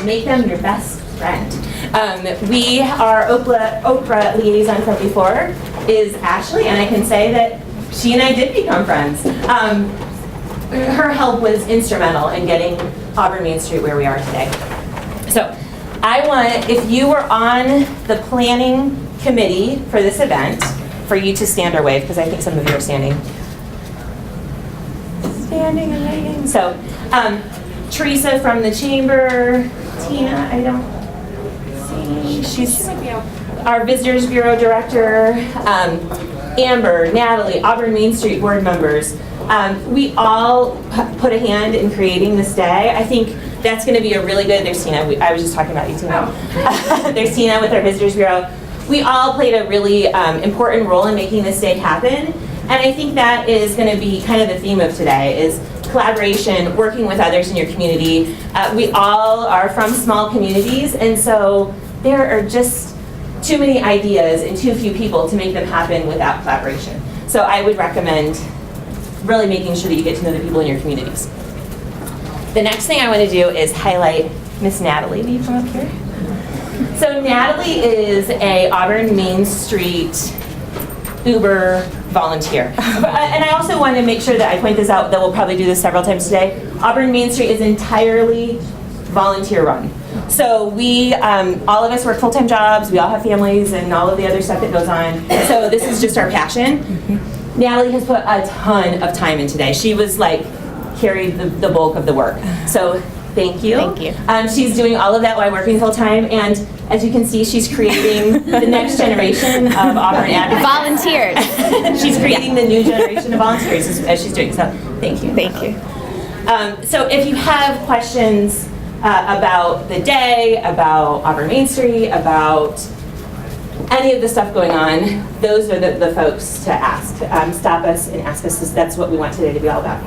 Make them your best friend. We, our OCRA liaison from before is Ashley, and I can say that she and I did become friends. Her help was instrumental in getting Auburn Mainstreet where we are today. So I want, if you were on the planning committee for this event, for you to stand or wave, because I think some of you are standing. Standing and waving. So Teresa from the chamber, Tina, I don't see, she's our Visitors Bureau Director, Amber, Natalie, Auburn Mainstreet board members. We all put a hand in creating this day. I think that's going to be a really good, there's Tina, I was just talking about you, Tina. There's Tina with our Visitors Bureau. We all played a really important role in making this day happen. And I think that is going to be kind of the theme of today, is collaboration, working with others in your community. We all are from small communities, and so there are just too many ideas and too few people to make them happen without collaboration. So I would recommend really making sure that you get to know the people in your communities. The next thing I want to do is highlight Miss Natalie. Will you come up here? So Natalie is a Auburn Mainstreet Uber volunteer. And I also want to make sure that I point this out, that we'll probably do this several times today. Auburn Mainstreet is entirely volunteer run. So we, all of us work full-time jobs, we all have families and all of the other stuff that goes on. So this is just our passion. Natalie has put a ton of time in today. She was like, carried the bulk of the work. So thank you. Thank you. She's doing all of that while working full-time, and as you can see, she's creating the next generation of Auburn advocates. Volunteers. She's creating the new generation of volunteers as she's doing, so thank you. Thank you. So if you have questions about the day, about Auburn Mainstreet, about any of the stuff going on, those are the folks to ask. Stop us and ask us. That's what we want today to be all about.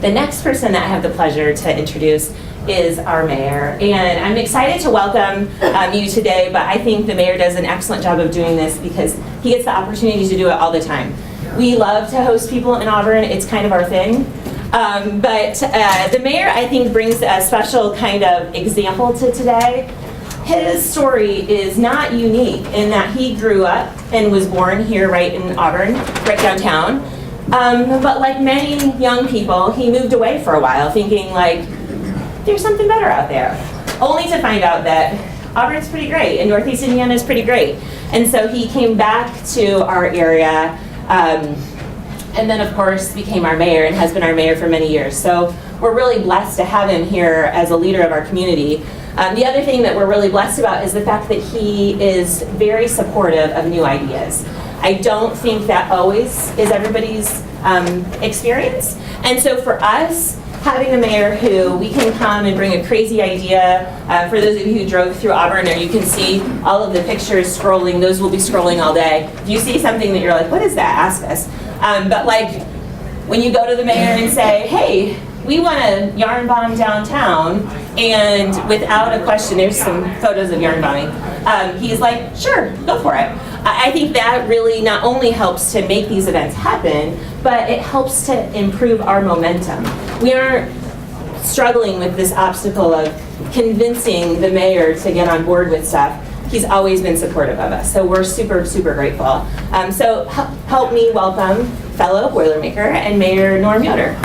The next person that I have the pleasure to introduce is our mayor, and I'm excited to welcome you today, but I think the mayor does an excellent job of doing this because he gets the opportunity to do it all the time. We love to host people in Auburn, it's kind of our thing, but the mayor, I think, brings a special kind of example to today. His story is not unique in that he grew up and was born here right in Auburn, right downtown. But like many young people, he moved away for a while thinking like, there's something better out there. Only to find out that Auburn's pretty great and Northeast Indiana is pretty great. And so he came back to our area and then of course became our mayor and has been our mayor for many years. So we're really blessed to have him here as a leader of our community. The other thing that we're really blessed about is the fact that he is very supportive of new ideas. I don't think that always is everybody's experience. And so for us, having a mayor who we can come and bring a crazy idea, for those of you who drove through Auburn, or you can see all of the pictures scrolling, those will be scrolling all day. If you see something that you're like, what is that? Ask us. But like, when you go to the mayor and say, hey, we want to yarn bomb downtown, and without a question, there's some photos of yarn bombing, he's like, sure, go for it. I think that really not only helps to make these events happen, but it helps to improve our momentum. We aren't struggling with this obstacle of convincing the mayor to get on board with stuff. He's always been supportive of us, so we're super, super grateful. So help me welcome fellow Boilermaker and Mayor Norm Yoder.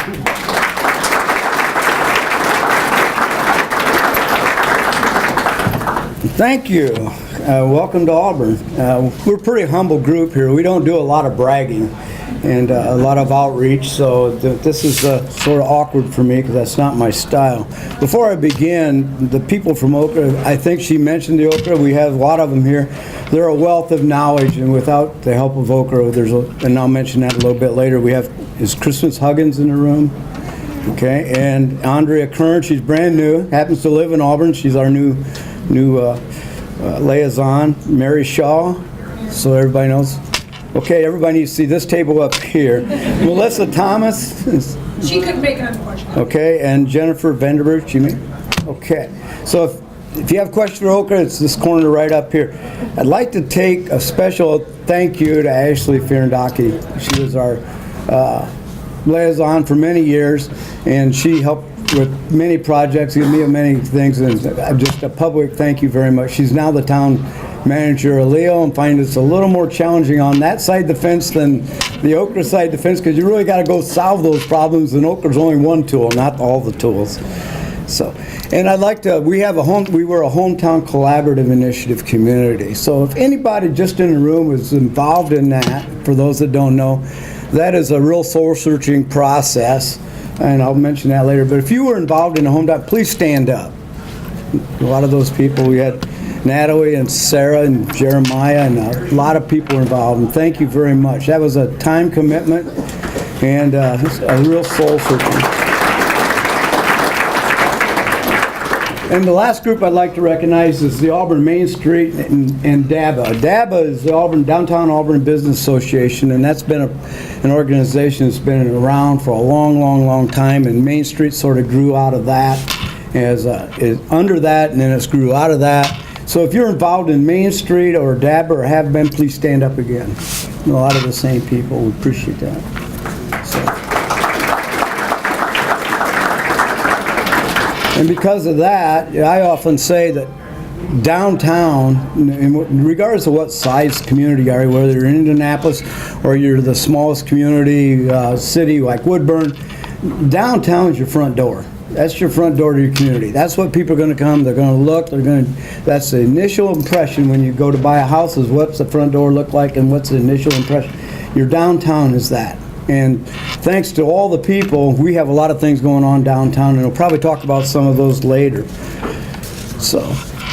Thank you. Welcome to Auburn. We're a pretty humble group here. We don't do a lot of bragging and a lot of outreach, so this is sort of awkward for me because that's not my style. Before I begin, the people from OCRA, I think she mentioned the OCRA. We have a lot of them here. They're a wealth of knowledge, and without the help of OCRA, and I'll mention that a little bit later, is Christmas Huggins in the room? Okay, and Andrea Kern, she's brand new, happens to live in Auburn. She's our new liaison. Mary Shaw, so everybody knows. Okay, everybody needs to see this table up here. Melissa Thomas. She could make it, unfortunately. Okay, and Jennifer Vanderberg, she may. Okay, so if you have questions for OCRA, it's this corner right up here. I'd like to take a special thank you to Ashley Fierendaki. She was our liaison for many years, and she helped with many projects, gave me many things, and just a public thank you very much. She's now the town manager of Leo, and find it's a little more challenging on that side of the fence than the OCRA side of the fence, because you really got to go solve those problems, and OCRA's only one tool, not all the tools. So, and I'd like to, we were a hometown collaborative initiative community. So if anybody just in the room is involved in that, for those that don't know, that is a real soul-searching process, and I'll mention that later. But if you were involved in a hometown, please stand up. A lot of those people, we had Natalie and Sarah and Jeremiah, and a lot of people were involved, and thank you very much. That was a time commitment and a real soul-searching. And the last group I'd like to recognize is the Auburn Mainstreet and DABA. DABA is the Downtown Auburn Business Association, and that's been an organization that's been around for a long, long, long time, and Mainstreet sort of grew out of that, is under that, and then it's grew out of that. So if you're involved in Mainstreet or DABA or have been, please stand up again. A lot of the same people, we appreciate that. And because of that, I often say that downtown, regardless of what size community you are, whether you're in Indianapolis or you're the smallest community city like Woodburn, downtown is your front door. That's your front door to your community. That's what people are going to come. They're going to look. That's the initial impression when you go to buy a house, is what's the front door look like and what's the initial impression. Your downtown is that. And thanks to all the people, we have a lot of things going on downtown, and we'll probably talk about some of those later. So,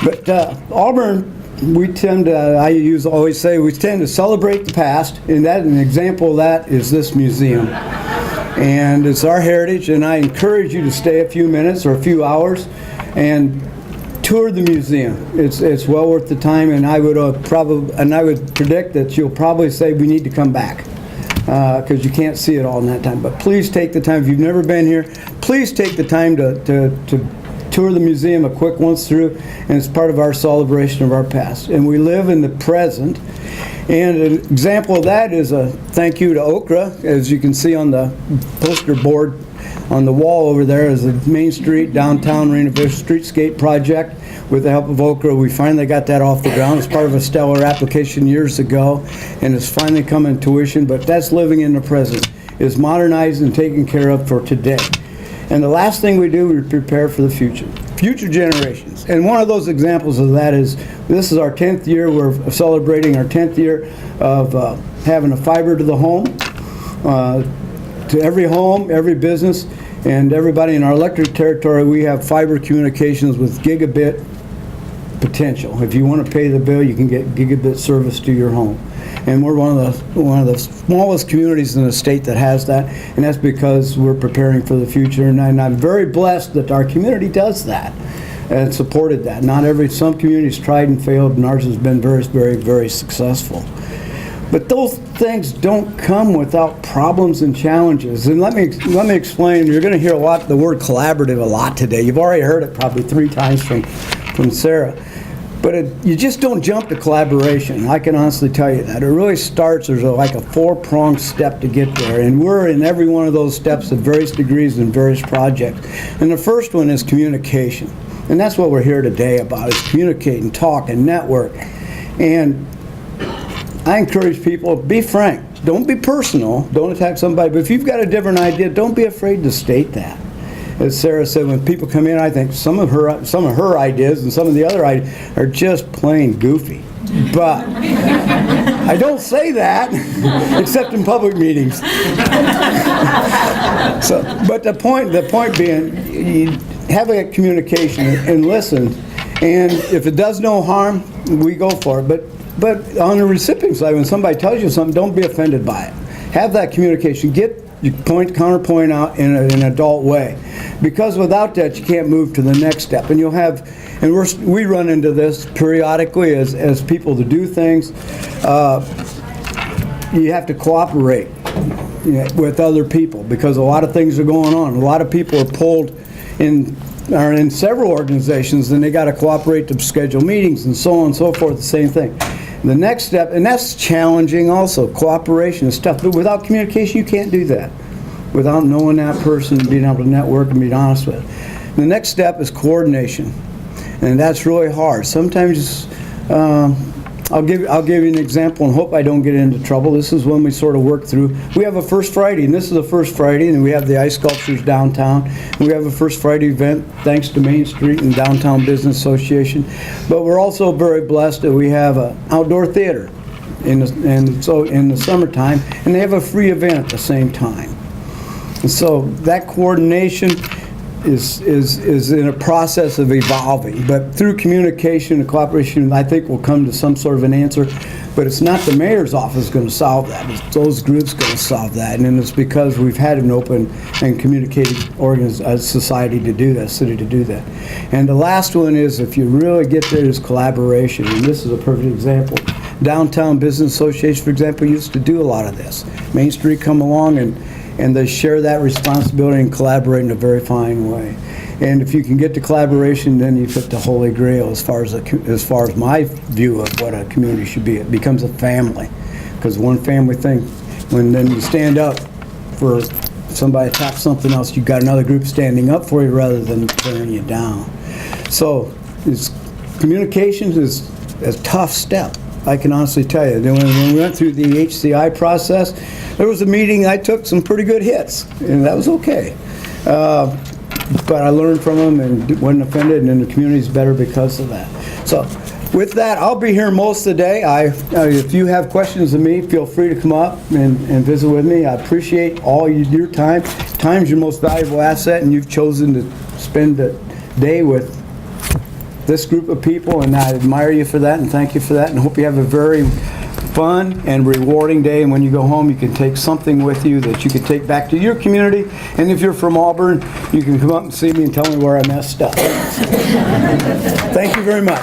but Auburn, we tend to, always say, we tend to celebrate the past, and an example of that is this museum. And it's our heritage, and I encourage you to stay a few minutes or a few hours and tour the museum. It's well worth the time, and I would predict that you'll probably say we need to come back, because you can't see it all in that time. But please take the time. If you've never been here, please take the time to tour the museum a quick once through, and it's part of our celebration of our past. And we live in the present, and an example of that is a thank you to OCRA. As you can see on the poster board on the wall over there is the Mainstreet Downtown Reinvest Streetscape project. With the help of OCRA, we finally got that off the ground. It's part of a stellar application years ago, and it's finally come into tuition, but that's living in the present. It's modernized and taken care of for today. And the last thing we do, we prepare for the future generations. And one of those examples of that is, this is our 10th year. We're celebrating our 10th year of having a fiber to the home, to every home, every business, and everybody in our electric territory. We have fiber communications with gigabit potential. If you want to pay the bill, you can get gigabit service to your home. And we're one of the smallest communities in the state that has that, and that's because we're preparing for the future. And I'm very blessed that our community does that and supported that. Some communities tried and failed, and ours has been very, very, very successful. But those things don't come without problems and challenges. And let me explain. You're going to hear the word collaborative a lot today. You've already heard it probably 3 times from Sarah. But you just don't jump to collaboration. I can honestly tell you that. It really starts, there's like a 4-pronged step to get there. And we're in every one of those steps at various degrees in various projects. And the first one is communication. And that's what we're here today about, is communicate and talk and network. And I encourage people, be frank. Don't be personal. Don't attack somebody. But if you've got a different idea, don't be afraid to state that. As Sarah said, when people come in, I think some of her ideas and some of the other ideas are just plain goofy. But I don't say that, except in public meetings. But the point being, you have a communication and listen. And if it does no harm, we go for it. But on the recipient side, when somebody tells you something, don't be offended by it. Have that communication. Get your counterpoint out in an adult way. Because without that, you can't move to the next step. And we run into this periodically as people to do things. You have to cooperate with other people, because a lot of things are going on. A lot of people are pulled in are in several organizations, then they got to cooperate to schedule meetings and so on and so forth, the same thing. The next step, and that's challenging also, cooperation and stuff, but without communication, you can't do that. Without knowing that person, being able to network and be honest with it. The next step is coordination, and that's really hard. Sometimes, I'll give you an example and hope I don't get into trouble. This is when we sort of work through. We have a First Friday, and this is the First Friday, and we have the ice sculptures downtown. And we have a First Friday event thanks to Mainstreet and Downtown Business Association. But we're also very blessed that we have an outdoor theater so in the summertime, and they have a free event at the same time. And so that coordination is in a process of evolving, but through communication and cooperation, I think we'll come to some sort of an answer. But it's not the mayor's office going to solve that. It's those groups going to solve that, and it's because we've had an open and communicating society to do that, city to do that. And the last one is, if you really get there, is collaboration, and this is a perfect example. Downtown Business Association, for example, used to do a lot of this. Mainstreet come along and they share that responsibility and collaborate in a very fine way. And if you can get to collaboration, then you've hit the holy grail as far as my view of what a community should be. It becomes a family, because one family thing, when then you stand up for somebody attacks something else, you've got another group standing up for you rather than tearing you down. So communication is a tough step. I can honestly tell you, when we went through the HCI process, there was a meeting, I took some pretty good hits, and that was okay. But I learned from them and wasn't offended, and then the community's better because of that. So with that, I'll be here most of the day. If you have questions of me, feel free to come up and visit with me. I appreciate all your time. Time's your most valuable asset, and you've chosen to spend the day with this group of people, and I admire you for that and thank you for that, and hope you have a very fun and rewarding day, and when you go home you can take something with you that you can take back to your community, and if you're from Auburn, you can come up and see me and tell me where I messed up. Thank you very much.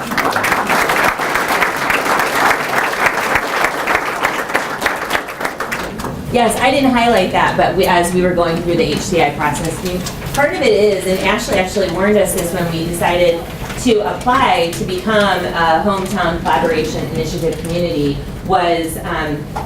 Yes, I didn't highlight that, but as we were going through the HCI process, part of it is, and Ashley actually warned us this when we decided to apply to become a hometown collaboration initiative community, was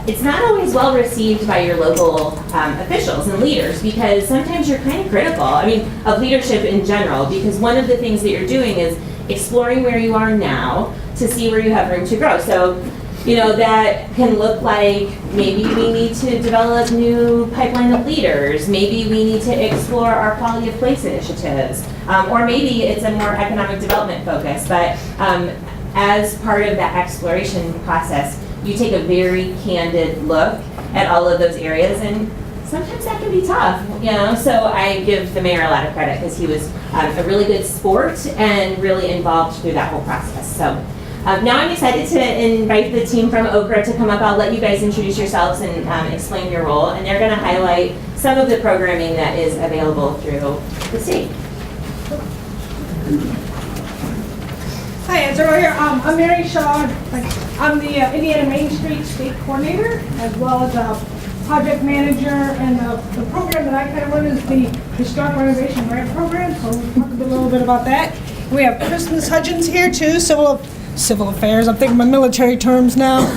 it's not always well received by your local officials and leaders, because sometimes you're kind of critical, of leadership in general, because one of the things that you're doing is exploring where you are now to see where you have room to grow. So, that can look like maybe we need to develop new pipeline of leaders, maybe we need to explore our quality of place initiatives, or maybe it's a more economic development focus. But as part of that exploration process, you take a very candid look at all of those areas, and sometimes that can be tough, so I give the mayor a lot of credit, because he was a really good sport and really involved through that whole process. So now I'm excited to invite the team from OCRA to come up. I'll let you guys introduce yourselves and explain your role, and they're going to highlight some of the programming that is available through the state. Hi, as earlier, I'm Mary Shaw. I'm the Indiana Mainstreet State Coordinator, as well as a project manager, and the program that I kind of run is the Historic Renovation Grant Program, so we'll talk a little bit about that. We have Christmas Hudgens here too, Civil Affairs, I'm thinking my military terms now,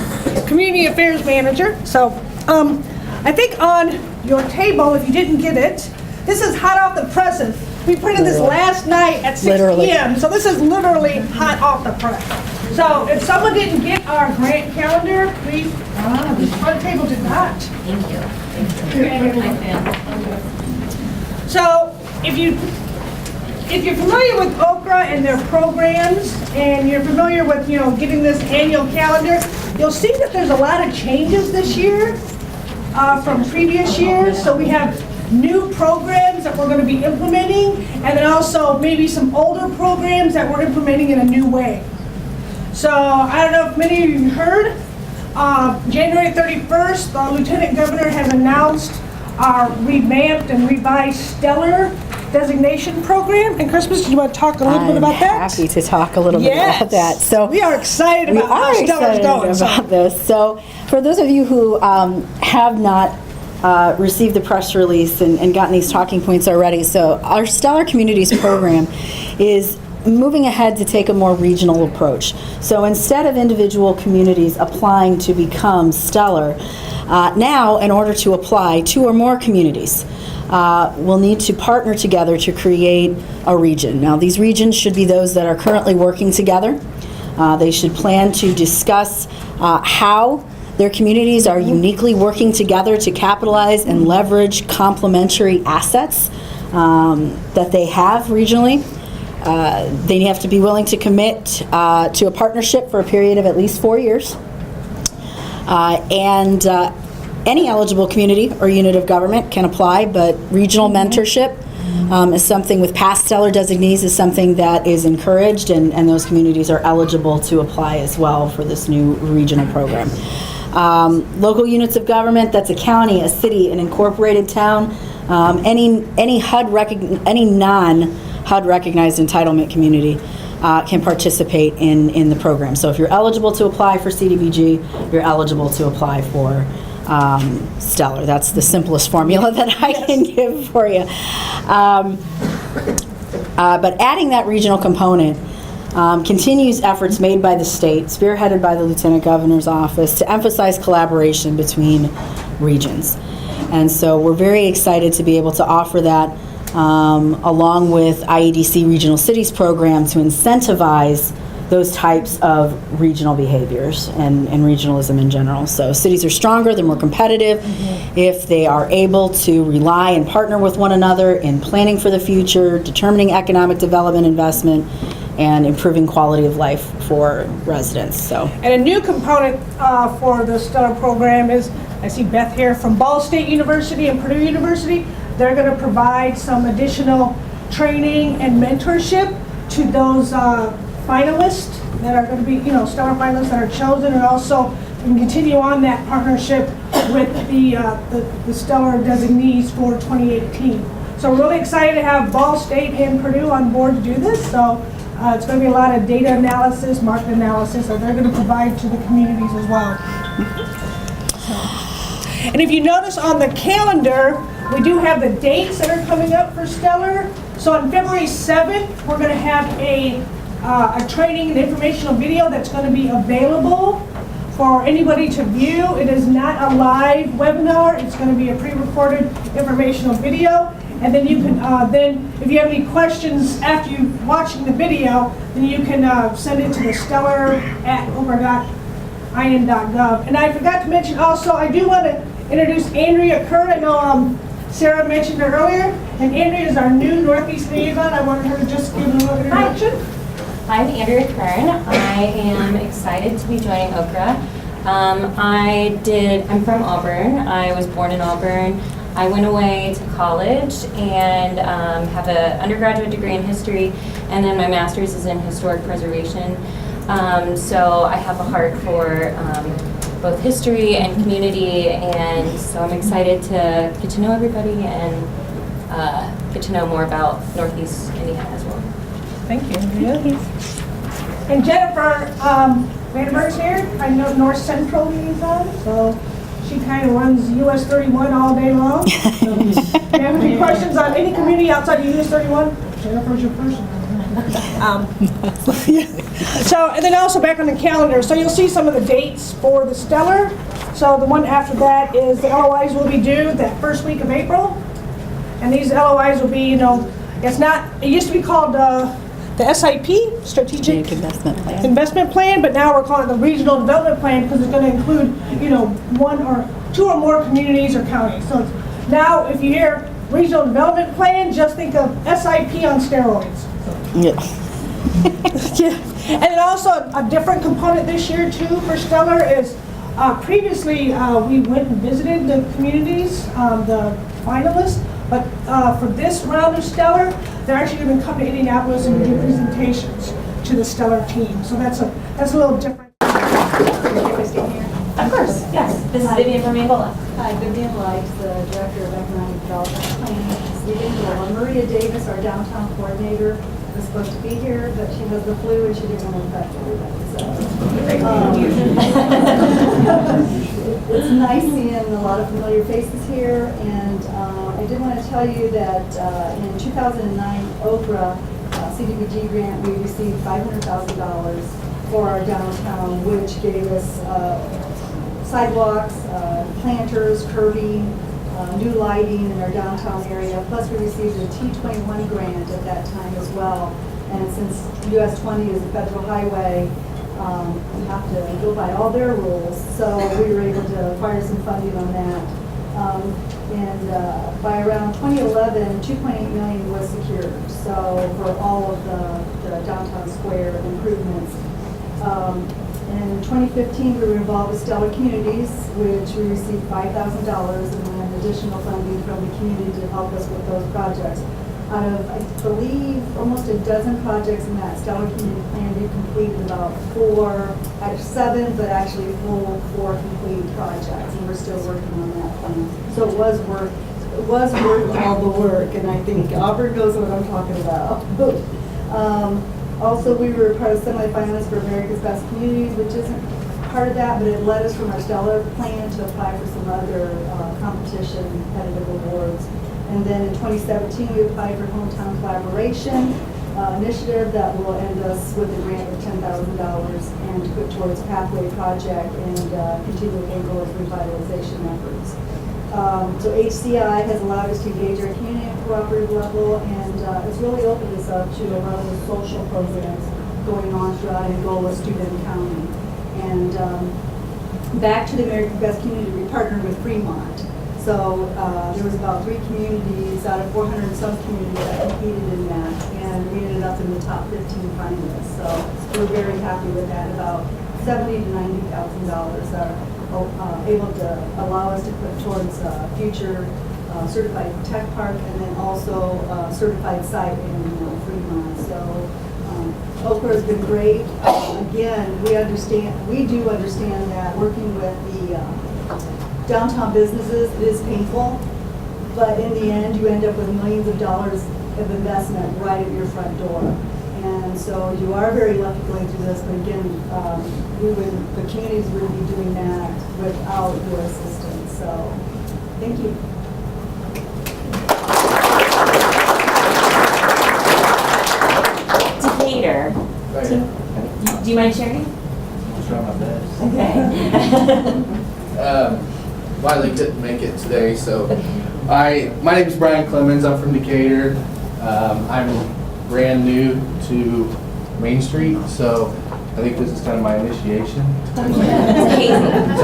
Community Affairs Manager. So I think on your table, if you didn't get it, this is hot off the presses. We printed this last night at 6 p.m., so this is literally hot off the press. So if someone didn't get our grant calendar, please, this front table did not. Thank you. So if you're familiar with OCRA and their programs, and you're familiar with, getting this annual calendar, you'll see that there's a lot of changes this year from previous years. So we have new programs that we're going to be implementing, and then also maybe some older programs that we're implementing in a new way. So I don't know if many of you heard, January 31st, the Lieutenant Governor has announced our revamped and revised Stellar designation program. And Christmas, do you want to talk a little bit about that? I'm happy to talk a little bit about that. So we are excited about how Stellar's going. About this. So for those of you who have not received the press release and gotten these talking points already. So our Stellar Communities program is moving ahead to take a more regional approach. So instead of individual communities applying to become Stellar, now in order to apply, 2 or more communities will need to partner together to create a region. Now these regions should be those that are currently working together. They should plan to discuss how their communities are uniquely working together to capitalize and leverage complementary assets that they have regionally. They have to be willing to commit to a partnership for a period of at least 4 years. And any eligible community or unit of government can apply, but regional mentorship is something with past Stellar designees is something that is encouraged, and those communities are eligible to apply as well for this new regional program. Local units of government, that's a county, a city, an incorporated town, any HUD any non-HUD recognized entitlement community can participate in the program. So if you're eligible to apply for CDBG, you're eligible to apply for Stellar. That's the simplest formula that I can give for you. But adding that regional component continues efforts made by the state, spearheaded by the Lieutenant Governor's office, to emphasize collaboration between regions. And so we're very excited to be able to offer that along with IEDC Regional Cities program to incentivize those types of regional behaviors and regionalism in general. So cities are stronger, they're more competitive if they are able to rely and partner with one another in planning for the future, determining economic development investment, and improving quality of life for residents. So, And a new component for the Stellar program is, I see Beth here from Ball State University and Purdue University. They're going to provide some additional training and mentorship to those finalists that are going to be, Stellar finalists that are chosen, and also we can continue on that partnership with the Stellar designees for 2018. So we're really excited to have Ball State and Purdue on board to do this. So it's going to be a lot of data analysis, market analysis that they're going to provide to the communities as well. And if you notice on the calendar, we do have the dates that are coming up for Stellar. So on February 7th, we're going to have a training and informational video that's going to be available for anybody to view. It is not a live webinar. It's going to be a pre-recorded informational video. And then you can, if you have any questions after you watching the video, then you can send it to the stellar@over.in.gov. And I forgot to mention also, I do want to introduce Andrea Kern. I know Sarah mentioned her earlier, and Andrea is our new Northeast liaison. I wanted her to just give a little introduction. I'm Andrea Kern. I am excited to be joining OCRA. I'm from Auburn. I was born in Auburn. I went away to college and have an undergraduate degree in history, and then my master's is in historic preservation. So I have a heart for both history and community, and so I'm excited to get to know everybody and get to know more about Northeast Indiana as well. Thank you, Andrea. And Jennifer Vandenberg's here. I know North Central liaison, so she kind of runs US 31 all day long. So if you have any questions on any community outside of US 31, Jennifer's your person. So, and then also back on the calendar, so you'll see some of the dates for the Stellar. So the one after that is the LOIs will be due that first week of April. And these LOIs will be, it's not, it used to be called the SIP, Strategic Investment Plan, but now we're calling it the Regional Development Plan because it's going to include, one or two or more communities or counties. So it's, now if you hear Regional Development Plan, just think of SIP on steroids. yeah. Yeah. And then also a different component this year too for Stellar is previously we went and visited the communities, the finalists, but for this round of Stellar, they're actually going to come to Indianapolis and do presentations to the Stellar team. So that's a little different. Of course, yes. This is Vivian from Angola. Hi, Vivian Light, the Director of Economic Development Planning. Maria Davis, our downtown coordinator, was supposed to be here, but she has the flu and she didn't want to infect everybody. So, it's nice seeing a lot lot of familiar faces here, and I did want to tell you that in 2009 OCRA CDBG grant, we received $500,000 for our downtown, which gave us sidewalks, planters, curbing, new lighting in our downtown area. Plus, we received a T21 grant at that time as well. And since US 20 is a federal highway, we have to go by all their rules. So we were able to acquire some funding on that. And by around 2011, $2.8 million was secured. So for all of the downtown square improvements. In 2015, we were involved with Stellar Communities, which we received $5,000 and then additional funding from the community to help us with those projects. Out of, I believe, almost a dozen projects in that Stellar Community Plan, we completed about 7, but actually full 4 complete projects, and we're still working on that plan. So it was worth all the work, and I think Auburn knows what I'm talking about. Also, we were part of semifinalists for America's Best Communities, which isn't part of that, but it led us from our Stellar plan to apply for some other competition competitive awards. And then in 2017, we applied for Hometown Collaboration initiative that will end us with a grant of $10,000 and to put towards Pathway Project and continue Angola's revitalization efforts. So HCI has allowed us to engage our community at a cooperative level, and it's really opened us up to a lot of the social programs going on throughout Angola, Steuben County. And back to the American Best Community, we partnered with Fremont. So there was about 3 communities out of 400 and some communities that competed in that, and we ended up in the top 15 finalists. So we're very happy with that. About $70,000 to $90,000 are able to allow us to put towards future certified tech park, and then also certified site in Fremont. So OCRA has been great. Again, we do understand that working with the downtown businesses is painful, but in the end, you end up with millions of dollars of investment right at your front door. And so you are very lucky going through this, but again, the communities would be doing that without your assistance. So, thank you. Decatur. Do you mind sharing? I'll try my best. Okay. Wiley couldn't make it today, so my name is Brian Clemens. I'm from Decatur. I'm brand new to Mainstreet, so I think this is kind of my initiation. Talk a little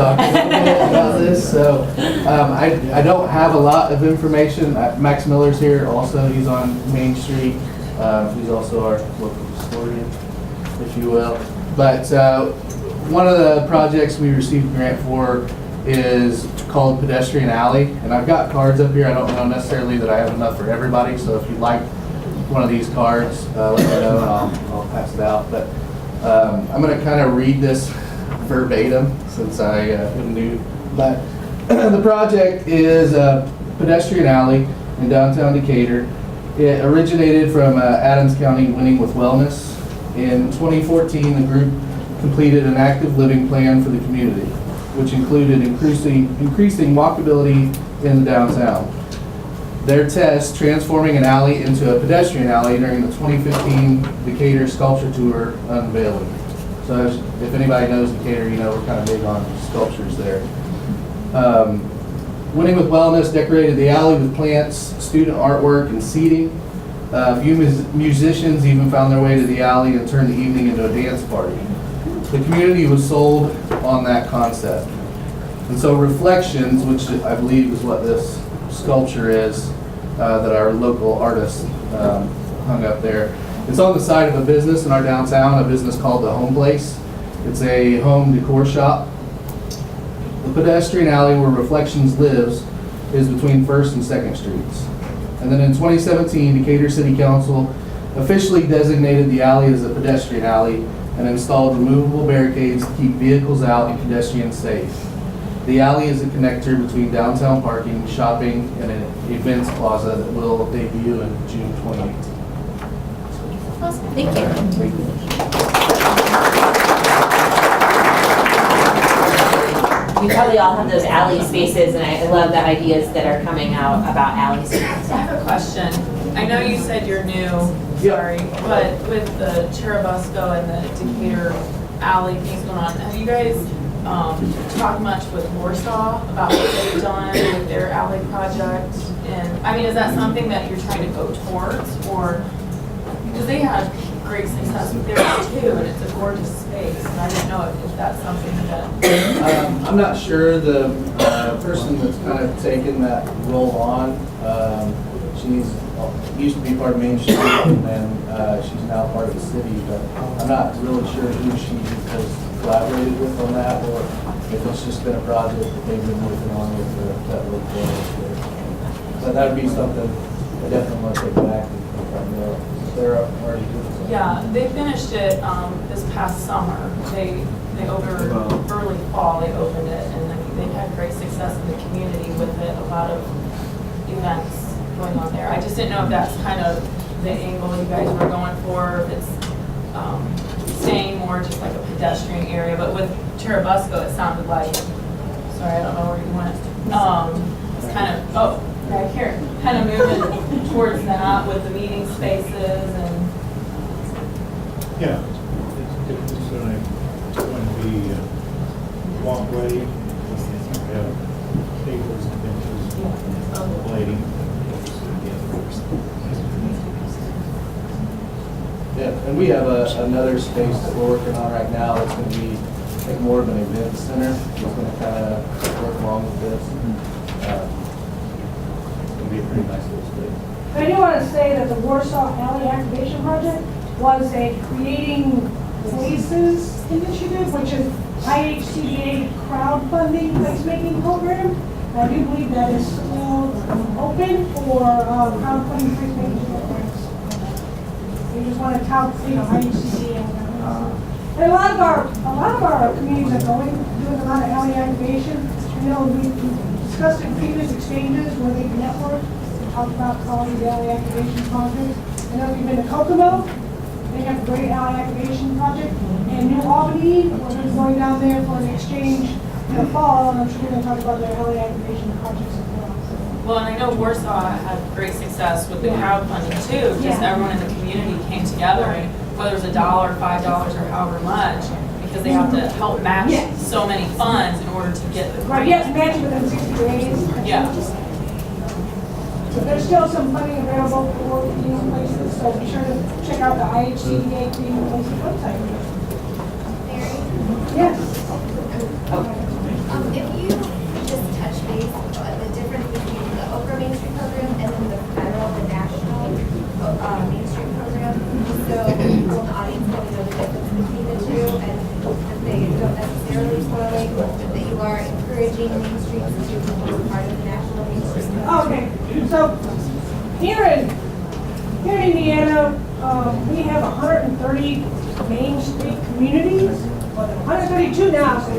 bit about this. So I don't have a lot of information. Max Miller's here also. He's on Mainstreet. He's also our local historian, if you will. But one of the projects we received a grant for is called Pedestrian Alley, and I've got cards up here. I don't know necessarily that I have enough for everybody, so if you'd like one of these cards, let me know and I'll pass it out. But I'm going to kind of read this verbatim since I am new. But the project is a pedestrian alley in downtown Decatur. It originated from Adams County Winning with Wellness. In 2014, the group completed an active living plan for the community, which included increasing walkability in the downtown. Their test, transforming an alley into a pedestrian alley during the 2015 Decatur Sculpture Tour unveiling. So if anybody knows Decatur, you know we're kind of big on sculptures there. Winning with Wellness decorated the alley with plants, student artwork, and seating. A few musicians even found their way to the alley and turned the evening into a dance party. The community was sold on that concept. And so Reflections, which I believe is what this sculpture is, that our local artist hung up there. It's on the side of a business in our downtown, a business called The Home Place. It's a home decor shop. The pedestrian alley where Reflections lives is between 1st and 2nd Streets. And then in 2017, Decatur City Council officially designated the alley as a pedestrian alley and installed removable barricades to keep vehicles out and pedestrians safe. The alley is a connector between downtown parking, shopping, and an events plaza that will debut in June 2018. Awesome. Thank you. Thank you. we probably all have those alley spaces, and I love the ideas that are coming out about alley spaces. I have a question. I know you said you're new, sorry, but with the Cherubusco and the Decatur alley things going on, have you guys talked much with Warsaw about what they've done with their alley project? And, I mean, is that something that you're trying to go towards, or, because they had great success with theirs too, and it's a gorgeous space, and I didn't know if that's something that, I'm not sure. The person that's kind of taken that role on, she's used to be part of Mainstreet, and she's now part of the city, but I'm not really sure who she has collaborated with on that, or if it's just been a project that they've been working on with that little boy. But that would be something I definitely want to take back and find out. They're already doing something. yeah, they finished it this past summer. They opened early fall, they opened it, and I think they've had great success in the community with it, a lot of events going on there. I just didn't know if that's kind of the angle you guys were going for, if it's staying more just like a pedestrian area, but with Cherubusco, it sounded like, sorry, I don't know where you went. It's kind of, oh, right here, kind of moving towards that with the meeting spaces and. Yeah, it's going to be walkway, have tables and benches, lighting. Yeah, and we have another space that we're working on right now. It's going to be, I think, more of an event center. It's going to kind of work along with this. It's going to be a pretty nice little space. I do want to say that the Warsaw Alley Activation Project was a creating places initiative, which is IHCDA crowdfunding placemaking program. I do believe that is still open for crowdfunding placemaking programs. We just want to tout, IHCDA and whatever. And a lot of our communities are doing a lot of alley activation. We discussed in previous exchanges where they network. Talk about calling the alley activation project. I know we've been to Kokomo. They have a great alley activation project. And New Albany, we're going to be going down there for an exchange in the fall, and I'm sure we're going to talk about their alley activation projects as well. Well, and I know Warsaw had great success with the crowdfunding too. Just everyone in the community came together, and whether it was $1, $5, or however much, because they have to help match so many funds in order to get the Right, grant. you have to match it within 60 days. Yeah. So there's still some funding available for these places, so be sure to check out the IHCDA Clean Places website. Mary, Yes. if you just touch base on the difference between the OCRA Mainstreet program and then the federal, the national Mainstreet program, so will the audience probably know the difference between the two, and that they don't necessarily spoiling, that you are encouraging Mainstreet to become part of the national Mainstreet program? Okay, so here in Indiana, we have 130 Main Street communities. 132 now, so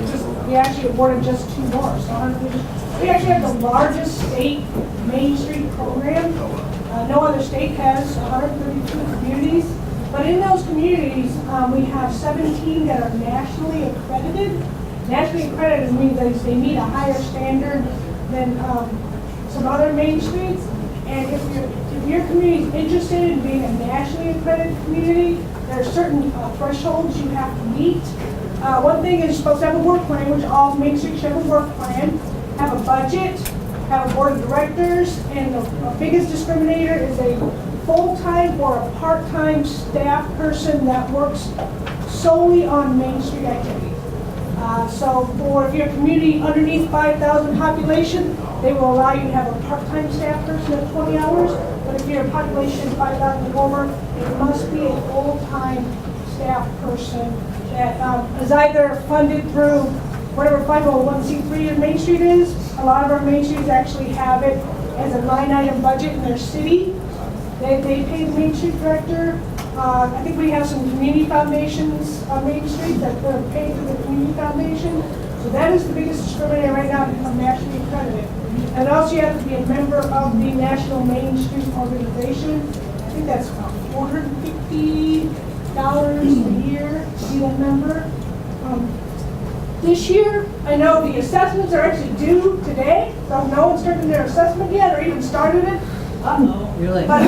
we actually awarded just 2 more. So we actually have the largest state Main Street program. No other state has 132 communities. But in those communities, we have 17 that are nationally accredited. Nationally accredited means they meet a higher standard than some other Main Streets. And if your community is interested in being a nationally accredited community, there are certain thresholds you have to meet. One thing is you're supposed to have a work plan, which all Main Streets should have a work plan, have a budget, have a board of directors, and the biggest discriminator is a full-time or a part-time staff person that works solely on Main Street activities. So if your community underneath 5,000 population, they will allow you to have a part-time staff person at 20 hours. But if your population is 5,000 or over, it must be a full-time staff person that is either funded through whatever 501c3 your Main Street is. A lot of our Main Streets actually have it as a line item budget in their city. They pay the Main Street director. I think we have some community foundations on Main Street that are paid through the community foundation. So that is the biggest discriminator right now to become nationally accredited. And also you have to be a member of the National Main Street Organization. I think that's about $450 a year to be a member. This year, I know the assessments are actually due today, so no one's taken their assessment yet or even started it. Uh-oh. Really? But-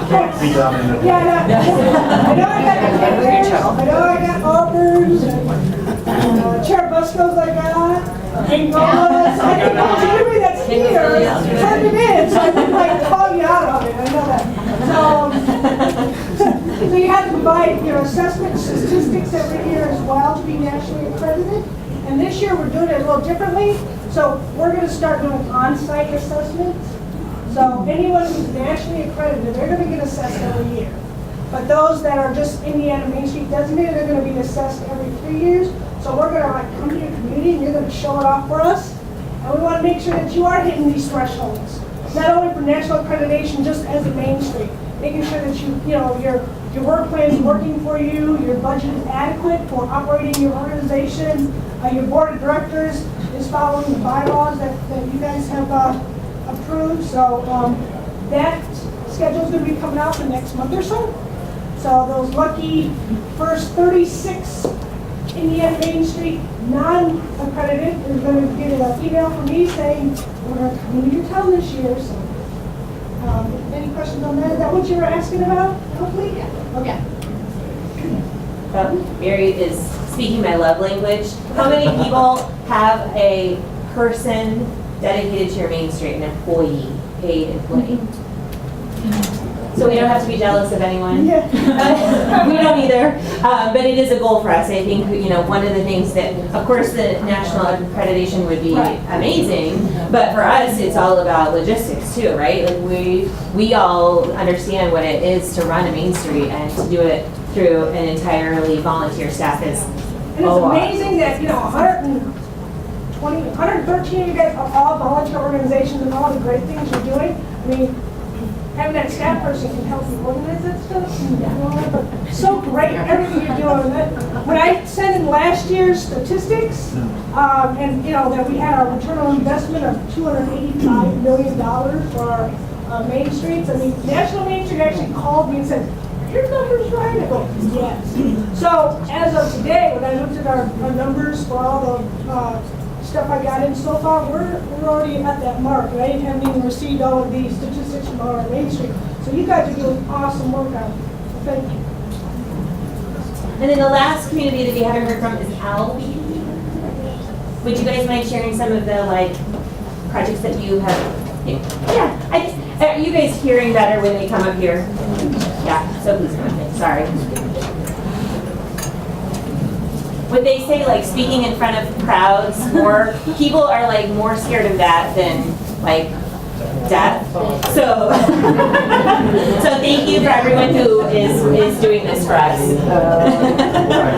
Can't be done in a day. Yeah, I know I got Kickers, I know I got Auburn's, Chair Busco's I got, Angolas, I think almost everybody that's here turned it in, so I didn't like call you out on it, I know that. So you have to provide your assessment statistics every year as well to be nationally accredited. And this year we're doing it a little differently, so we're going to start doing on-site assessments. So anyone who's nationally accredited, they're going to get assessed every year. But those that are just Indiana Main Street designated, they're going to be assessed every 3 years. So we're going to like come to your community and you're going to show it off for us. And we want to make sure that you are hitting these thresholds. Not only for national accreditation, just as a Main Street. Making sure that your work plan is working for you, your budget is adequate for operating your organization, your board of directors is following the bylaws that you guys have approved. So that schedule is going to be coming out the next month or so. So those lucky first 36 Indiana Main Street non-accredited is going to get an email from me saying we're going to come to your town this year. So any questions on that? Is that what you were asking about? Hopefully? Yeah. Okay. Mary is speaking my love language. How many people have a person dedicated to your Main Street, an employee, paid employee? So we don't have to be jealous of anyone. Yeah. We don't either. But it is a goal for us. I think, one of the things that, of course, the national accreditation would be amazing, but for us, it's all about logistics too, right? Like we all understand what it is to run a Main Street and to do it through an entirely volunteer staff is And it's amazing that, 113 of you guys are all volunteer organizations and all the great things you're doing. I mean, having that staff person can help you organize that stuff. But so great, everything you're doing. When I sent in last year's statistics, and that we had our return on investment of $285 million for our Main Streets. I mean, National Main Street actually called me and said, your numbers right? I go, yes. So as of today, when I looked at our numbers for all the stuff I got in so far, we're already at that mark. And I haven't even received all of these statistics from our Main Street. So you guys are doing awesome work on it. Thank you. And then the last community that we haven't heard from is Alby. Would you guys mind sharing some of the projects that you have? Yeah, are you guys hearing better when they come up here? Yeah, so please come up. Sorry. Would they say speaking in front of crowds, more people are more scared of that than death? So, so thank you for everyone who is doing this for us.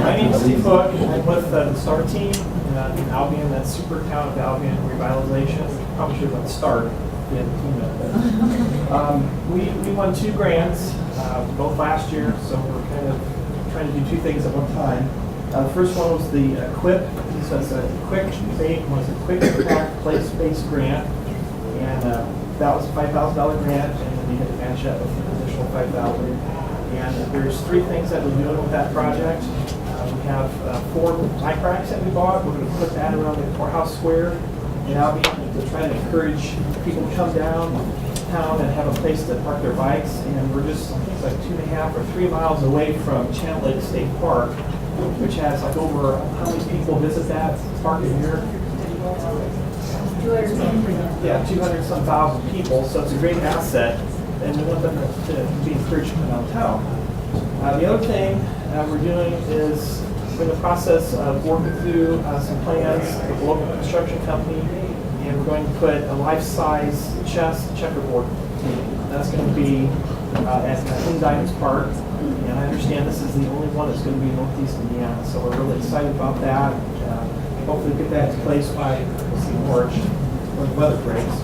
My name is Steve Hook. I'm with the STAR team in Albion, that's Super Town of Albion Revitalization. Probably should have started in the team. We won 2 grants, both last year, so we're kind of trying to do 2 things at one time. The first one was the QUIP, so it's a quick impact place-based grant, and that was a $5,000 grant, and then you had to match that with an additional $5,000. And there's 3 things that we're doing with that project. We have 4 bike racks that we bought. We're going to put that around the courthouse square in Albion to try to encourage people to come downtown and have a place to park their bikes. And we're just, I think it's 2.5 or 3 miles away from Channel Lake State Park, which has over, how many people visit that park a year? 200-some thousand people, so it's a great asset, and we want them to be encouraged to come downtown. The other thing we're doing is we're in the process of working through some plans with a local construction company, and we're going to put a life-size chess checkerboard. That's going to be at Twin Diamonds Park. And I understand this is the only one that's going to be in Northeast Indiana, so we're really excited about that. Hopefully get that in place by March when the weather breaks.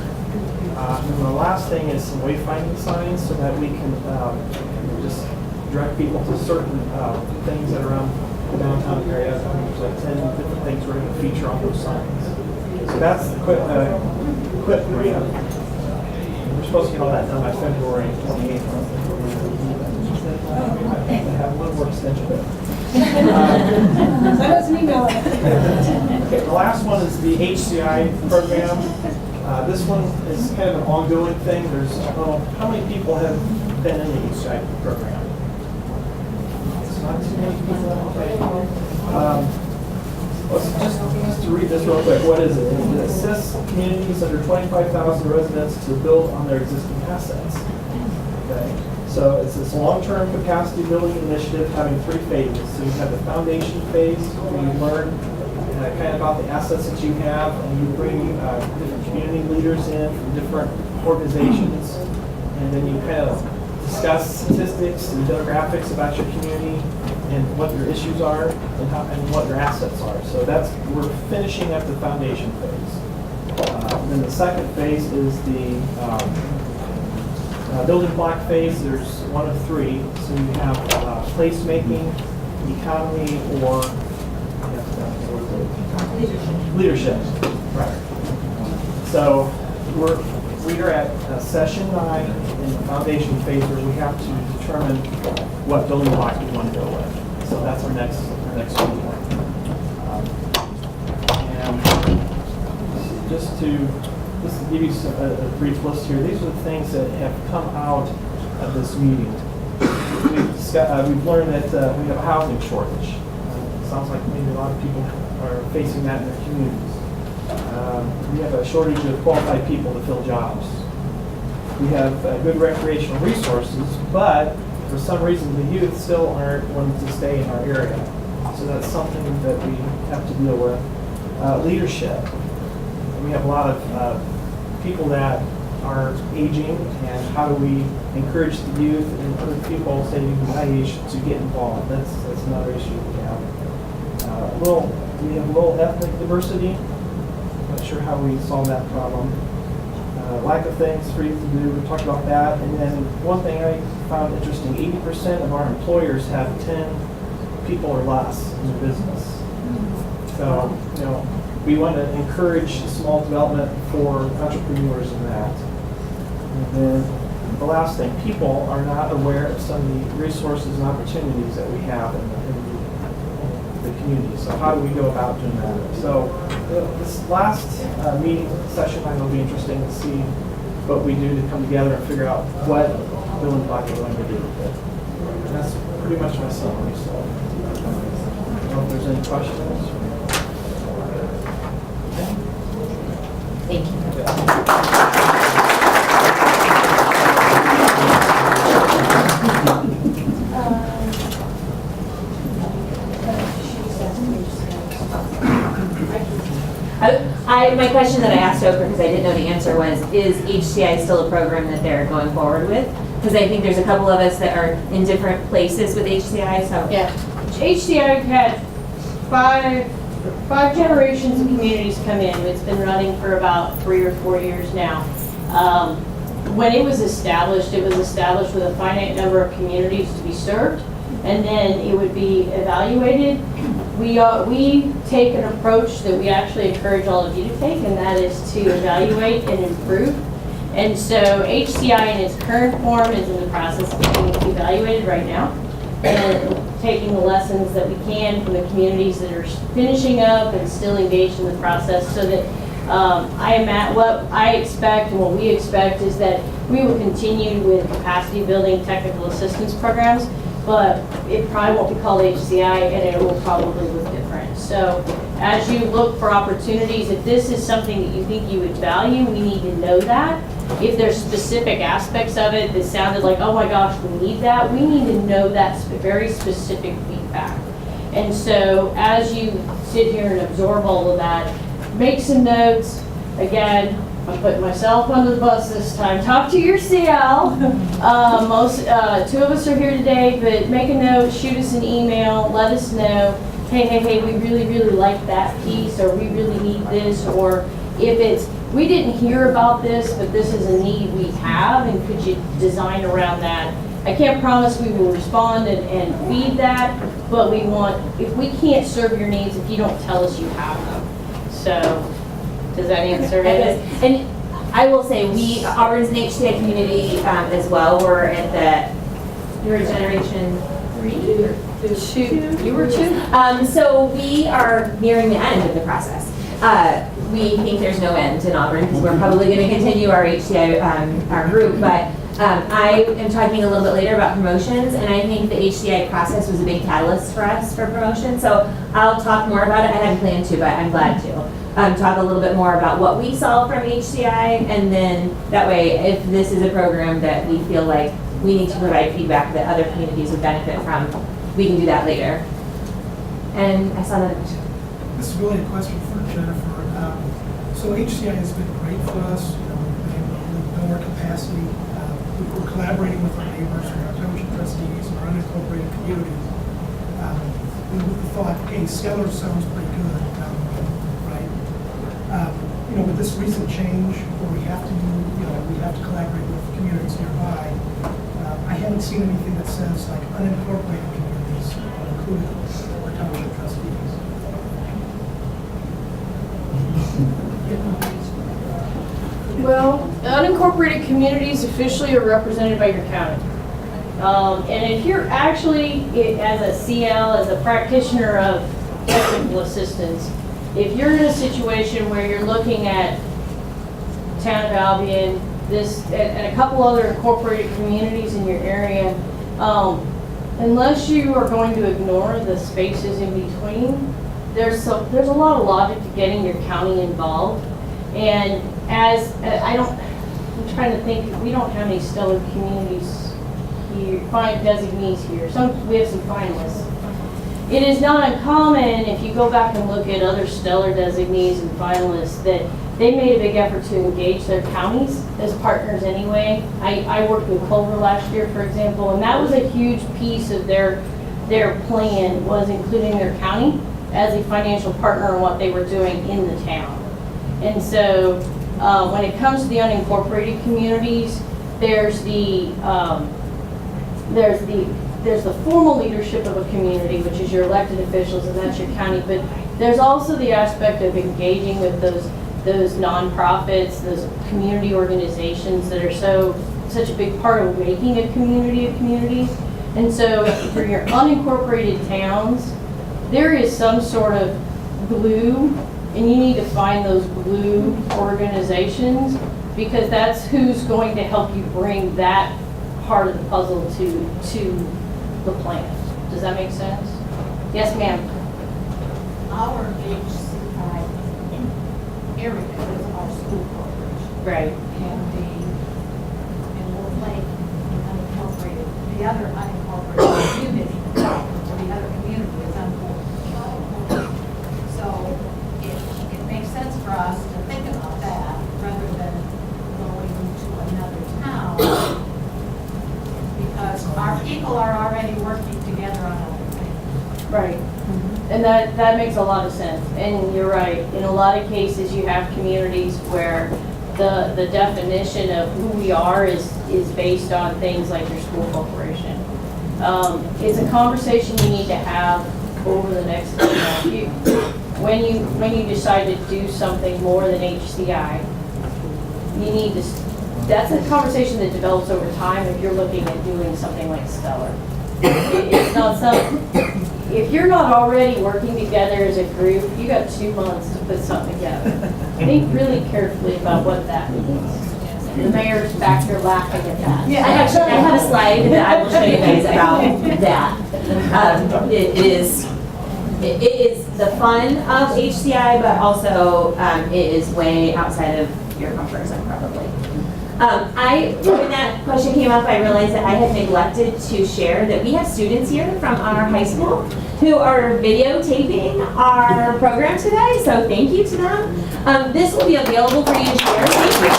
And the last thing is some wayfinding signs so that we can just direct people to certain things that are around the downtown area. There's 10 different things we're going to feature on those signs. So that's the QUIP grant. We're supposed to get all that done by February 28th. I have one more extension. Send us an email. Okay, the last one is the HCI program. This one is kind of an ongoing thing. There's, how many people have been in the HCI program? It's not too many people. Okay. Let's just to read this real quick. What is it? It assists communities under 25,000 residents to build on their existing assets. Okay. So it's this long-term capacity building initiative having 3 phases. So you have the foundation phase where you learn kind of about the assets that you have, and you bring different community leaders in from different organizations, and then you kind of discuss statistics and demographics about your community and what your issues are and what your assets are. So we're finishing up the foundation phase. Then the second phase is the building block phase. There's 1 of 3. So you have placemaking, economy, or leadership. Right. So we are at session 9 in the foundation phase where we have to determine what building block we want to go with. So that's our next meeting. And just to give you a brief list here, these are the things that have come out of this meeting. We've learned that we have a housing shortage. Sounds like maybe a lot of people are facing that in their communities. We have a shortage of qualified people to fill jobs. We have good recreational resources, but for some reason the youth still aren't wanting to stay in our area. So that's something that we have to deal with. Leadership. We have a lot of people that are aging, and how do we encourage the youth and other people, say my age, to get involved? That's another issue we have. We have low ethnic diversity. Not sure how we solve that problem. Lack of things for youth to do. We talked about that. And then one thing I found interesting: 80% of our employers have 10 people or less in their business. So we want to encourage small development for entrepreneurs in that. And then the last thing: people are not aware of some of the resources and opportunities that we have in the community. So how do we go about doing that? So this last meeting session, I will be interesting to see what we do to come together and figure out what building block we're going to do with it. And that's pretty much my summary. So I don't know if there's any questions. Thank you. My question that I asked Oprah, because I didn't know the answer, was, is HCI still a program that they're going forward with? Because I think there's a couple of us that are in different places with HCI, so. Yeah. HCI had five generations of communities come in. It's been running for about 3 or 4 years now. When it was established with a finite number of communities to be served, and then it would be evaluated. We take an approach that we actually encourage all of you to take, and that is to evaluate and improve. And so HCI in its current form is in the process of being evaluated right now, and taking the lessons that we can from the communities that are finishing up and still engaged in the process, so that what I expect and what we expect is that we will continue with capacity building technical assistance programs, but it probably won't be called HCI, and it will probably look different. So as you look for opportunities, if this is something that you think you would value, we need to know that. If there's specific aspects of it that sounded like, oh my gosh, we need that, we need to know that very specific feedback. And so as you sit here and absorb all of that, make some notes. Again, I'm putting myself under the bus this time. Talk to your CL. Two of us are here today, but make a note, shoot us an email, let us know, hey, we really, really like that piece, or we really need this, or if it's, we didn't hear about this, but this is a need we have, and could you design around that? I can't promise we will respond and feed that, but we want, if we can't serve your needs if you don't tell us you have them. So, does that answer it? And I will say, Auburn's an HCI community as well. We're at you're a generation 3? You were two? So we are nearing the end of the process. We think there's no end in Auburn because we're probably going to continue our HCI, our group, but I am talking a little bit later about promotions, and I think the HCI process was a big catalyst for us for promotion. So I'll talk more about it. I hadn't planned to, but I'm glad to. Talk a little bit more about what we saw from HCI, and then that way, if this is a program that we feel like we need to provide feedback that other communities would benefit from, we can do that later. And I saw that. This is really a question for Jennifer. So HCI has been great for us. You know, we've been able to build our capacity. We're collaborating with our neighbors, our township trustees, and our unincorporated communities. We thought, hey, Stellar sounds pretty good, right? You know, with this recent change where we have to do, you know, we have to collaborate with communities nearby, I haven't seen anything that says like unincorporated communities are included or township trustees. Well, unincorporated communities officially are represented by your county. And if you're actually, as a CL, as a practitioner of technical assistance, if you're in a situation where you're looking at Town of Albion, this, and a couple other incorporated communities in your area, unless you are going to ignore the spaces in between, there's a lot of logic to getting your county involved. And as, I'm trying to think, we don't have any stellar communities here, designees here. We have some finalists. It is not uncommon, if you go back and look at other stellar designees and finalists, that they made a big effort to engage their counties as partners anyway. I worked with Clover last year, for example, and that was a huge piece of their plan, was including their county as a financial partner in what they were doing in the town. And so when it comes to the unincorporated communities, there's the formal leadership of a community, which is your elected officials, and that's your county. But there's also the aspect of engaging with those nonprofits, those community organizations that are such a big part of making a community a community. And so for your unincorporated towns, there is some sort of glue, and you need to find those glue organizations, because that's who's going to help you bring that part of the puzzle to the plan. Does that make sense? Yes, ma'am. Our HCI area is our school corporation. Right. And Wolf Lake unincorporated, the other unincorporated community, or the other community is unincorporated. So it makes sense for us to think about that rather than going to another town, because our people are already working together on other things. Right. And that makes a lot of sense. And you're right. In a lot of cases, you have communities where the definition of who we are is based on things like your school corporation. It's a conversation you need to have over the next, when you decide to do something more than HCI, you need to, that's a conversation that develops over time if you're looking at doing something like Stellar. It's not something, if you're not already working together as a group, you got 2 months to put something together. Think really carefully about what that means. The mayor's back there laughing at that. Yeah, I have a slide that I will show you guys about that. It is the fun of HCI, but also it is way outside of your comfort zone probably. When that question came up, I realized that I had neglected to share that we have students here from our high school who are videotaping our program today, so thank you to them. This will be available for you to share. Thank you.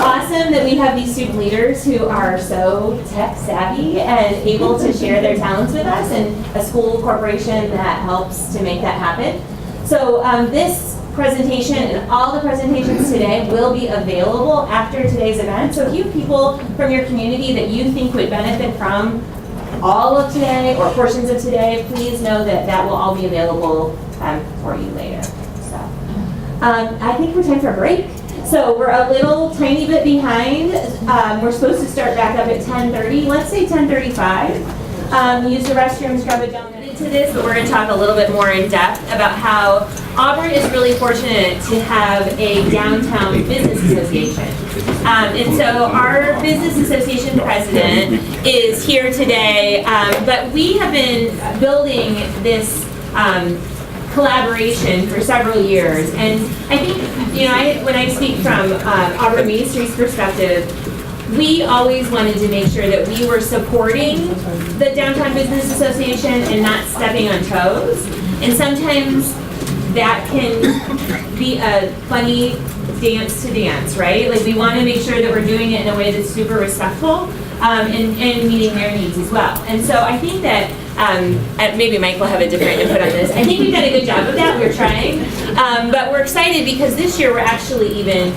Awesome that we have these student leaders who are so tech savvy and able to share their talents with us, and a school corporation that helps to make that happen. So this presentation and all the presentations today will be available after today's event. So if you have people from your community that you think would benefit from all of today or portions of today, please know that that will all be available for you later. So I think we're time for a break. So we're a little tiny bit behind. We're supposed to start back up at 10:30. Let's say 10:35. Use the restrooms, grab a donut into this, but we're going to talk a little bit more in depth about how Auburn is really fortunate to have a downtown business association. And so our business association president is here today, but we have been building this collaboration for several years. And I think, when I speak from Auburn Mainstreet's perspective, we always wanted to make sure that we were supporting the Downtown Business Association and not stepping on toes. And sometimes that can be a funny dance to dance, right? Like, we want to make sure that we're doing it in a way that's super respectful and meeting their needs as well. And so I think that maybe Mike will have a different input on this. I think we've done a good job of that. We're trying. But we're excited because this year we're actually even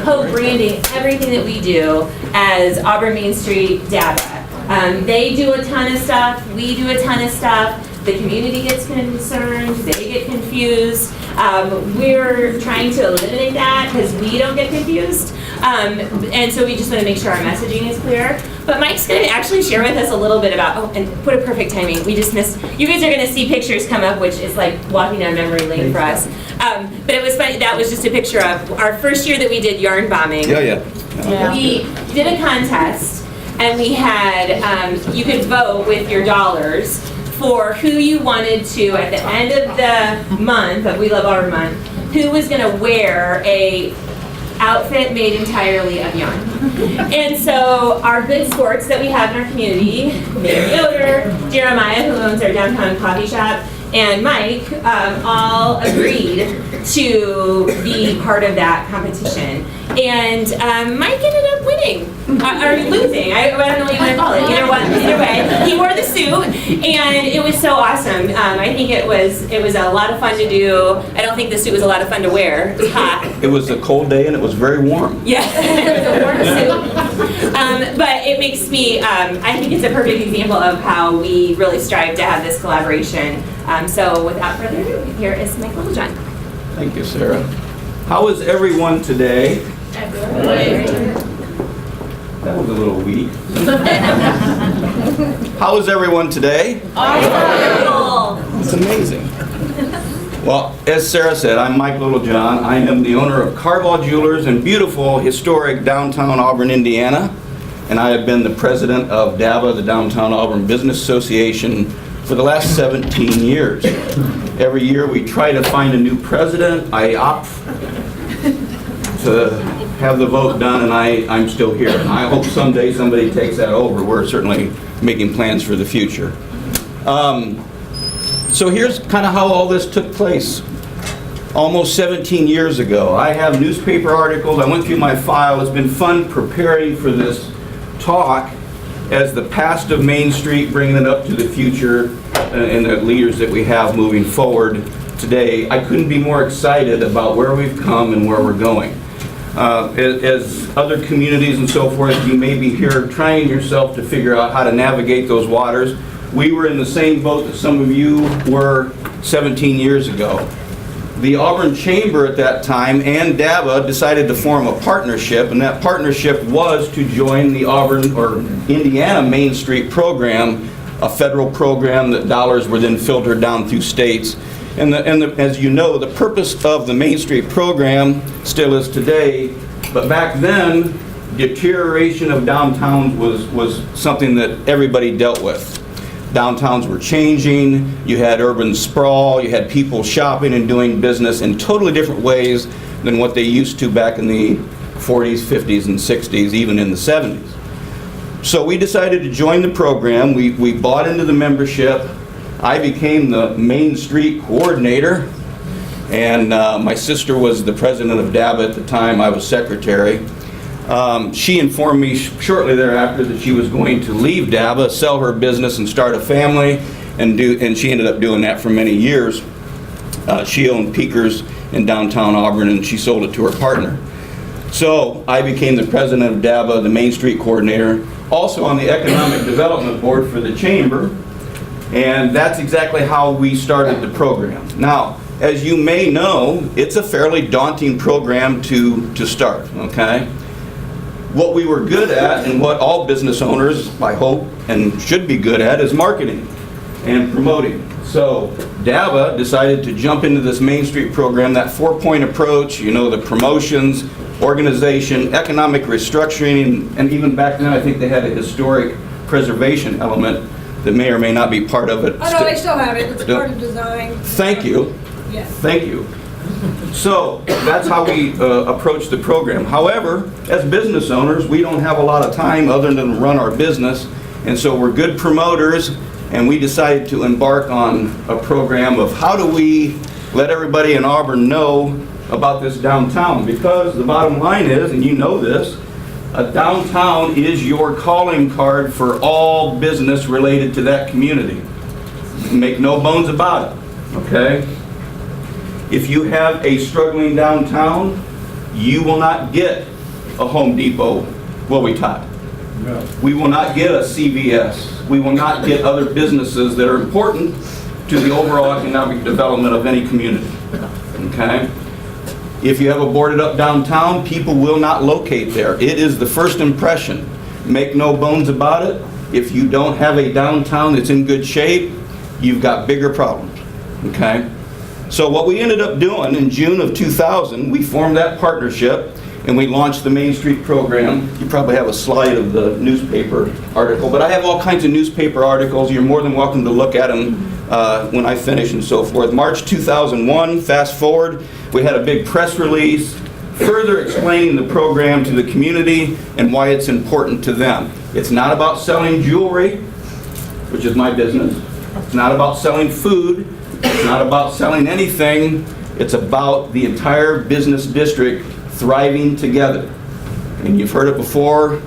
co-branding everything that we do as Auburn Mainstreet DABA. They do a ton of stuff. We do a ton of stuff. The community gets concerned. They get confused. We're trying to eliminate that because we don't get confused. And so we just want to make sure our messaging is clear. But Mike's going to actually share with us a little bit about, and what a perfect timing. We just missed, you guys are going to see pictures come up, which is like walking down memory lane for us. But it was funny, that was just a picture of our first year that we did yarn bombing. Yeah. We did a contest, and we had, you could vote with your dollars for who you wanted to, at the end of the month, of We Love Auburn Month, who was going to wear a outfit made entirely of yarn. And so our good sports that we have in our community, Mayor Yoder, Jeremiah, who owns our downtown coffee shop, and Mike, all agreed to be part of that competition. And Mike ended up winning, or losing, I don't know what you want to call it, either way. He wore the suit, and it was so awesome. I think it was a lot of fun to do. I don't think the suit was a lot of fun to wear. It was hot. It was a cold day and it was very warm. Yeah, it was a warm suit. But it makes me, I think it's a perfect example of how we really strive to have this collaboration. So without further ado, here is Mike Littlejohn. Thank you, Sarah. How is everyone today? That was a little weak. How is everyone today? It's amazing. Well, as Sarah said, I'm Mike Littlejohn. I am the owner of Carvall Jewelers in beautiful, historic downtown Auburn, Indiana. And I have been the president of DABA, the Downtown Auburn Business Association, for the last 17 years. Every year we try to find a new president. I opt to have the vote done, and I'm still here. And I hope someday somebody takes that over. We're certainly making plans for the future. So here's kind of how all this took place. Almost 17 years ago. I have newspaper articles. I went through my file. It's been fun preparing for this talk as the past of Mainstreet, bringing it up to the future and the leaders that we have moving forward today. I couldn't be more excited about where we've come and where we're going. As other communities and so forth, you may be here trying yourself to figure out how to navigate those waters. We were in the same boat that some of you were 17 years ago. The Auburn Chamber at that time and DABA decided to form a partnership, and that partnership was to join the Auburn or Indiana Mainstreet program, a federal program that dollars were then filtered down through states. And as you know, the purpose of the Mainstreet program still is today, but back then, deterioration of downtowns was something that everybody dealt with. Downtowns were changing, you had urban sprawl, you had people shopping and doing business in totally different ways than what they used to back in the 40s, 50s, and 60s, even in the 70s. So we decided to join the program. We bought into the membership. I became the Mainstreet coordinator, and my sister was the president of DABA at the time. I was secretary. She informed me shortly thereafter that she was going to leave DABA, sell her business, and start a family, and she ended up doing that for many years. She owned Peekers in downtown Auburn, and she sold it to her partner. So I became the president of DABA, the Mainstreet coordinator, also on the Economic Development Board for the Chamber, and that's exactly how we started the program. Now, as you may know, it's a fairly daunting program to start, okay? What we were good at, and what all business owners, I hope, and should be good at, is marketing and promoting. So DAVA decided to jump into this Mainstreet program, that 4-point approach, you know, the promotions, organization, economic restructuring, and even back then I think they had a historic preservation element that may or may not be part of it. Oh, no, they still have it. It's part of design. Thank you. Yes. Thank you. So that's how we approach the program. However, as business owners, we don't have a lot of time other than run our business, and so we're good promoters, and we decided to embark on a program of how do we let everybody in Auburn know about this downtown, because the bottom line is, and you know this, a downtown is your calling card for all business related to that community. Make no bones about it, okay? If you have a struggling downtown, you will not get a Home Depot, will we, Todd? No. We will not get a CVS. We will not get other businesses that are important to the overall economic development of any community, okay? If you have a boarded up downtown, people will not locate there. It is the first impression. Make no bones about it. If you don't have a downtown that's in good shape, you've got bigger problems, okay? So what we ended up doing in June of 2000, we formed that partnership and we launched the Mainstreet program. You probably have a slide of the newspaper article, but I have all kinds of newspaper articles. You're more than welcome to look at them when I finish and so forth. March 2001, fast forward, we had a big press release further explaining the program to the community and why it's important to them. It's not about selling jewelry, which is my business. It's not about selling food. It's not about selling anything. It's about the entire business district thriving together. And you've heard it before.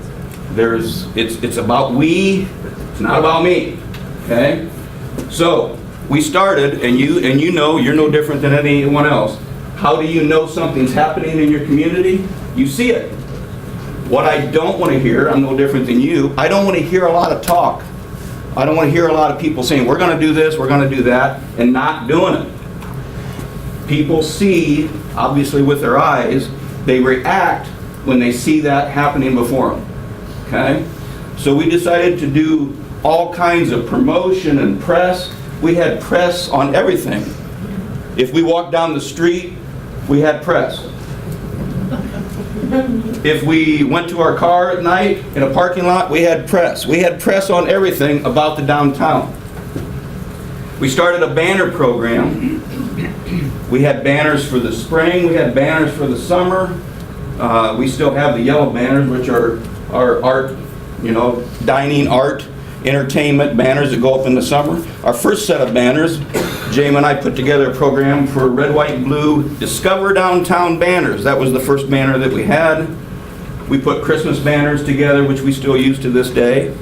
It's about we. It's not about me. Okay? So we started, and you know you're no different than anyone else. How do you know something's happening in your community? You see it. What I don't want to hear, I'm no different than you, I don't want to hear a lot of talk. I don't want to hear a lot of people saying, we're going to do this, we're going to do that, and not doing it. People see, obviously with their eyes, they react when they see that happening before them. Okay? So we decided to do all kinds of promotion and press. We had press on everything. If we walked down the street, we had press. If we went to our car at night in a parking lot, we had press. We had press on everything about the downtown. We started a banner program. We had banners for the spring, we had banners for the summer. We still have the yellow banners, which are art, you know, dining, art, entertainment banners that go up in the summer. Our first set of banners, Jamie and I put together a program for red, white, and blue Discover Downtown banners. That was the first banner that we had. We put Christmas banners together, which we still use to this day.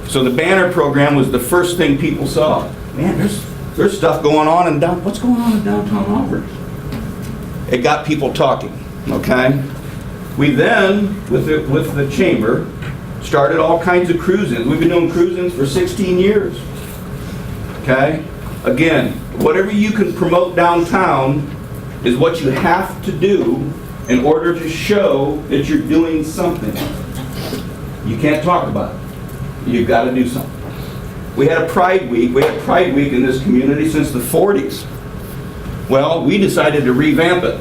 So the banner program was the first thing people saw. Man, there's stuff going on in what's going on in downtown Auburn? It got people talking, okay? We then, with the chamber, started all kinds of cruise-ins. We've been doing cruise-ins for 16 years, okay? Again, whatever you can promote downtown is what you have to do in order to show that you're doing something. You can't talk about it. You've got to do something. We had a Pride Week. We had Pride Week in this community since the 40s. Well, we decided to revamp it.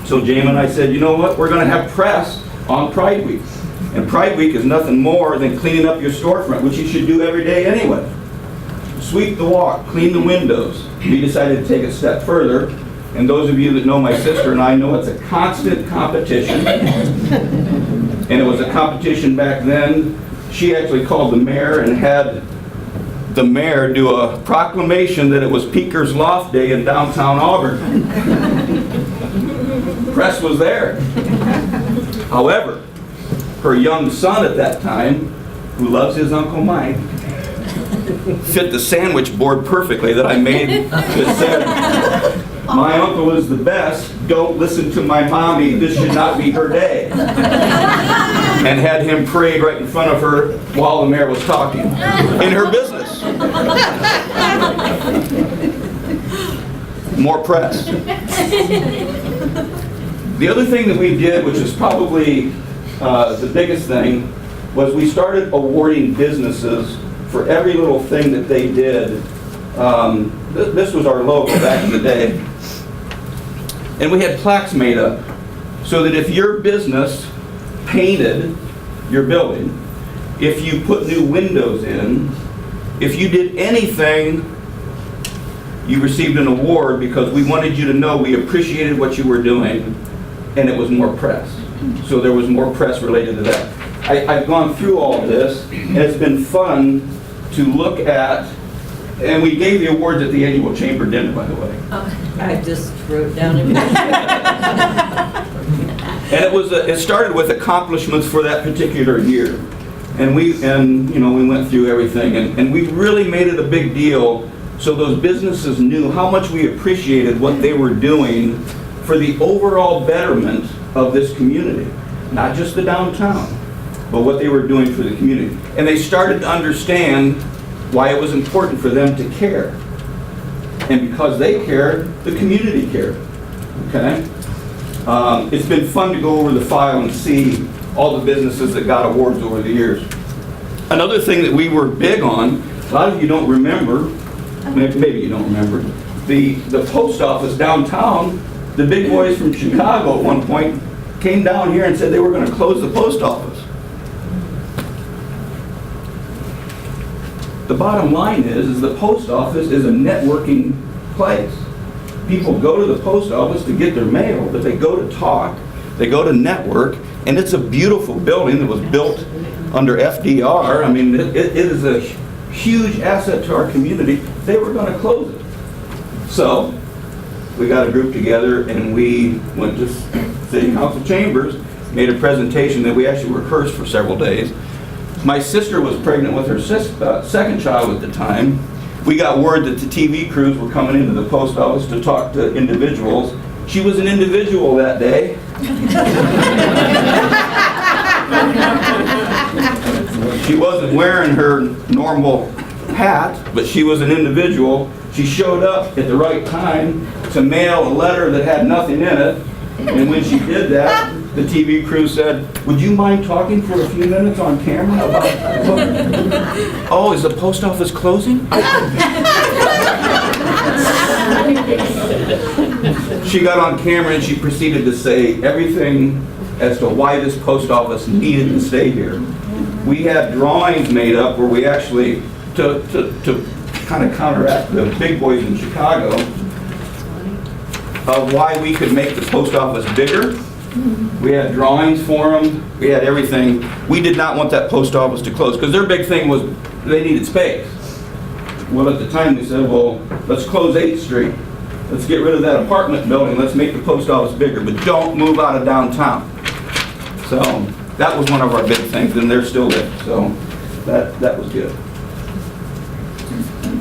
So Jamie and I said, you know what? We're going to have press on Pride Week. And Pride Week is nothing more than cleaning up your storefront, which you should do every day anyway. Sweep the walk, clean the windows. We decided to take it a step further. And those of you that know my sister and I know it's a constant competition. And it was a competition back then. She actually called the mayor and had the mayor do a proclamation that it was Peaker's Loft Day in downtown Auburn. Press was there. However, her young son at that time, who loves his Uncle Mike, fit the sandwich board perfectly that I made that said, my uncle is the best, don't listen to my mommy, this should not be her day. And had him parade right in front of her while the mayor was talking in her business. More press. The other thing that we did, which is probably the biggest thing, was we started awarding businesses for every little thing that they did. This was our logo back in the day. And we had plaques made up so that if your business painted your building, if you put new windows in, if you did anything, you received an award because we wanted you to know we appreciated what you were doing, and it was more press. So there was more press related to that. I've gone through all of this, and it's been fun to look at, and we gave the awards at the annual chamber dinner, by the way. I just wrote down everything. And it started with accomplishments for that particular year. And we went through everything, and we really made it a big deal so those businesses knew how much we appreciated what they were doing for the overall betterment of this community. Not just the downtown, but what they were doing for the community. And they started to understand why it was important for them to care. And because they cared, the community cared. Okay? It's been fun to go over the file and see all the businesses that got awards over the years. Another thing that we were big on, a lot of you don't remember, maybe you don't remember, the post office downtown, the big boys from Chicago at one point came down here and said they were going to close the post office. The bottom line is the post office is a networking place. People go to the post office to get their mail, but they go to talk, they go to network, and it's a beautiful building that was built under FDR. I mean, it is a huge asset to our community. They were going to close it. So we got a group together and we went to City Council chambers, made a presentation that we actually rehearsed for several days. My sister was pregnant with her second child at the time. We got word that the TV crews were coming into the post office to talk to individuals. She was an individual that day. She wasn't wearing her normal hat, but she was an individual. She showed up at the right time to mail a letter that had nothing in it. And when she did that, the TV crew said, "Would you mind talking for a few minutes on camera about..." "Oh, is the post office closing?" She got on camera and she proceeded to say everything as to why this post office needed to stay here. We had drawings made up where we actually, to kind of counteract the big boys in Chicago, of why we could make the post office bigger. We had drawings for them. We had everything. We did not want that post office to close because their big thing was they needed space. Well, at the time they said, well, let's close 8th Street. Let's get rid of that apartment building. Let's make the post office bigger, but don't move out of downtown. So that was one of our big things, and they're still there. So that was good.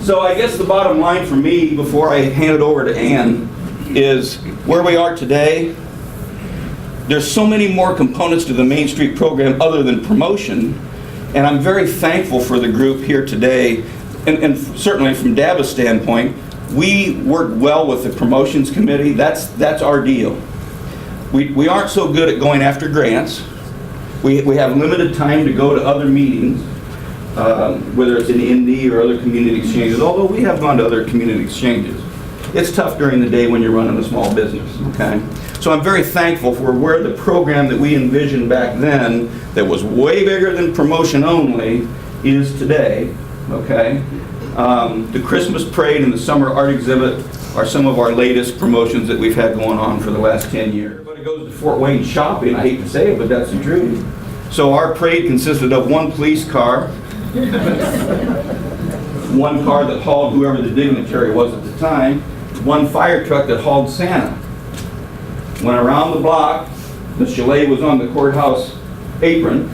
So I guess the bottom line for me, before I hand it over to Ann, is where we are today. There's so many more components to the Mainstreet program other than promotion, and I'm very thankful for the group here today, and certainly from DABA's standpoint, we work well with the promotions committee. That's our deal. We aren't so good at going after grants. We have limited time to go to other meetings, whether it's in Indy or other community exchanges, although we have gone to other community exchanges. It's tough during the day when you're running a small business, okay? So I'm very thankful for where the program that we envisioned back then, that was way bigger than promotion only, is today, okay? The Christmas parade and the summer art exhibit are some of our latest promotions that we've had going on for the last 10 years. Everybody goes to Fort Wayne shopping, I hate to say it, but that's the truth. So our parade consisted of one police car, one car that hauled whoever the dignitary was at the time, one fire truck that hauled Santa. Went around the block, the chalet was on the courthouse apron.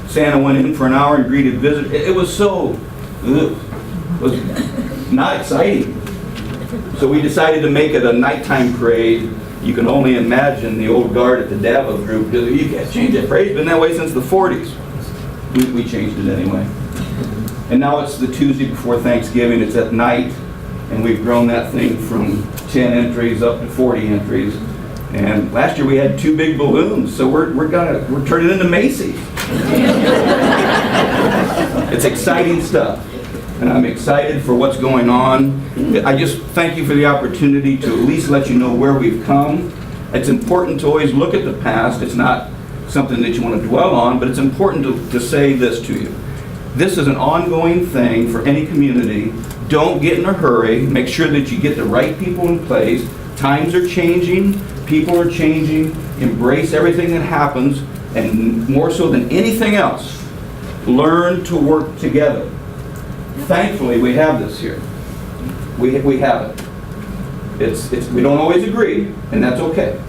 Santa went in for an hour and greeted visitors. It was so, it was not exciting. So we decided to make it a nighttime parade. You can only imagine the old guard at the DABA group, you can't change that parade. It's been that way since the 40s. We changed it anyway. And now it's the Tuesday before Thanksgiving, it's at night. and we've grown that thing from 10 entries up to 40 entries. And last year we had 2 big balloons, so we're turning into Macy's. It's exciting stuff, and I'm excited for what's going on. I just thank you for the opportunity to at least let you know where we've come. It's important to always look at the past. It's not something that you want to dwell on, but it's important to say this to you. This is an ongoing thing for any community. Don't get in a hurry. Make sure that you get the right people in place. Times are changing. People are changing. Embrace everything that happens, and more so than anything else, learn to work together. Thankfully, we have this here. We have it. We don't always agree, and that's okay.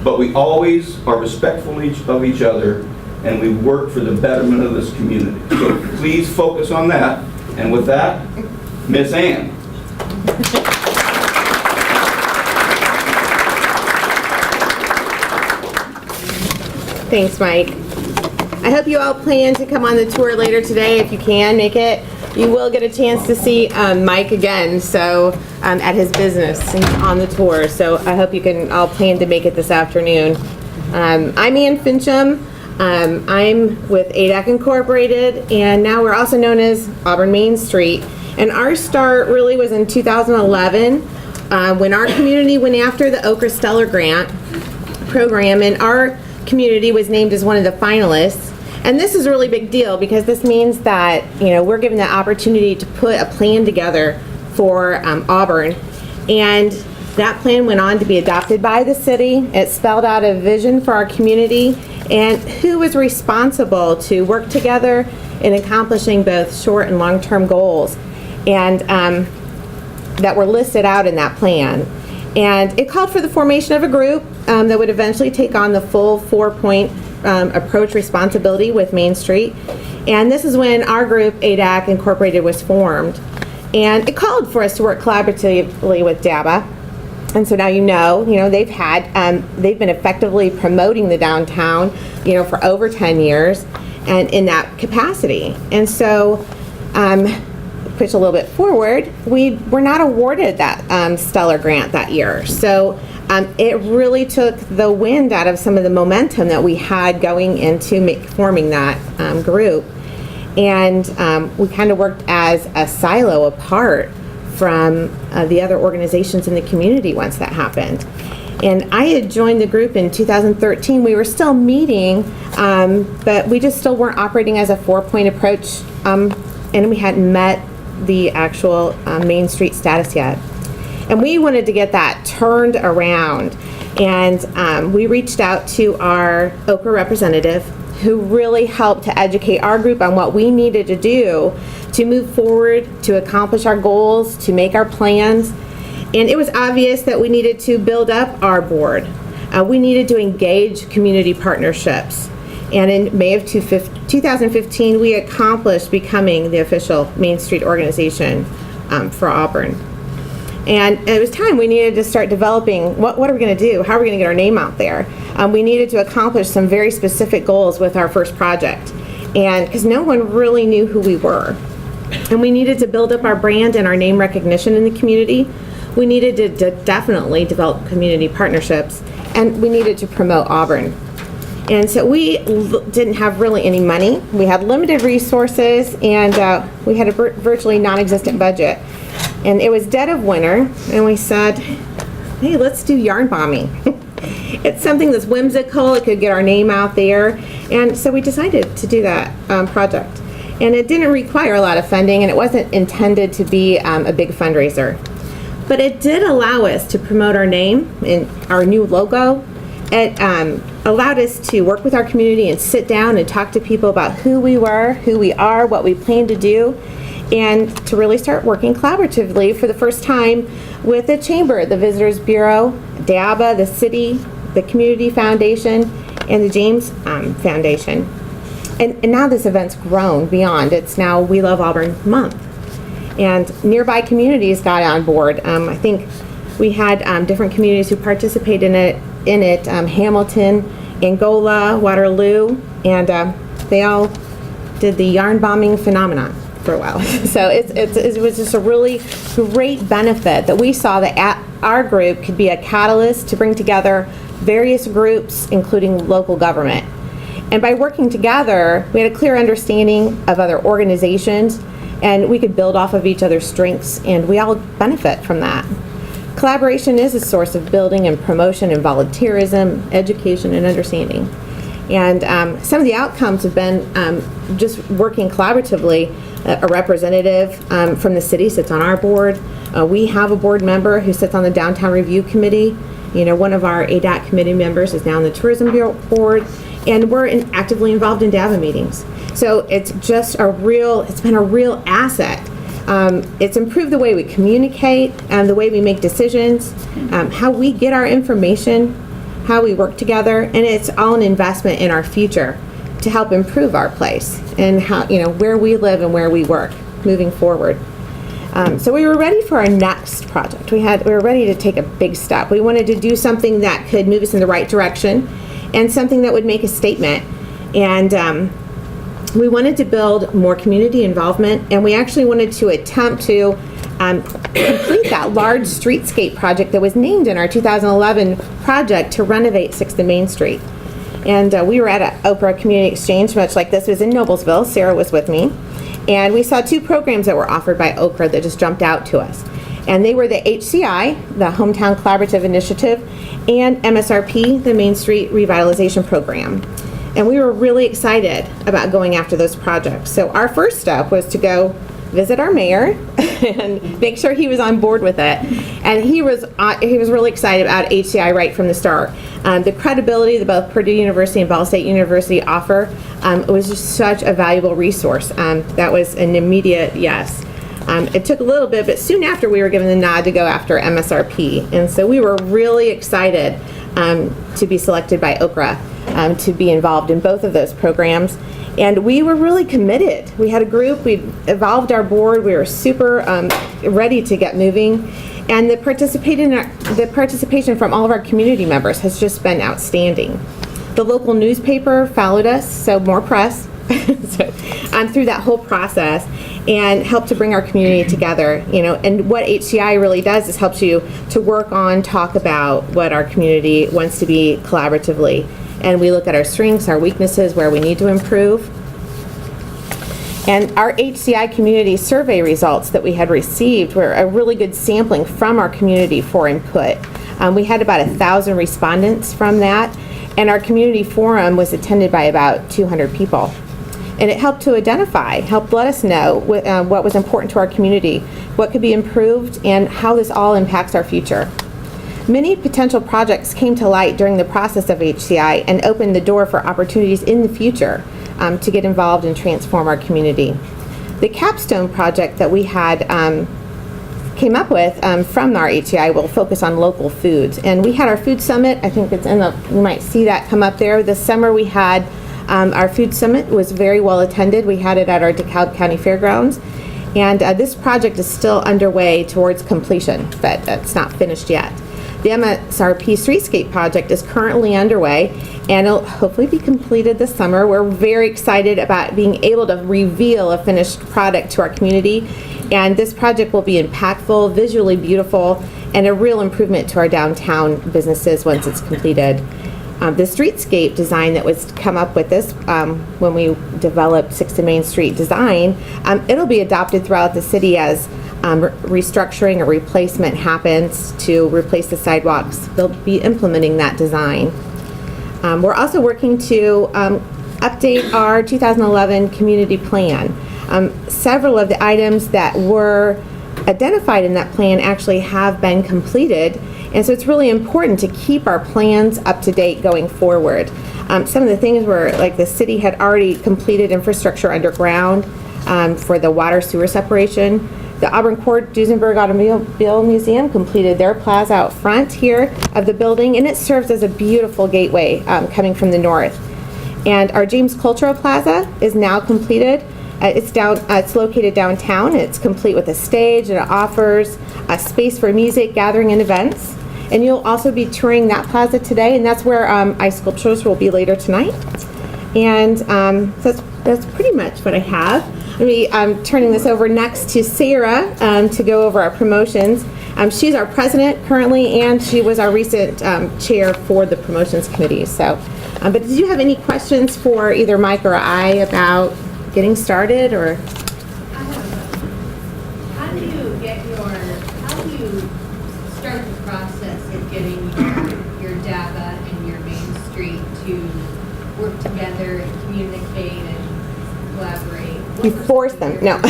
But we always are respectful of each other, and we work for the betterment of this community. So please focus on that. And with that, Miss Ann. Thanks, Mike. I hope you all plan to come on the tour later today if you can make it. You will get a chance to see Mike again, so at his business and on the tour. So I hope you can all plan to make it this afternoon. I'm Ann Fincham. I'm with ADAC Incorporated, and now we're also known as Auburn Mainstreet. And our start really was in 2011 when our community went after the OCRA Stellar Grant program, and our community was named as one of the finalists. And this is a really big deal because this means that, you know, we're given the opportunity to put a plan together for Auburn. And that plan went on to be adopted by the city. It spelled out a vision for our community and who was responsible to work together in accomplishing both short and long-term goals, and that were listed out in that plan. And it called for the formation of a group that would eventually take on the full 4-point approach responsibility with Mainstreet. And this is when our group, ADAC Incorporated, was formed. And it called for us to work collaboratively with DABA. And so now you know they've been effectively promoting the downtown, for over 10 years, and in that capacity. And so, push a little bit forward, we were not awarded that Stellar Grant that year. So it really took the wind out of some of the momentum that we had going into forming that group. And we kind of worked as a silo apart from the other organizations in the community once that happened. And I had joined the group in 2013. We were still meeting, but we just still weren't operating as a 4-point approach, and we hadn't met the actual Mainstreet status yet. And we wanted to get that turned around. And we reached out to our OCRA representative, who really helped to educate our group on what we needed to do to move forward, to accomplish our goals, to make our plans. And it was obvious that we needed to build up our board. We needed to engage community partnerships. And in May of 2015, we accomplished becoming the official Mainstreet organization for Auburn. And it was time. We needed to start developing what are we going to do? How are we going to get our name out there? We needed to accomplish some very specific goals with our first project, and because no one really knew who we were. And we needed to build up our brand and our name recognition in the community. We needed to definitely develop community partnerships, and we needed to promote Auburn. And so we didn't have really any money. We had limited resources, and we had a virtually non-existent budget. And it was dead of winter, and we said, hey, let's do yarn bombing. It's something that's whimsical. It could get our name out there. And so we decided to do that project. And it didn't require a lot of funding, and it wasn't intended to be a big fundraiser. But it did allow us to promote our name and our new logo. It allowed us to work with our community and sit down and talk to people about who we were, who we are, what we plan to do, and to really start working collaboratively for the first time with the Chamber, the Visitors Bureau, DABA, the city, the Community Foundation, and the James Foundation. And now this event's grown beyond. It's now We Love Auburn Month. And nearby communities got on board. I think we had different communities who participated in it, Hamilton, Angola, Waterloo, and they all did the yarn bombing phenomenon. for a while. So it was just a really great benefit that we saw that our group could be a catalyst to bring together various groups, including local government. And by working together, we had a clear understanding of other organizations, and we could build off of each other's strengths, and we all benefit from that. Collaboration is a source of building and promotion and volunteerism, education, and understanding. And some of the outcomes have been just working collaboratively. A representative from the city sits on our board. We have a board member who sits on the Downtown Review Committee. You know, one of our ADAC committee members is now on the Tourism Bureau board, and we're actively involved in DAVA meetings. So it's just it's been a real asset. It's improved the way we communicate and the way we make decisions, how we get our information, how we work together, and it's all an investment in our future to help improve our place and how, where we live and where we work moving forward. So we were ready for our next project. We were ready to take a big step. We wanted to do something that could move us in the right direction and something that would make a statement. And we wanted to build more community involvement, and we actually wanted to attempt to complete that large streetscape project that was named in our 2011 project to renovate 6th and Main Street. And we were at an OCRA community exchange, much like this was in Noblesville. Sarah was with me. And we saw two programs that were offered by OCRA that just jumped out to us. And they were the HCI, the Hometown Collaborative Initiative, and MSRP, the Main Street Revitalization Program. And we were really excited about going after those projects. So our first step was to go visit our mayor and make sure he was on board with it. And he was really excited about HCI right from the start. The credibility that both Purdue University and Ball State University offer was just such a valuable resource. That was an immediate yes. It took a little bit, but soon after we were given the nod to go after MSRP. And so we were really excited to be selected by OCRA to be involved in both of those programs. And we were really committed. We had a group, we evolved our board, we were super ready to get moving. And the participation from all of our community members has just been outstanding. The local newspaper followed us, so more press, through that whole process, and helped to bring our community together. And what HCI really does is helps you to work on, talk about what our community wants to be collaboratively. And we look at our strengths, our weaknesses, where we need to improve. And our HCI community survey results that we had received were a really good sampling from our community for input. We had about 1,000 respondents from that, and our community forum was attended by about 200 people. And it helped to helped let us know what was important to our community, what could be improved, and how this all impacts our future. Many potential projects came to light during the process of HCI and opened the door for opportunities in the future to get involved and transform our community. The capstone project that we had came up with from our HCI will focus on local foods. And we had our food summit. I think it's you might see that come up there. This summer we had our food summit. Was very well attended. We had it at our DeKalb County Fairgrounds. And this project is still underway towards completion, but it's not finished yet. The MSRP Streetscape project is currently underway, and it'll hopefully be completed this summer. We're very excited about being able to reveal a finished product to our community, and this project will be impactful, visually beautiful, and a real improvement to our downtown businesses once it's completed. The streetscape design that was come up with this when we developed 6th and Main Street design, it'll be adopted throughout the city as restructuring or replacement happens to replace the sidewalks. They'll be implementing that design. We're also working to update our 2011 community plan. Several of the items that were identified in that plan actually have been completed, and so it's really important to keep our plans up to date going forward. Some of the things were like the city had already completed infrastructure underground for the water sewer separation. The Auburn Court Duesenberg Automobile Museum completed their plaza out front here of the building, and it serves as a beautiful gateway coming from the north. And our James Cultural Plaza is now completed. It's located downtown. It's complete with a stage, and it offers a space for music, gathering, and events. And you'll also be touring that plaza today, and that's where ice sculptures will be later tonight. And that's pretty much what I have. I'm turning this over next to Sarah to go over our promotions. She's our president currently, and she was our recent chair for the promotions committee. So, but did you have any questions for either Mike or I about getting started, or? How do you start the process of getting your DABA and your Mainstreet to work together and communicate and collaborate? You force them. No.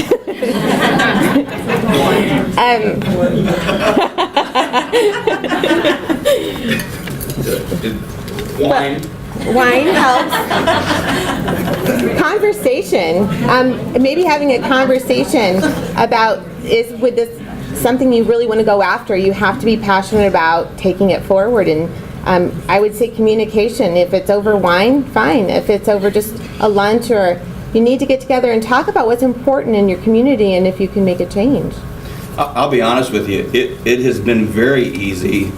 Wine helps. Conversation. Maybe having a conversation about, with this something you really want to go after, you have to be passionate about taking it forward. And I would say communication. If it's over wine, fine. If it's over just a lunch, or you need to get together and talk about what's important in your community and if you can make a change. I'll be honest with you, it has been very easy.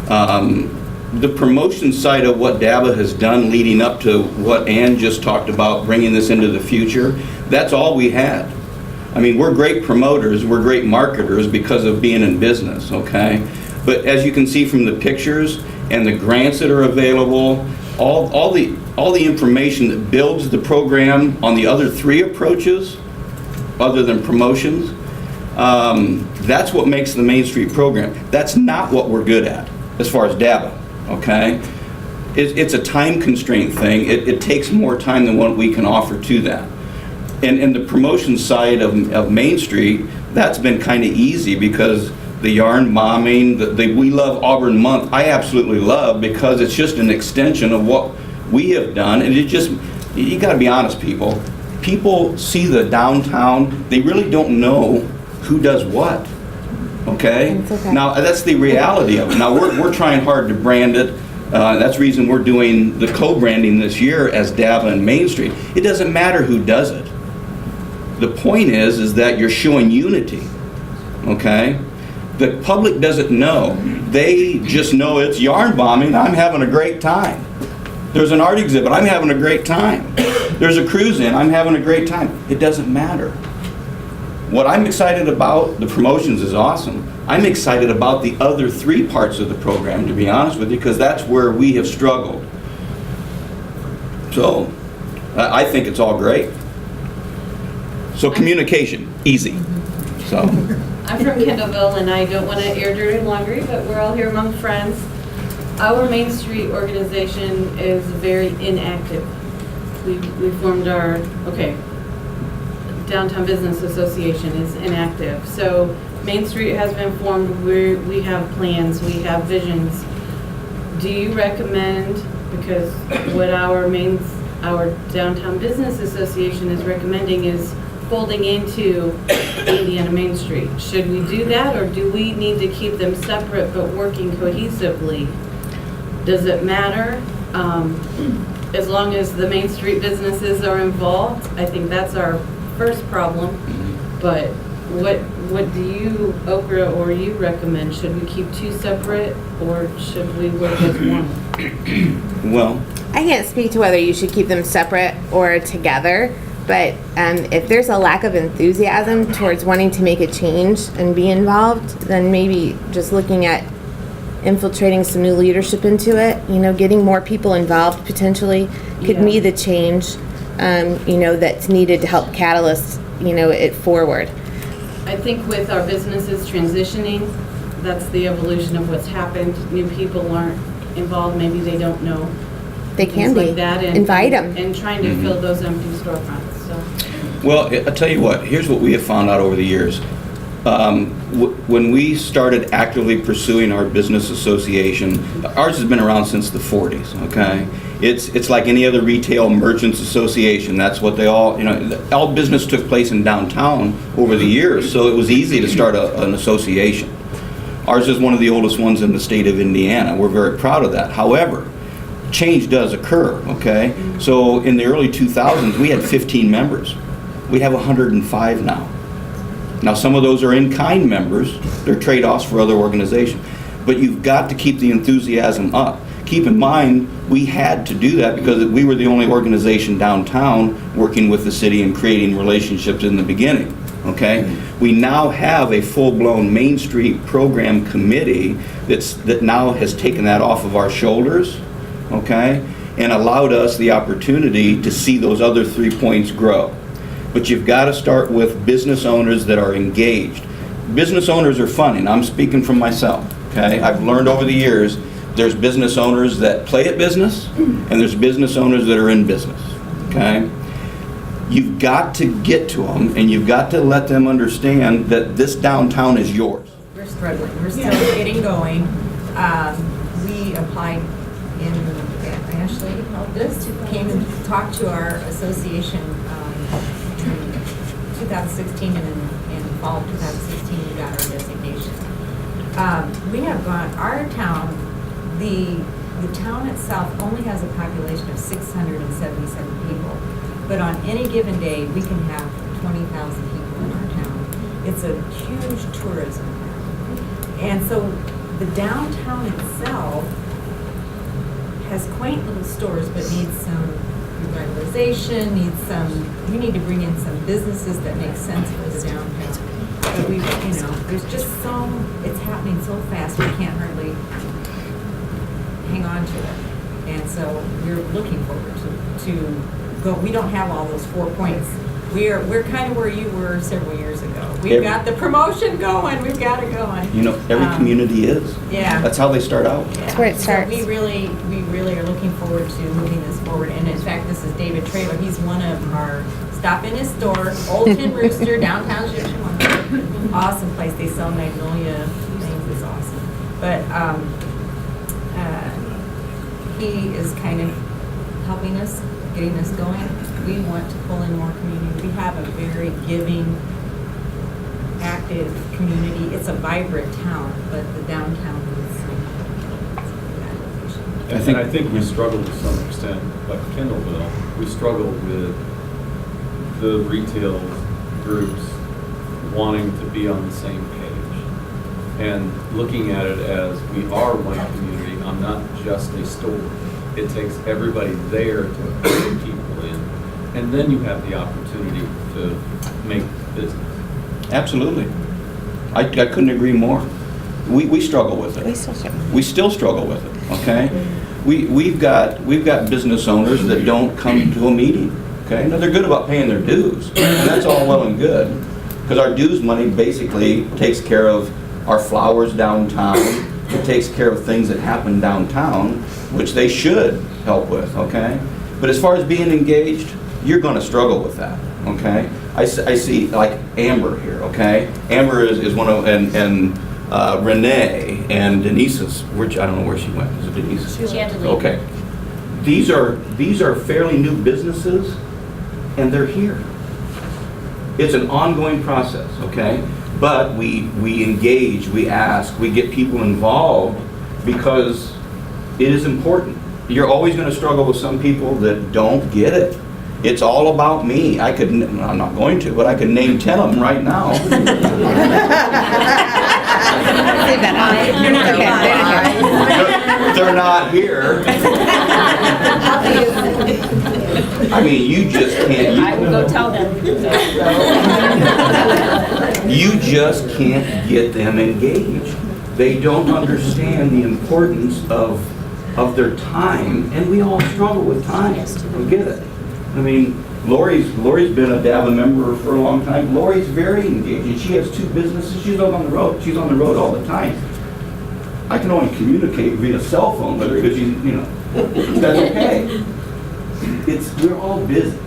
The promotion side of what DABA has done leading up to what Ann just talked about, bringing this into the future, that's all we had. I mean, we're great promoters, we're great marketers because of being in business, okay? But as you can see from the pictures and the grants that are available, all the information that builds the program on the other three approaches, other than promotions, that's what makes the Mainstreet program. That's not what we're good at as far as DABA, okay? It's a time constraint thing. It takes more time than what we can offer to that. And the promotion side of Mainstreet, that's been kind of easy because the yarn bombing, the We Love Auburn month, I absolutely love because it's just an extension of what we have done. And it just, you got to be honest, people. People see the downtown, they really don't know who does what, okay? Now, that's the reality of it. Now, we're trying hard to brand it. That's the reason we're doing the co-branding this year as DABA and Mainstreet. It doesn't matter who does it. The point is that you're showing unity, okay? The public doesn't know. They just know it's yarn bombing, I'm having a great time. There's an art exhibit, I'm having a great time. There's a cruise in, I'm having a great time. It doesn't matter. What I'm excited about, the promotions is awesome. I'm excited about the other three parts of the program, to be honest with you, because that's where we have struggled. So, I think it's all great. So communication, easy. So. I'm from Kendallville, and I don't want to air dirty laundry, but we're all here among friends. Our Mainstreet organization is very inactive. We formed our, Downtown Business Association is inactive. So Mainstreet has been formed, we have plans, we have visions. Do you recommend, because what our Downtown Business Association is recommending is folding into Indiana Mainstreet. Should we do that, or do we need to keep them separate but working cohesively? Does it matter? As long as the Mainstreet businesses are involved, I think that's our first problem. But what do you, OCRA, or you recommend? Should we keep two separate, or should we work as one? Well, I can't speak to whether you should keep them separate or together. But if there's a lack of enthusiasm towards wanting to make a change and be involved, then maybe just looking at infiltrating some new leadership into it, getting more people involved potentially could be the change, that's needed to help catalyst, it forward. I think with our businesses transitioning, that's the evolution of what's happened. New people aren't involved, maybe they don't know. They can be. Like that, and invite them. And trying to fill those empty storefronts. well, I'll tell you what, here's what we have found out over the years. When we started actively pursuing our business association, ours has been around since the 40s, okay? It's like any other retail merchants association. That's what they all business took place in downtown over the years, so it was easy to start an association. Ours is one of the oldest ones in the state of Indiana. We're very proud of that. However, change does occur, okay? So in the early 2000s, we had 15 members. We have 105 now. Now, some of those are in-kind members. They're trade-offs for other organizations. But you've got to keep the enthusiasm up. keep in mind, we had to do that because we were the only organization downtown working with the city and creating relationships in the beginning, okay? We now have a full-blown Main Street program committee that now has taken that off of our shoulders, okay? And allowed us the opportunity to see those other 3 points grow. But you've got to start with business owners that are engaged. Business owners are fun, and I'm speaking from myself, okay? I've learned over the years, there's business owners that play at business, and there's business owners that are in business, okay? You've got to get to them, and you've got to let them understand that this downtown is yours. We're struggling. We're still getting going. We applied in, Ashley helped us, came and talked to our association in 2016, and in fall of 2016 we got our designation. We have gone, our town, the town itself only has a population of 677 people, but on any given day we can have 20,000 people in our town. It's a huge tourism town. And so the downtown itself has quaint little stores, but needs some revitalization, we need to bring in some businesses that make sense for the downtown. But there's just it's happening so fast, we can't hardly hang on to it. And so we're looking forward to go. We don't have all those 4 points. We're kind of where you were several years ago. We've got the promotion going, we've got it going. Every community is. Yeah. That's how they start out. Yeah. That's where it starts. So we really are looking forward to moving this forward. And in fact, this is David Traylor. He's one of our, stop in his store, Old Tin Rooster, downtown Shipshewana. Awesome place. They sell magnolia things. It's awesome. But he is kind of helping us, getting us going. We want to pull in more community. We have a very giving, active community. It's a vibrant town, but the downtown is I think we struggle to some extent, like Kendallville, we struggle with the retail groups wanting to be on the same page and looking at it as we are one community. I'm not just a store. It takes everybody there to bring people in, and then you have the opportunity to make business. Absolutely. I couldn't agree more. We struggle with it. We still struggle with it, okay? We've got business owners that don't come to a meeting, okay? Now, they're good about paying their dues, and that's all well and good, because our dues money basically takes care of our flowers downtown. It takes care of things that happen downtown, which they should help with, okay? But as far as being engaged, you're going to struggle with that, okay? I see, like, Amber here, okay? Amber is one of, and Renee and Denise's, which I don't know where she went. Is it Denise? She had to leave. Okay. These are fairly new businesses, and they're here. It's an ongoing process, okay? But we engage, we ask, we get people involved because it is important. You're always going to struggle with some people that don't get it. It's all about me. I'm not going to, but I could name 10 of them right now. They're not here. I mean, you just can't. I will go tell them. You just can't get them engaged. They don't understand the importance of their time, and we all struggle with time. We get it. I mean, Lori's been a DAVA member for a long time. Lori's very engaged, and she has 2 businesses. She's out on the road. She's on the road all the time. I can only communicate via cell phone with her because that's okay. We're all busy,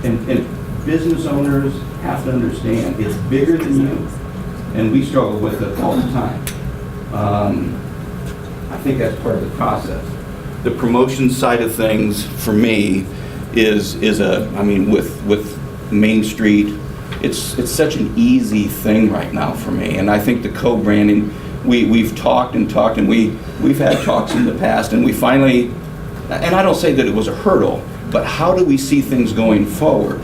and business owners have to understand it's bigger than you, and we struggle with it all the time. I think that's part of the process. The promotion side of things for me is with Main Street, it's such an easy thing right now for me, and I think the co-branding, we've talked and we've had talks in the past, and we finally, and I don't say that it was a hurdle, but how do we see things going forward?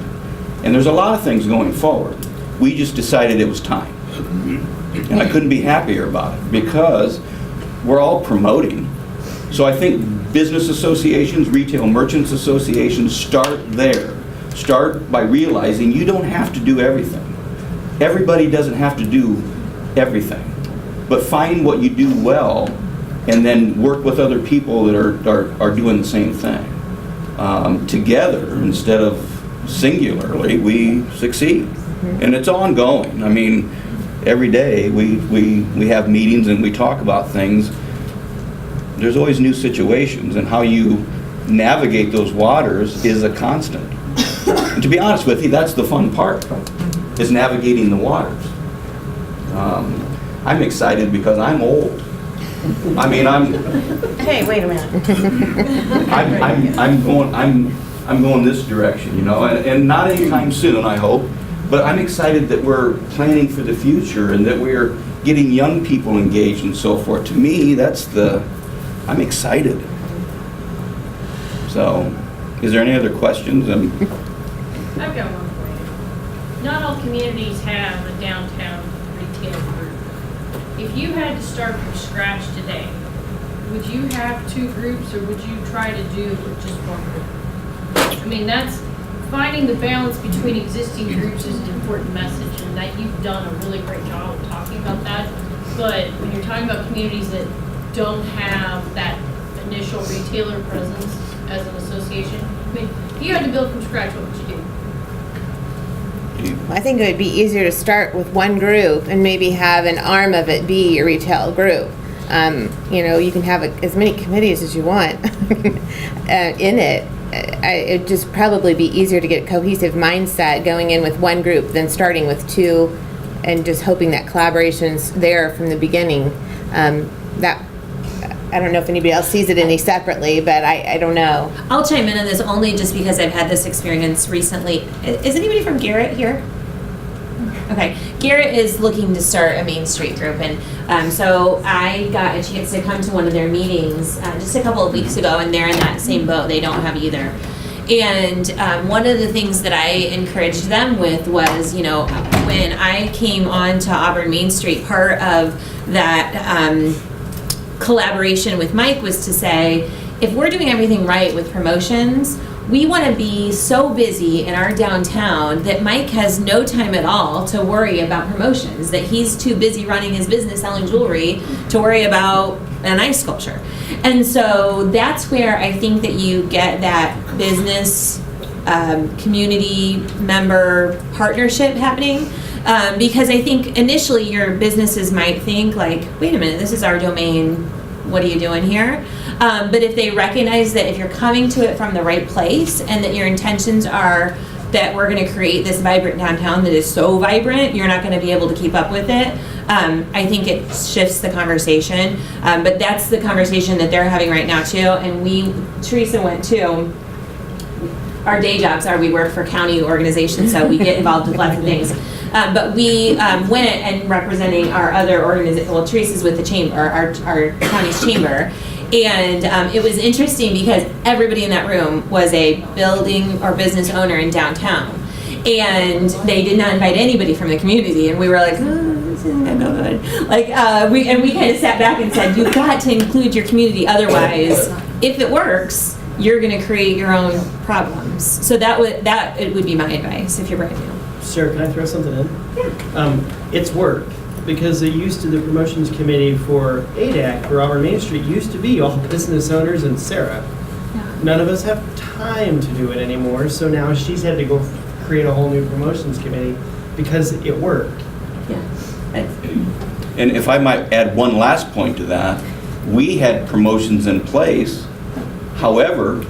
And there's a lot of things going forward. We just decided it was time, and I couldn't be happier about it because we're all promoting, So I think business associations, retail merchants associations, start there. Start by realizing you don't have to do everything. Everybody doesn't have to do everything. But find what you do well and then work with other people that are doing the same thing. Together, instead of singularly, we succeed. And it's ongoing. I mean, every day we have meetings and we talk about things. There's always new situations, and how you navigate those waters is a constant. And to be honest with you, that's the fun part, is navigating the waters. I'm excited because I'm old. I mean, Hey, wait a minute. I'm going this direction, you know, and not anytime soon, I hope. But I'm excited that we're planning for the future and that we're getting young people engaged and so forth. To me, I'm excited. So, is there any other questions? I've got one for you. Not all communities have a downtown retail group. If you had to start from scratch today, would you have 2 groups, or would you try to do it with just 1 group? I mean, that's finding the balance between existing groups is an important message, and that you've done a really great job of talking about that. But when you're talking about communities that don't have that initial retailer presence as an association, I mean, if you had to build from scratch, what would you do? I think it would be easier to start with 1 group and maybe have an arm of it be your retail group. You know, you can have as many committees as you want in it. It'd just probably be easier to get a cohesive mindset going in with 1 group than starting with 2 and just hoping that collaboration's there from the beginning. I don't know if anybody else sees it any separately, but I don't know. I'll chime in on this only just because I've had this experience recently. Is anybody from Garrett here? Okay, Garrett is looking to start a Mainstreet group, and so I got a chance to come to one of their meetings just a couple of weeks ago, and they're in that same boat. They don't have either. And one of the things that I encouraged them with was, you know, when I came on to Auburn Mainstreet, part of that collaboration with Mike was to say, if we're doing everything right with promotions, we want to be so busy in our downtown that Mike has no time at all to worry about promotions, that he's too busy running his business selling jewelry to worry about an ice sculpture. And so that's where I think that you get that business community member partnership happening. Because I think initially your businesses might think like, wait a minute, this is our domain, what are you doing here? But if they recognize that if you're coming to it from the right place and that your intentions are that we're going to create this vibrant downtown that is so vibrant, you're not going to be able to keep up with it. I think it shifts the conversation. But that's the conversation that they're having right now too. And Teresa went too. Our day jobs are we work for county organizations, so we get involved with lots of things. But we went and representing our other organizations. Well, Teresa's with the chamber, our county's chamber. And it was interesting because everybody in that room was a building or business owner in downtown. And they did not invite anybody from the community. And we were like, oh, this isn't gonna go good. Like, we kind of sat back and said, you've got to include your community. Otherwise, if it works, you're going to create your own problems. So it would be my advice if you're brand new. Sarah, can I throw something in? Yeah. It's worked because the promotions committee for ADAC for Auburn Mainstreet used to be all business owners and Sarah. Yeah. None of us have time to do it anymore, so now she's had to go create a whole new promotions committee because it worked. Yeah. And if I might add one last point to that, we had promotions in place. However,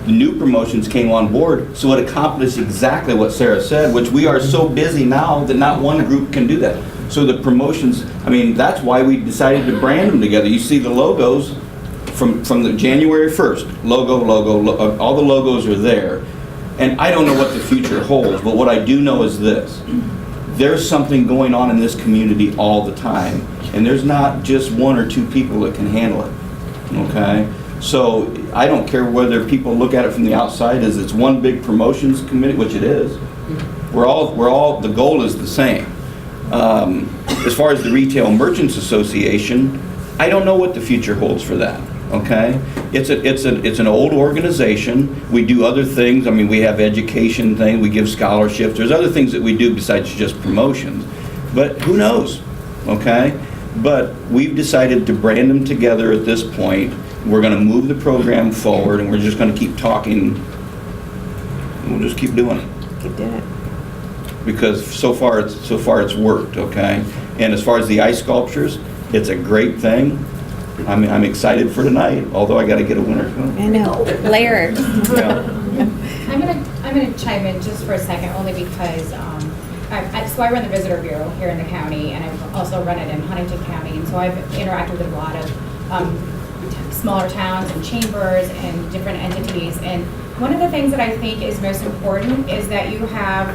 new promotions came on board, so it accomplished exactly what Sarah said, which we are so busy now that not one group can do that. So the promotions, I mean, that's why we decided to brand them together. You see the logos from the January 1st, logo, all the logos are there. And I don't know what the future holds, but what I do know is this. There's something going on in this community all the time, and there's not just 1 or 2 people that can handle it, okay? So I don't care whether people look at it from the outside as it's one big promotions committee, which it is. We're all, the goal is the same. As far as the Retail Merchants Association, I don't know what the future holds for that. okay? It's an old organization. We do other things. I mean, we have education things, we give scholarships. There's other things that we do besides just promotions. But who knows, okay? But we've decided to brand them together at this point. We're going to move the program forward, and we're just going to keep talking. And we'll just keep doing it. Keep doing it. Because so far it's worked, okay? And as far as the ice sculptures, it's a great thing. I'm excited for tonight, although I got to get a winner. I know. Layered. Yeah. I'm gonna chime in just for a second, only because so I run the visitor bureau here in the county, and I've also run it in Huntington County, and so I've interacted with a lot of smaller towns and chambers and different entities. And one of the things that I think is most important is that you have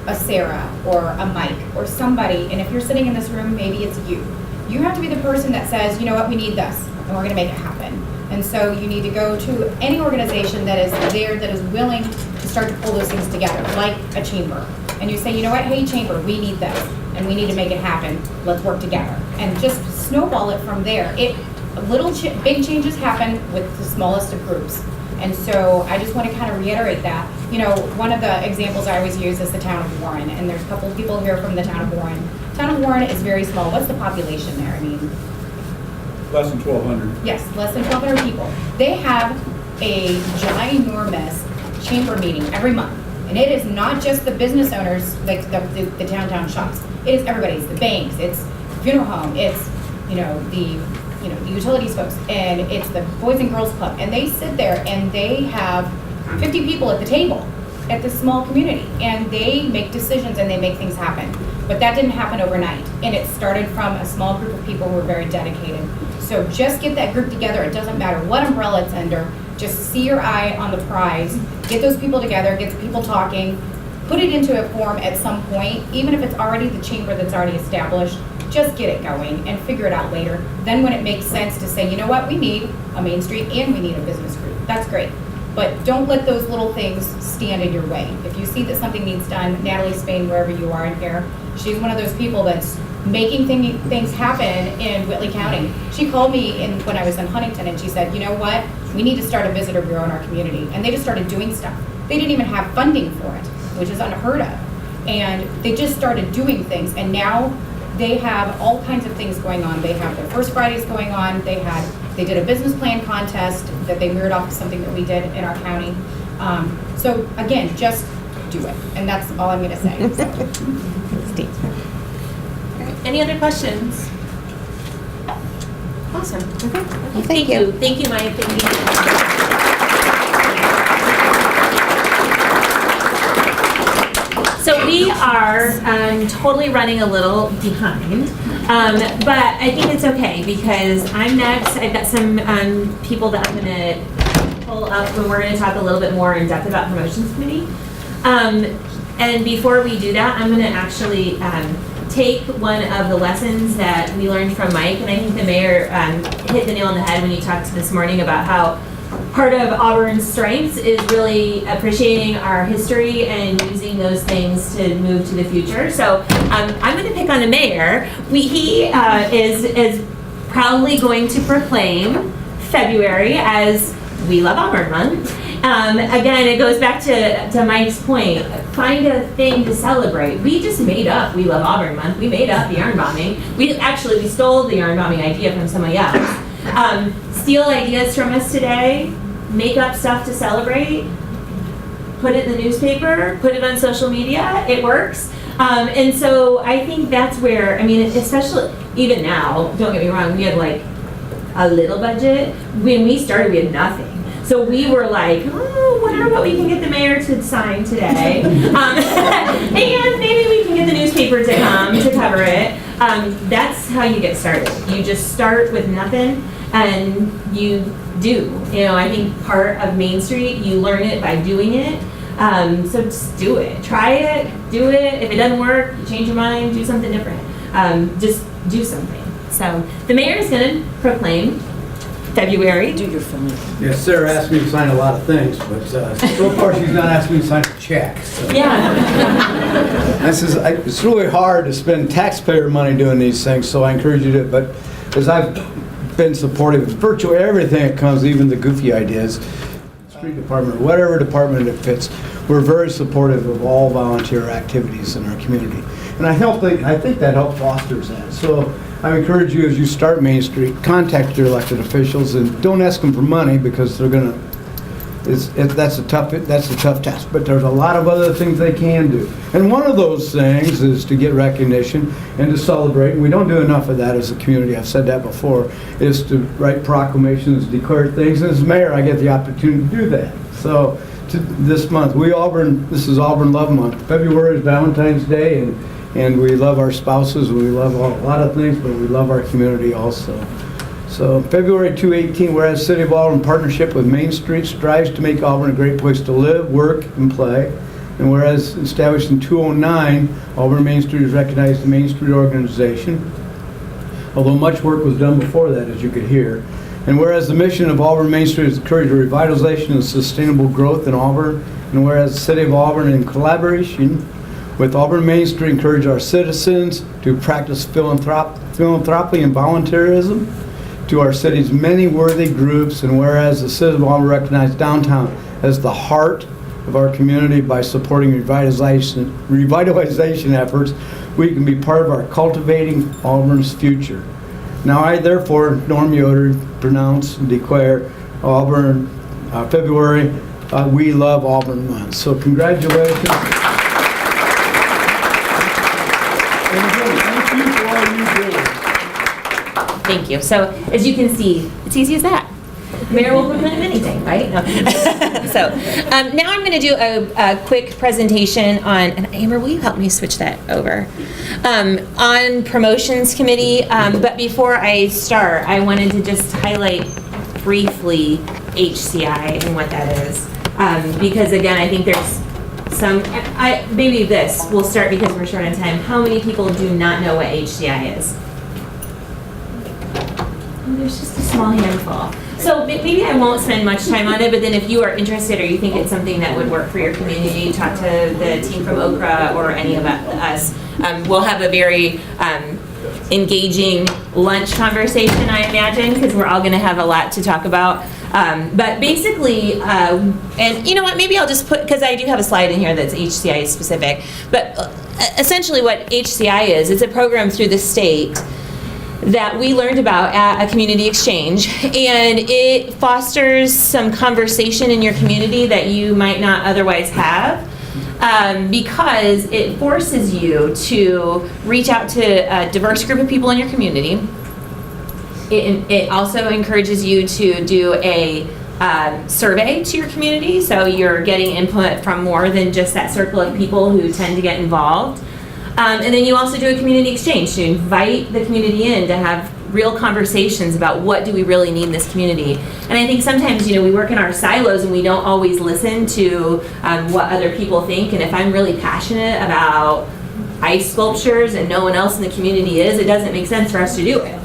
a Sarah or a Mike or somebody, and if you're sitting in this room, maybe it's you. You have to be the person that says, you know what, we need this, and we're gonna make it happen. And so you need to go to any organization that is there, that is willing to start to pull those things together, like a chamber. And you say, you know what, hey chamber, we need this, and we need to make it happen. Let's work together. And just snowball it from there. Big changes happen with the smallest of groups. And so I just want to kind of reiterate that. You know, one of the examples I always use is the town of Warren, and there's a couple of people here from the town of Warren. Town of Warren is very small. What's the population there? I mean, Less than 1,200. yes, less than 1,200 people. They have a ginormous chamber meeting every month. And it is not just the business owners, like the downtown shops. It is everybody. It's the banks, it's funeral home, it's the utilities folks, and it's the Boys and Girls Club. And they sit there and they have 50 people at the table at this small community, and they make decisions and they make things happen. But that didn't happen overnight, and it started from a small group of people who were very dedicated. So just get that group together. It doesn't matter what umbrella it's under. Just see your eye on the prize. Get those people together, get the people talking, put it into a form at some point, even if it's already the chamber that's already established. Just get it going and figure it out later. Then when it makes sense to say, you know what, we need a Main Street and we need a business group. That's great. But don't let those little things stand in your way. If you see that something needs done, Natalie Spain, wherever you are in here, she's one of those people that's making things happen in Whitley County. She called me when I was in Huntington, and she said, you know what, we need to start a visitor bureau in our community. And they just started doing stuff. They didn't even have funding for it, which is unheard of. And they just started doing things, and now they have all kinds of things going on. They have their First Fridays going on. They did a business plan contest that they mirrored off of something that we did in our county. So again, just do it. And that's all I'm gonna say. Steve. Any other questions? Awesome. Okay. Thank you. Thank you, Mike. Thank you. So we are totally running a little behind, but I think it's okay because I'm next. I've got some people that I'm going to pull up when we're going to talk a little bit more in depth about promotions committee. And before we do that, I'm going to actually take one of the lessons that we learned from Mike, and I think the mayor hit the nail on the head when he talked this morning about how part of Auburn's strengths is really appreciating our history and using those things to move to the future. So I'm going to pick on the mayor. He is proudly going to proclaim February as We Love Auburn Month. Again, it goes back to Mike's point. Find a thing to celebrate. We just made up We Love Auburn Month. We made up the yarn bombing. We stole the yarn bombing idea from somebody else. Steal ideas from us today. Make up stuff to celebrate. Put it in the newspaper. Put it on social media. It works. And so I think that's where, especially even now, don't get me wrong, we had like a little budget. When we started, we had nothing. So we were like, wonder what we can get the mayor to sign today. And maybe we can get the newspaper to come to cover it. That's how you get started. You just start with nothing and you do. I think part of Main Street, you learn it by doing it. So just do it. Try it, do it. If it doesn't work, you change your mind, do something different. Just do something. So the mayor is going to proclaim February. Do your phone. Yes, Sarah asked me to sign a lot of things, but so far she's not asked me to sign a check. So. Yeah. It's really hard to spend taxpayer money doing these things, so I encourage you to. But as I've been supportive of virtually everything that comes, even the goofy ideas. Street department, whatever department it fits, we're very supportive of all volunteer activities in our community. And I think that helps fosters that. So I encourage you, as you start Main Street, contact your elected officials and don't ask them for money, because they're gonna, that's a tough task. But there's a lot of other things they can do. And one of those things is to get recognition and to celebrate. And we don't do enough of that as a community. I've said that before. Is to write proclamations, declare things. And as mayor, I get the opportunity to do that. So this month, this is Auburn Love Month. February is Valentine's Day, and we love our spouses, and we love a lot of things, but we love our community also. So February 2018, whereas City of Auburn, in partnership with Mainstreet, strives to make Auburn a great place to live, work, and play. And whereas established in 2009, Auburn Main Street is recognized as the Mainstreet organization, although much work was done before that, as you could hear. And whereas the mission of Auburn Main Street is to encourage the revitalization and sustainable growth in Auburn, and whereas the City of Auburn, in collaboration with Auburn Main Street, encourage our citizens to practice philanthropy and volunteerism to our city's many worthy groups, and whereas the City of Auburn recognized downtown as the heart of our community by supporting revitalization efforts, we can be part of our cultivating Auburn's future. Now I therefore, Norm Yoder, pronounce and declare Auburn, February, We Love Auburn Month. So congratulations. And again, thank you for all you do. Thank you. So as you can see, it's easy as that. Mayor will implement anything, right? No. So now I'm going to do a quick presentation on, and Amber, will you help me switch that over? On promotions committee. But before I start, I wanted to just highlight briefly HCI and what that is. Because again, I think there's maybe this, we'll start because we're short on time. How many people do not know what HCI is? There's just a small handful. So maybe I won't spend much time on it, but then if you are interested or you think it's something that would work for your community, talk to the team from OCRA or any of us. We'll have a very engaging lunch conversation, I imagine, because we're all going to have a lot to talk about. But basically, and you know what, maybe I'll just put, because I do have a slide in here that's HCI specific, but essentially what HCI is, it's a program through the state that we learned about at a community exchange, and it fosters some conversation in your community that you might not otherwise have, because it forces you to reach out to a diverse group of people in your community. It also encourages you to do a survey to your community, so you're getting input from more than just that circle of people who tend to get involved. And then you also do a community exchange to invite the community in to have real conversations about what do we really need in this community. And I think sometimes, we work in our silos and we don't always listen to what other people think. And if I'm really passionate about ice sculptures and no one else in the community is, it doesn't make sense for us to do it.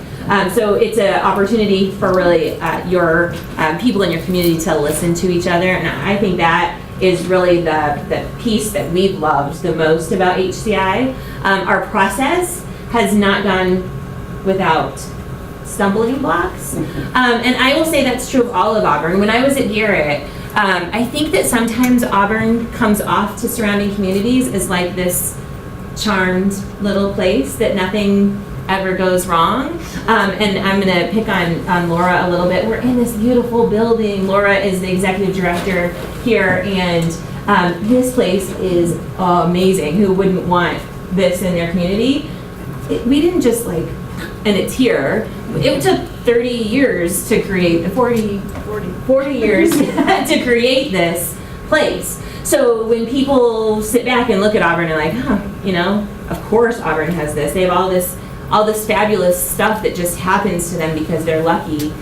So it's an opportunity for really your people in your community to listen to each other. And I think that is really the piece that we've loved the most about HCI. Our process has not gone without stumbling blocks. And I will say that's true of all of Auburn. When I was at Garrett, I think that sometimes Auburn comes off to surrounding communities as like this charmed little place that nothing ever goes wrong. And I'm going to pick on Laura a little bit. We're in this beautiful building. Laura is the executive director here, and this place is amazing. Who wouldn't want this in their community? We didn't just and it's here. It took 30 years to create, 40 years to create this place. So when people sit back and look at Auburn and of course Auburn has this. They have all this fabulous stuff that just happens to them because they're lucky.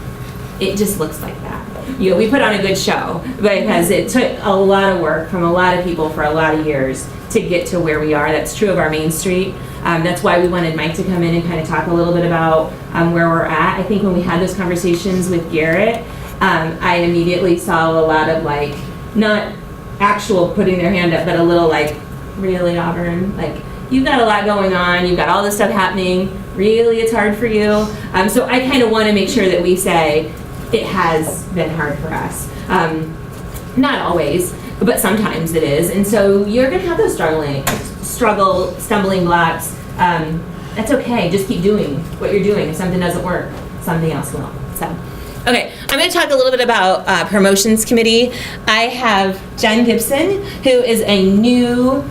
It just looks like that. We put on a good show because it took a lot of work from a lot of people for a lot of years to get to where we are. That's true of our Main Street. That's why we wanted Mike to come in and kind of talk a little bit about where we're at. I think when we had those conversations with Garrett, I immediately saw a lot of not actual putting their hand up, but a little really, Auburn, you've got a lot going on, you've got all this stuff happening, really it's hard for you. So I kind of want to make sure that we say it has been hard for us. Not always, but sometimes it is. And so you're going to have those stumbling blocks. That's okay. Just keep doing what you're doing. If something doesn't work, something else will. So, okay, I'm going to talk a little bit about promotions committee. I have Jen Gibson, who is a new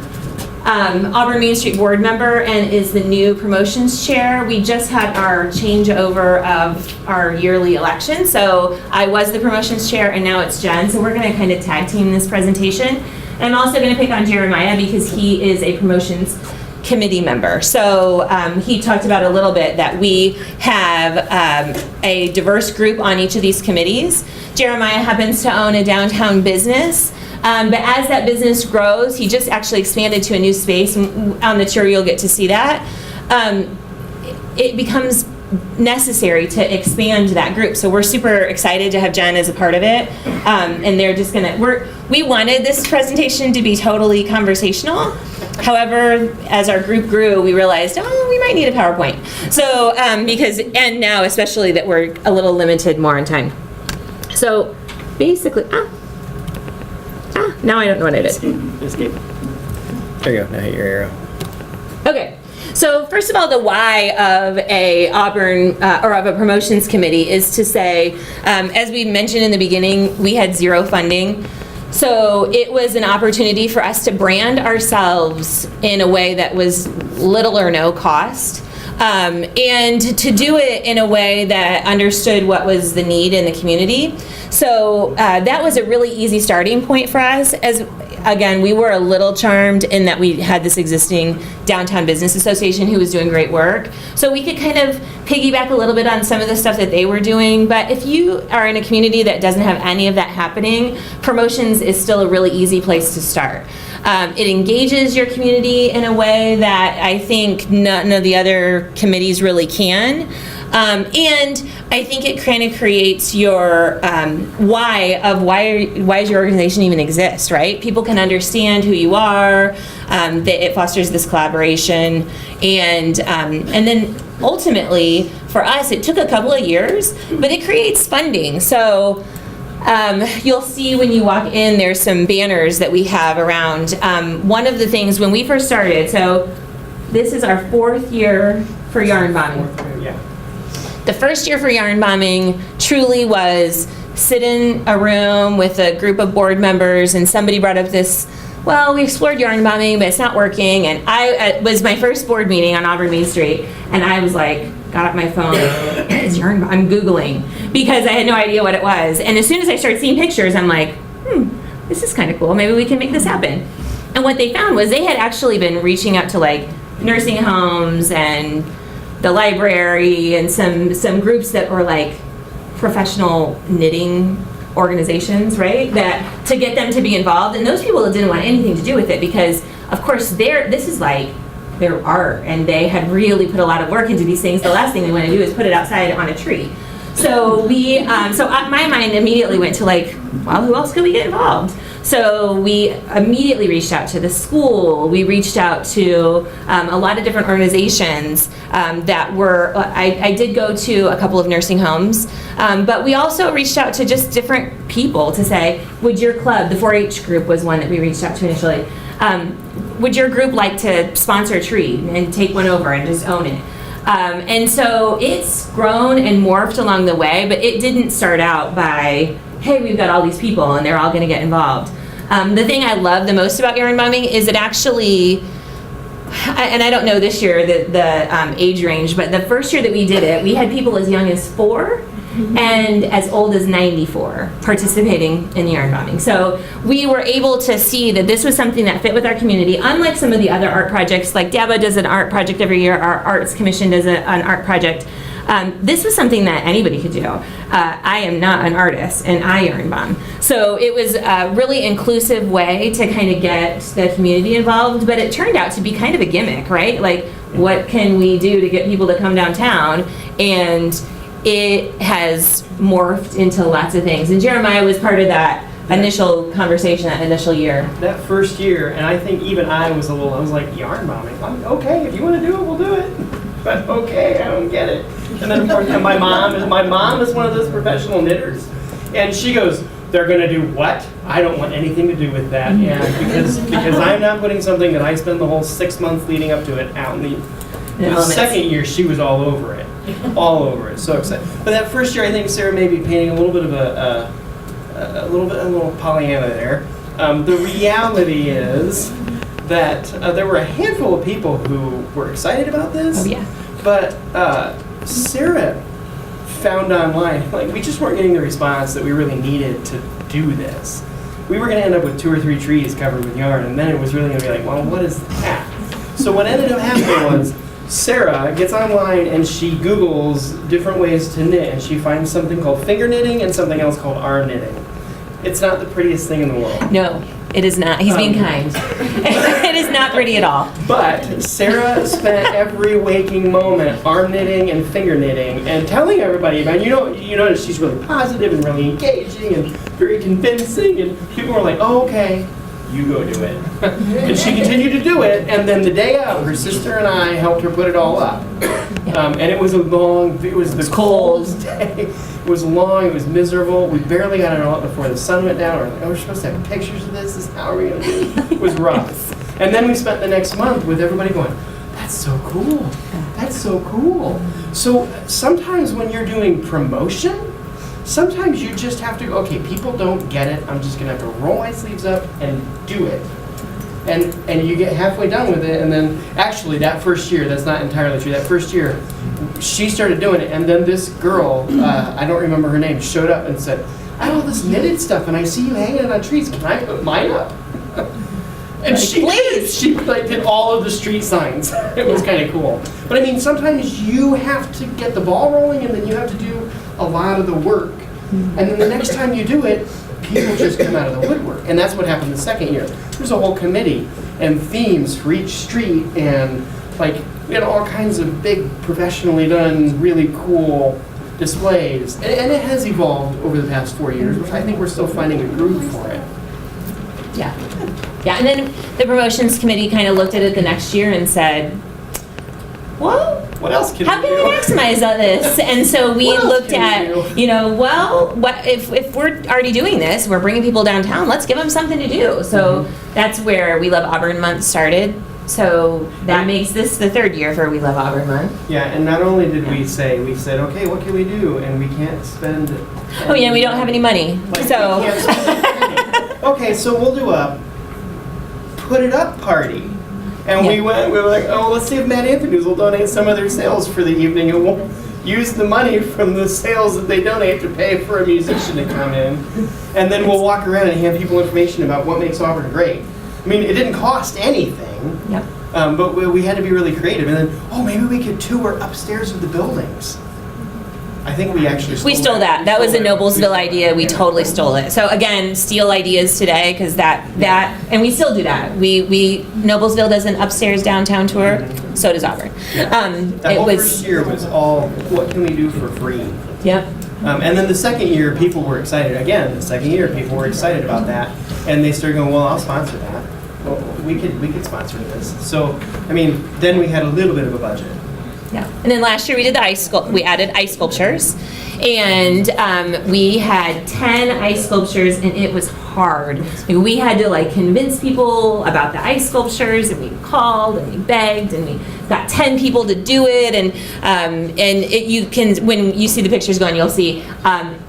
Auburn Mainstreet board member and is the new promotions chair. We just had our changeover of our yearly election, so I was the promotions chair and now it's Jen, so we're going to kind of tag team this presentation. And I'm also going to pick on Jeremiah because he is a promotions committee member. So he talked about a little bit that we have a diverse group on each of these committees. Jeremiah happens to own a downtown business. But as that business grows, he just actually expanded to a new space. On the tour, you'll get to see that. It becomes necessary to expand that group. So we're super excited to have Jen as a part of it. And they're just we wanted this presentation to be totally conversational. However, as our group grew, we realized, we might need a PowerPoint. So, and now especially that we're a little limited more on time. So basically, now I don't know what I did. Escape. There you go. Now hit your arrow. Okay. So first of all, the why of a Auburn or of a promotions committee is to say, as we mentioned in the beginning, we had zero funding. So it was an opportunity for us to brand ourselves in a way that was little or no cost. And to do it in a way that understood what was the need in the community. So that was a really easy starting point for us. As again, we were a little charmed in that we had this existing downtown business association who was doing great work. So we could kind of piggyback a little bit on some of the stuff that they were doing. But if you are in a community that doesn't have any of that happening, promotions is still a really easy place to start. It engages your community in a way that I think none of the other committees really can. And I think it kind of creates your why does your organization even exist, right? People can understand who you are, that it fosters this collaboration, and then ultimately for us it took a couple of years, but it creates funding. So you'll see when you walk in, there's some banners that we have around. One of the things when we first started, so this is our 4th year for yarn bombing. Yeah. The first year for yarn bombing truly was sit in a room with a group of board members and somebody brought up this, well, we explored yarn bombing, but it's not working. And it was my first board meeting on Auburn Mainstreet, and I was like, got up my phone, it's yarn I'm Googling, because I had no idea what it was. And as soon as I started seeing pictures, I'm like, this is kind of cool. Maybe we can make this happen. And what they found was they had actually been reaching out to like nursing homes and the library and some groups that were like professional knitting organizations, right? That to get them to be involved, and those people didn't want anything to do with it because, of course, this is like their art, and they had really put a lot of work into these things. The last thing they want to do is put it outside on a tree. So my mind immediately went to like, well, who else could we get involved? So we immediately reached out to the school. We reached out to a lot of different organizations that were, I did go to a couple of nursing homes, but we also reached out to just different people to say, would your club, the 4-H group was one that we reached out to initially, would your group like to sponsor a tree and take one over and just own it? And so it's grown and morphed along the way, but it didn't start out by, hey, we've got all these people and they're all going to get involved. The thing I love the most about yarn bombing is it actually, and I don't know this year the age range, but the first year that we did it, we had people as young as 4 and as old as 94 participating in yarn bombing. So we were able to see that this was something that fit with our community, unlike some of the other art projects, like DABA does an art project every year, our Arts Commission does an art project. This was something that anybody could do. I am not an artist, and I yarn bomb. So it was a really inclusive way to kind of get the community involved, but it turned out to be kind of a gimmick, right? Like, what can we do to get people to come downtown? And it has morphed into lots of things. And Jeremiah was part of that initial conversation, that initial year. That first year, and I think even I was like, yarn bombing. I'm okay, if you want to do it, we'll do it. But okay, I don't get it. And then of course, my mom is one of those professional knitters, and she goes, they're going to do what? I don't want anything to do with that, and because I'm not putting something that I spend the whole 6 months leading up to it out in the second year, she was all over it, so excited. But that first year, I think Sarah may be painting a little bit of a little Pollyanna there. The reality is that there were a handful of people who were excited about this. Oh, yeah. But Sarah found online, like, we just weren't getting the response that we really needed to do this. We were going to end up with 2 or 3 trees covered with yarn, and then it was really going to be like, well, what is that? So what ended up happening was Sarah gets online and she Googles different ways to knit, and she finds something called finger knitting and something else called arm knitting. It's not the prettiest thing in the world. No, it is not. He's being kind. It is not pretty at all. But Sarah spent every waking moment arm knitting and finger knitting and telling everybody about, you know, she's really positive and really engaging and very convincing, and people were like, oh, okay, you go do it. And she continued to do it, and then the day of, her sister and I helped her put it all up. And it was the coldest day. It was long, it was miserable. We barely got it all up before the sun went down. We're like, oh, we're supposed to have pictures of this? How are we going to do it? It was rough. And then we spent the next month with everybody going, that's so cool. That's so cool. So sometimes when you're doing promotion, sometimes you just have to go, okay, people don't get it. I'm just going to have to roll my sleeves up and do it. And you get halfway done with it, and then actually that first year, that's not entirely true, that first year, she started doing it, and then this girl, I don't remember her name, showed up and said, I have all this knitted stuff, and I see you hanging it on trees, can I put mine up? And she did all of the street signs. It was kind of cool. But I mean, sometimes you have to get the ball rolling, and then you have to do a lot of the work. And then the next time you do it, people just come out of the woodwork. And that's what happened the second year. There's a whole committee and themes for each street, and like, we had all kinds of big, professionally done, really cool displays. And it has evolved over the past 4 years, which I think we're still finding a groove for it. Yeah. Yeah, and then the promotions committee kind of looked at it the next year and said, well, what else can how can we maximize all this? And so we looked at, well, what if we're already doing this, we're bringing people downtown, let's give them something to do. So that's where We Love Auburn Month started. So that makes this the 3rd year for We Love Auburn Month. Yeah, and not only did we said, okay, what can we do? And we can't spend Oh yeah, we don't have any money. So okay, so we'll do a put it up party. And we were like, oh, let's see if Matt Anthony's will donate some of their sales for the evening, and we'll use the money from the sales that they donate to pay for a musician to come in. And then we'll walk around and hand people information about what makes Auburn great. I mean, it didn't cost anything, but we had to be really creative. And then, maybe we could tour upstairs of the buildings. I think we actually stole that. That was a Noblesville idea. We totally stole it. So again, steal ideas today, because that and we still do that. We Noblesville does an upstairs downtown tour. So does Auburn. That whole first year was all, what can we do for free? Yep. And then the second year, people were excited. Again, the second year, people were excited about that, and they started going, well, I'll sponsor that. Well, we could sponsor this. So, I mean, then we had a little bit of a budget. Yeah. And then last year we did we added ice sculptures, and we had 10 ice sculptures, and it was hard. We had to convince people about the ice sculptures, and we called and we begged, and we got 10 people to do it, you can, when you see the pictures going, you'll see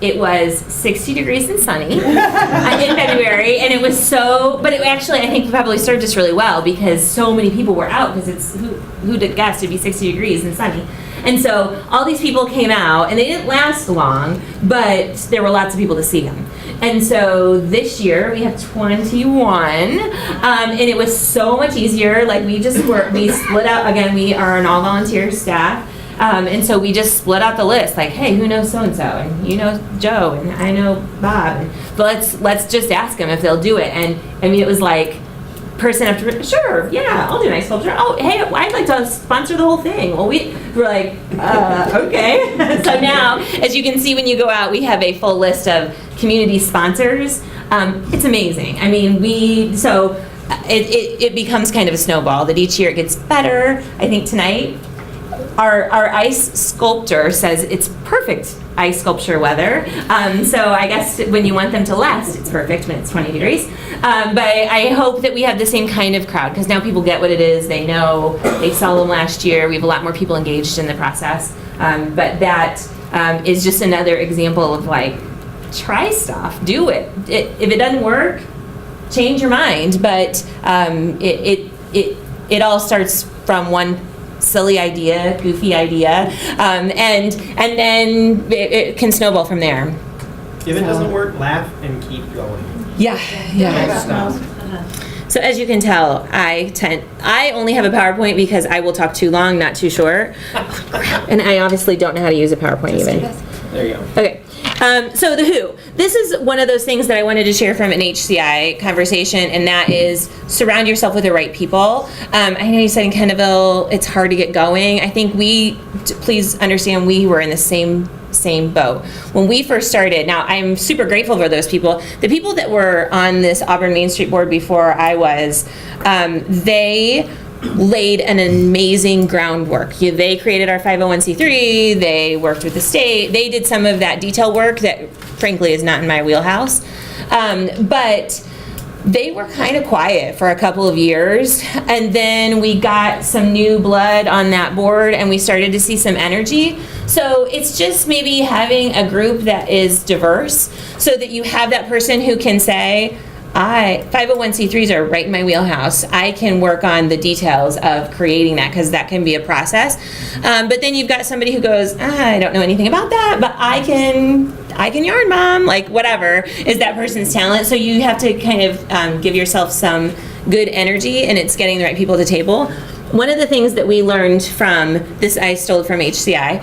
it was 60 degrees and sunny in February, and it was but it actually, I think, probably served us really well, because so many people were out, because it's, who'd have guessed it'd be 60 degrees and sunny. And so all these people came out, and they didn't last long, but there were lots of people to see them. And so this year we have 21, and it was so much easier. We split out, again, we are an all volunteer staff. And so we just split out the list, hey, who knows so-and-so? And you know Joe, and I know Bob. But let's just ask them if they'll do it. And I mean, it was person after, sure, yeah, I'll do an ice sculpture. Oh, hey, I'd like to sponsor the whole thing. Well, we're like, okay. So now, as you can see when you go out, we have a full list of community sponsors it's amazing. I mean, it becomes kind of a snowball that each year it gets better. I think tonight, our ice sculptor says it's perfect ice sculpture weather. So I guess when you want them to last, it's perfect when it's 20 degrees. But I hope that we have the same kind of crowd, because now people get what it is. They know, they saw them last year. We have a lot more people engaged in the process. But that is just another example of like, try stuff, do it. If it doesn't work, change your mind. But it all starts from one silly idea, goofy idea, and then it can snowball from there. If it doesn't work, laugh and keep going. Yeah. So as you can tell, I only have a PowerPoint because I will talk too long, not too short, and I obviously don't know how to use a PowerPoint even. There you go. Okay. So the who. This is one of those things that I wanted to share from an HCI conversation, and that is surround yourself with the right people. I know you said in Kenneville it's hard to get going. I think please understand, we were in the same boat. When we first started, now I'm super grateful for those people. The people that were on this Auburn Mainstreet board before I was, they laid an amazing groundwork. They created our 501c3, they worked with the state, they did some of that detail work that frankly is not in my wheelhouse. But they were kind of quiet for a couple of years, and then we got some new blood on that board and we started to see some energy. So it's just maybe having a group that is diverse so that you have that person who can say, 501c3s are right in my wheelhouse. I can work on the details of creating that, because that can be a process. But then you've got somebody who goes, I don't know anything about that, but I can yarn, mom, like whatever is that person's talent. So you have to kind of give yourself some good energy, and it's getting the right people to the table. One of the things that we learned from this, I stole from HCI.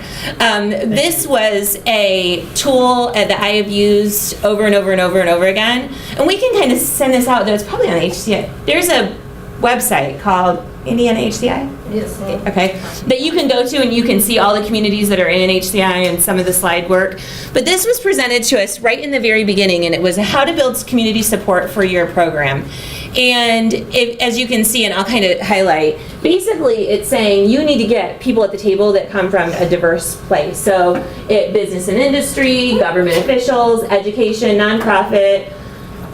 This was a tool that I have used over and over and over and over again. And we can kind of send this out, though it's probably on HCI. There's a website called Indiana HCI? Yes. Okay, that you can go to and you can see all the communities that are in HCI and some of the slide work. But this was presented to us right in the very beginning, and it was how to build community support for your program. And as you can see, and I'll kind of highlight, basically it's saying you need to get people at the table that come from a diverse place. So business and industry, government officials, education, nonprofit,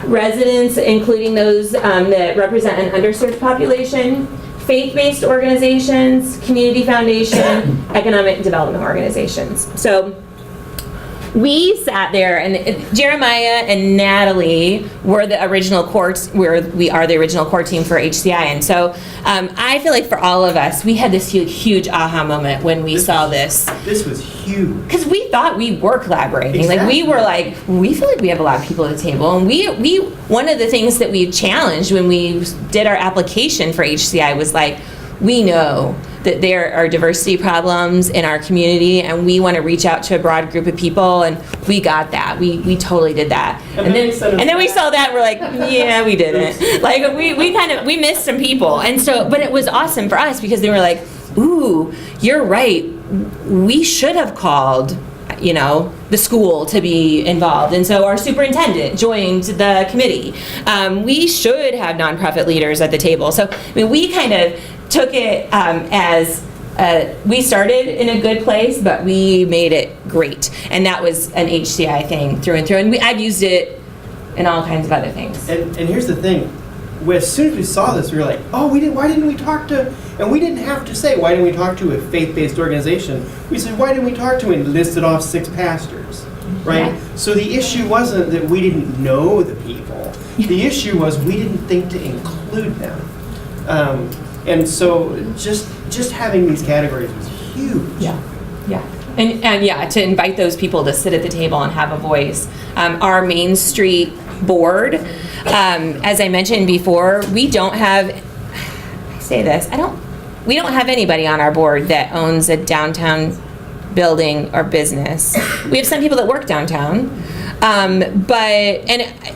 residents, including those that represent an underserved population, faith-based organizations, community foundation, economic development organizations. So we sat there, and Jeremiah and Natalie were the original core. We are the original core team for HCI, and so I feel like for all of us, we had this huge aha moment when we saw this. This was huge. Because we thought we were collaborating. Exactly. Like we were like, we feel like we have a lot of people at the table, and we one of the things that we challenged when we did our application for HCI was like, we know that there are diversity problems in our community, and we want to reach out to a broad group of people, and we got that. We totally did that. And then we saw that, and we're like, yeah, we didn't. Like we missed some people. And so, but it was awesome for us because they were like, ooh, you're right. We should have called, the school to be involved. And so our superintendent joined the committee. We should have nonprofit leaders at the table. So, we kind of took it as we started in a good place, but we made it great. And that was an HCI thing through and through. And I've used it in all kinds of other things. And here's the thing. As soon as we saw this, we were like, why didn't we talk to, and we didn't have to say, why didn't we talk to a faith-based organization? We said, why didn't we talk to, and listed off 6 pastors, right? Yeah. So the issue wasn't that we didn't know the people. The issue was we didn't think to include them. And so just having these categories was huge. Yeah. And yeah, to invite those people to sit at the table and have a voice. Our Mainstreet board, as I mentioned before, we don't have, we don't have anybody on our board that owns a downtown building or business. We have some people that work downtown, but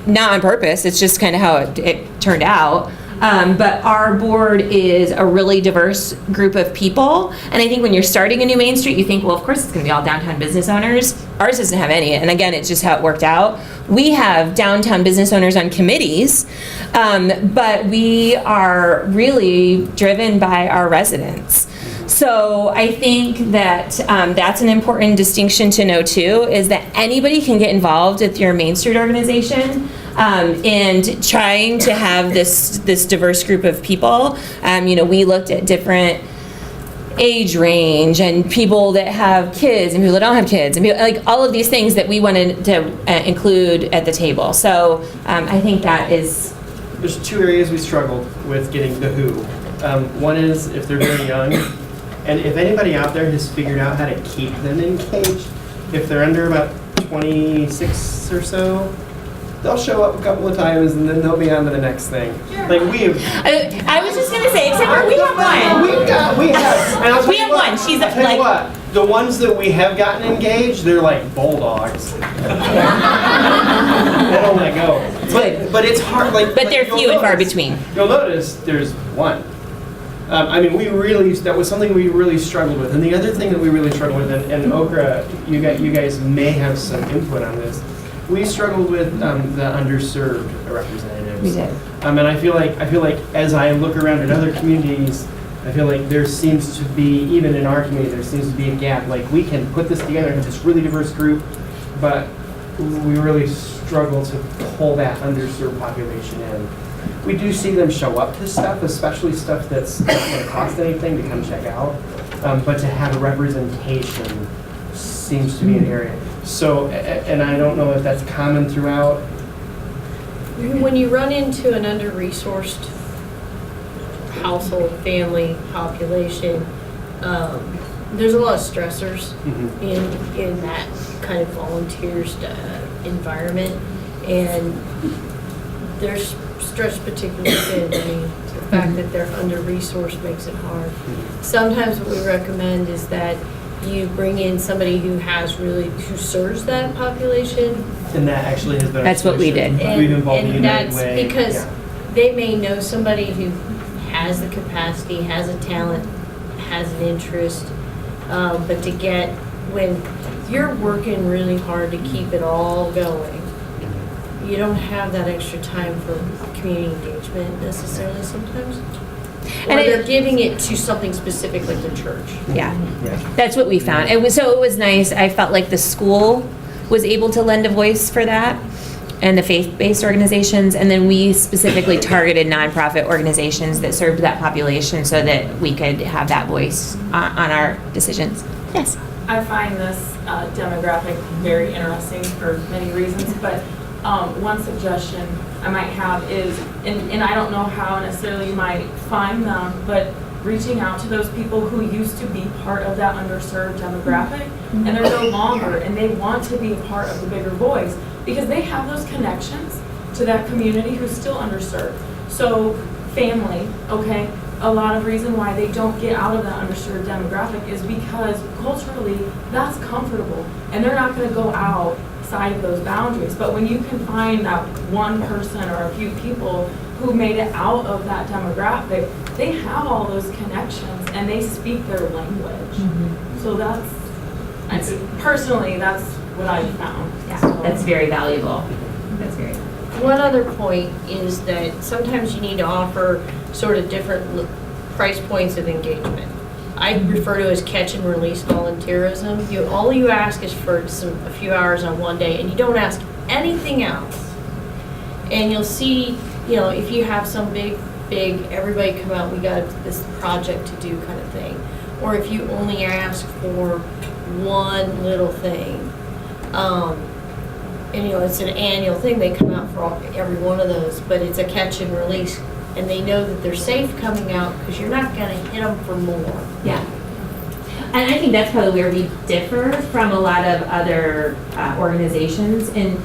not on purpose, it's just kind of how it turned out. But our board is a really diverse group of people. And I think when you're starting a new Main Street, you think, well, of course it's going to be all downtown business owners. Ours doesn't have any. And again, it's just how it worked out. We have downtown business owners on committees, but we are really driven by our residents. So I think that that's an important distinction to know too, is that anybody can get involved with your Main Street organization and trying to have this diverse group of people. We looked at different age range and people that have kids and people that don't have kids and people, like all of these things that we wanted to include at the table. So I think that is... There's two areas we struggled with getting the who. One is if they're very young, and if anybody out there has figured out how to keep them engaged, if they're under about 26 or so, they'll show up a couple of times and then they'll be on to the next thing. Like we have. I was just gonna say, except for we have one. We have one. She's I'll tell you what, the ones that we have gotten engaged, they're like bulldogs. They don't let go. But it's hard. But they're few and far between. You'll notice there's one. That was something we really struggled with. And the other thing that we really struggled with, and OCRA, you guys may have some input on this, we struggled with the underserved representatives. We did. And I feel like as I look around at other communities, I feel like there seems to be, even in our community, there seems to be a gap. Like we can put this together and have this really diverse group, but we really struggle to pull that underserved population in. We do see them show up to stuff, especially stuff that's not going to cost anything to come check out. But to have a representation seems to be an area. So, and I don't know if that's common throughout. When you run into an under-resourced household, family, population, there's a lot of stressors in that kind of volunteers environment, and there's stress particularly thin. I mean, the fact that they're under-resourced makes it hard. Sometimes what we recommend is that you bring in somebody who serves that population. And that actually has been. That's what we did. We've involved the United that's Way. because they may know somebody who has the capacity, has a talent, has an interest, but when you're working really hard to keep it all going, you don't have that extra time for community engagement necessarily sometimes. Or they're giving it to something specific like the church. Yeah, that's what we found. It was nice. I felt like the school was able to lend a voice for that, and the faith-based organizations, and then we specifically targeted nonprofit organizations that served that population so that we could have that voice on our decisions. Yes. I find this demographic very interesting for many reasons, but one suggestion I might have is, and I don't know how necessarily you might find them, but reaching out to those people who used to be part of that underserved demographic, and they're no longer, and they want to be a part of the bigger voice because they have those connections to that community who's still underserved. So family, okay, a lot of reason why they don't get out of that underserved demographic is because culturally that's comfortable, and they're not going to go outside of those boundaries. But when you can find that one person or a few people who made it out of that demographic, they have all those connections and they speak their language. So personally, that's what I found. Yeah, that's very valuable. That's very valuable. One other point is that sometimes you need to offer sort of different price points of engagement. I refer to as catch and release volunteerism. All you ask is for a few hours on one day, and you don't ask anything else. And you'll see, if you have some big, everybody come out, we got this project to do kind of thing. Or if you only ask for one little thing, and it's an annual thing, they come out for every one of those, but it's a catch and release, and they know that they're safe coming out because you're not going to hit them for more. Yeah. And I think that's probably where we differ from a lot of other organizations. And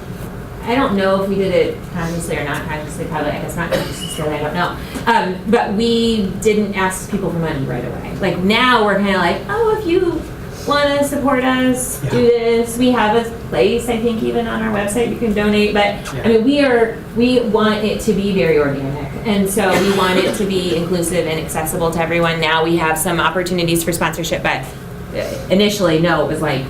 I don't know if we did it consciously or not consciously, probably, I guess not consciously, I don't know. But we didn't ask people for money right away. Like now we're kind of like, oh, if you want to support us, do this, we have a place, I think, even on our website you can donate, but I mean, we want it to be very organic, and so we want it to be inclusive and accessible to everyone. Now we have some opportunities for sponsorship, but initially, no, it was like,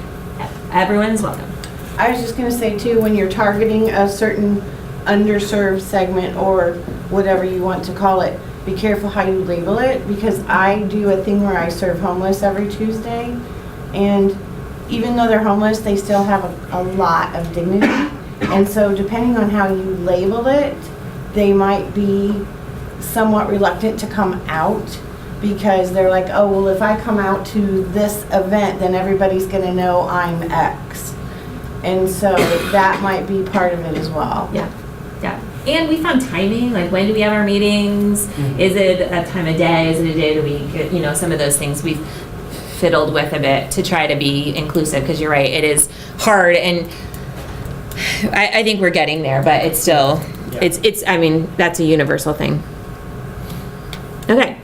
everyone's welcome. I was just gonna say too, when you're targeting a certain underserved segment or whatever you want to call it, be careful how you label it, because I do a thing where I serve homeless every Tuesday, and even though they're homeless, they still have a lot of dignity. And so depending on how you label it, they might be somewhat reluctant to come out, because they're like, oh, well, if I come out to this event, then everybody's gonna know I'm X. And so that might be part of it as well. Yeah. And we found timing, like when do we have our meetings? Is it a time of day? Is it a day of the week? You know, some of those things we've fiddled with a bit to try to be inclusive, because you're right, it is hard, and I think we're getting there, but it's still, it's I mean, that's a universal thing. Okay,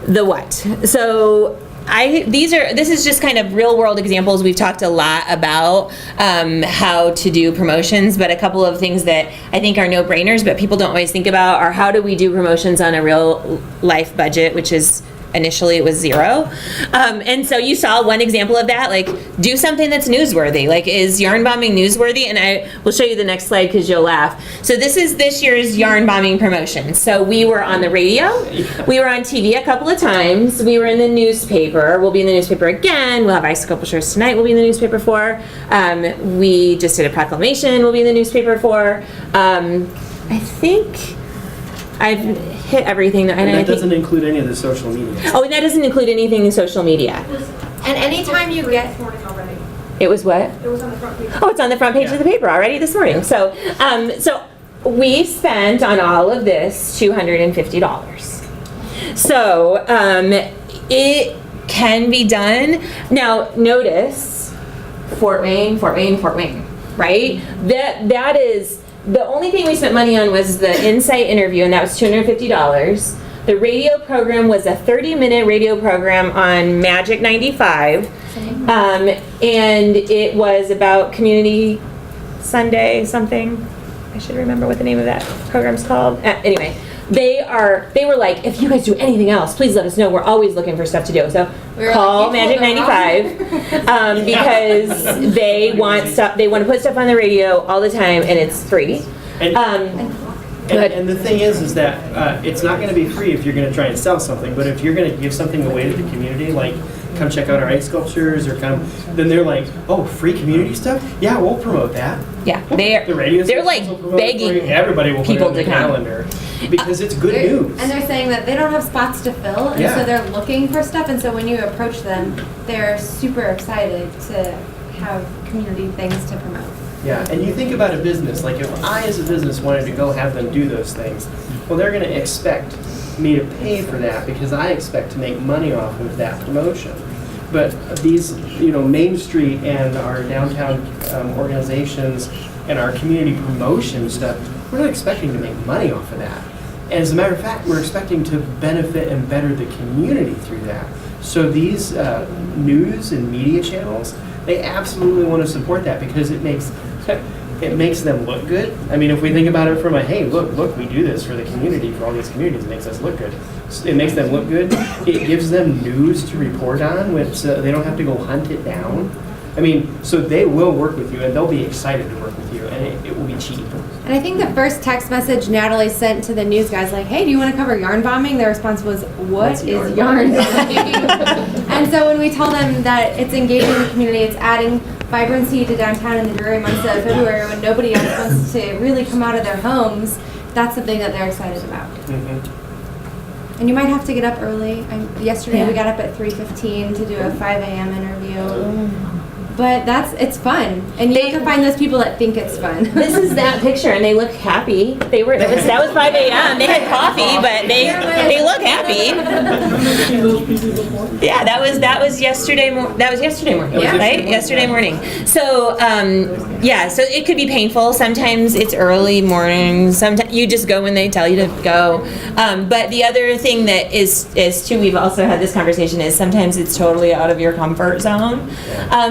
the what? So this is just kind of real world examples. We've talked a lot about how to do promotions, but a couple of things that I think are no-brainers, but people don't always think about are how do we do promotions on a real life budget, which is initially it was $0. And so you saw one example of that, like do something that's newsworthy. Like, is yarn bombing newsworthy? And I will show you the next slide because you'll laugh. So this is this year's yarn bombing promotion. So we were on the radio, we were on TV a couple of times, we were in the newspaper, we'll be in the newspaper again, we'll have ice sculptures tonight, we'll be in the newspaper for. We just did a proclamation, we'll be in the newspaper for. I think I've hit everything. And that doesn't include any of the social media. Oh, and that doesn't include anything in social media. And anytime you get, It was what? It was on the front page. Oh, it's on the front page of the paper already this morning. So, so we spent on all of this $250. So, it can be done. Now, notice Fort Wayne, right? That is. The only thing we spent money on was the Insight interview, and that was $250. The radio program was a 30-minute radio program on Magic 95, and it was about Community Sunday something. I should remember what the name of that program's called. Anyway, they were like, if you guys do anything else, please let us know. We're always looking for stuff to do. So call Magic 95 because they want stuff. They want to put stuff on the radio all the time, and it's free. And the thing is that it's not going to be free if you're going to try and sell something. But if you're going to give something away to the community, like come check out our ice sculptures or come, then they're like, oh, free community stuff? Yeah, we'll promote that. Yeah, they're like begging everybody will people put it on the calendar because it's good news. and they're saying that they don't have spots to fill, and so they're looking for stuff, and so when you approach them, they're super excited to have community things to promote. Yeah, and you think about a business, like if I as a business wanted to go have them do those things, well, they're going to expect me to pay for that because I expect to make money off of that promotion. But these, Mainstreet and our downtown organizations and our community promotion stuff, we're not expecting to make money off of that. As a matter of fact, we're expecting to benefit and better the community through that. So these news and media channels, they absolutely want to support that because it makes them look good. I mean, if we think about it from hey, look, we do this for the community, for all these communities, it makes us look good. It makes them look good. It gives them news to report on, which they don't have to go hunt it down. I mean, so they will work with you, and they'll be excited to work with you, and it will be cheap. And I think the first text message Natalie sent to the news guys, like, hey, do you want to cover yarn bombing? Their response was, what is yarn bombing? And so when we told them that it's engaging the community, it's adding vibrancy to downtown in the dreary months of February when nobody else wants to really come out of their homes, that's something that they're excited about. Mm-hmm. And you might have to get up early. Yesterday we got up at 3:15 to do a 5 a.m. interview. but it's fun. And you have to find those people that think it's fun. This is that picture, and they look happy. That was 5 a.m. They had coffee, but they look happy. Yeah, that was yesterday. That was yesterday morning, right? Yesterday morning. So so it could be painful. Sometimes it's early morning. Sometimes you just go when they tell you to go. But the other thing that is too, we've also had this conversation, is sometimes it's totally out of your comfort zone.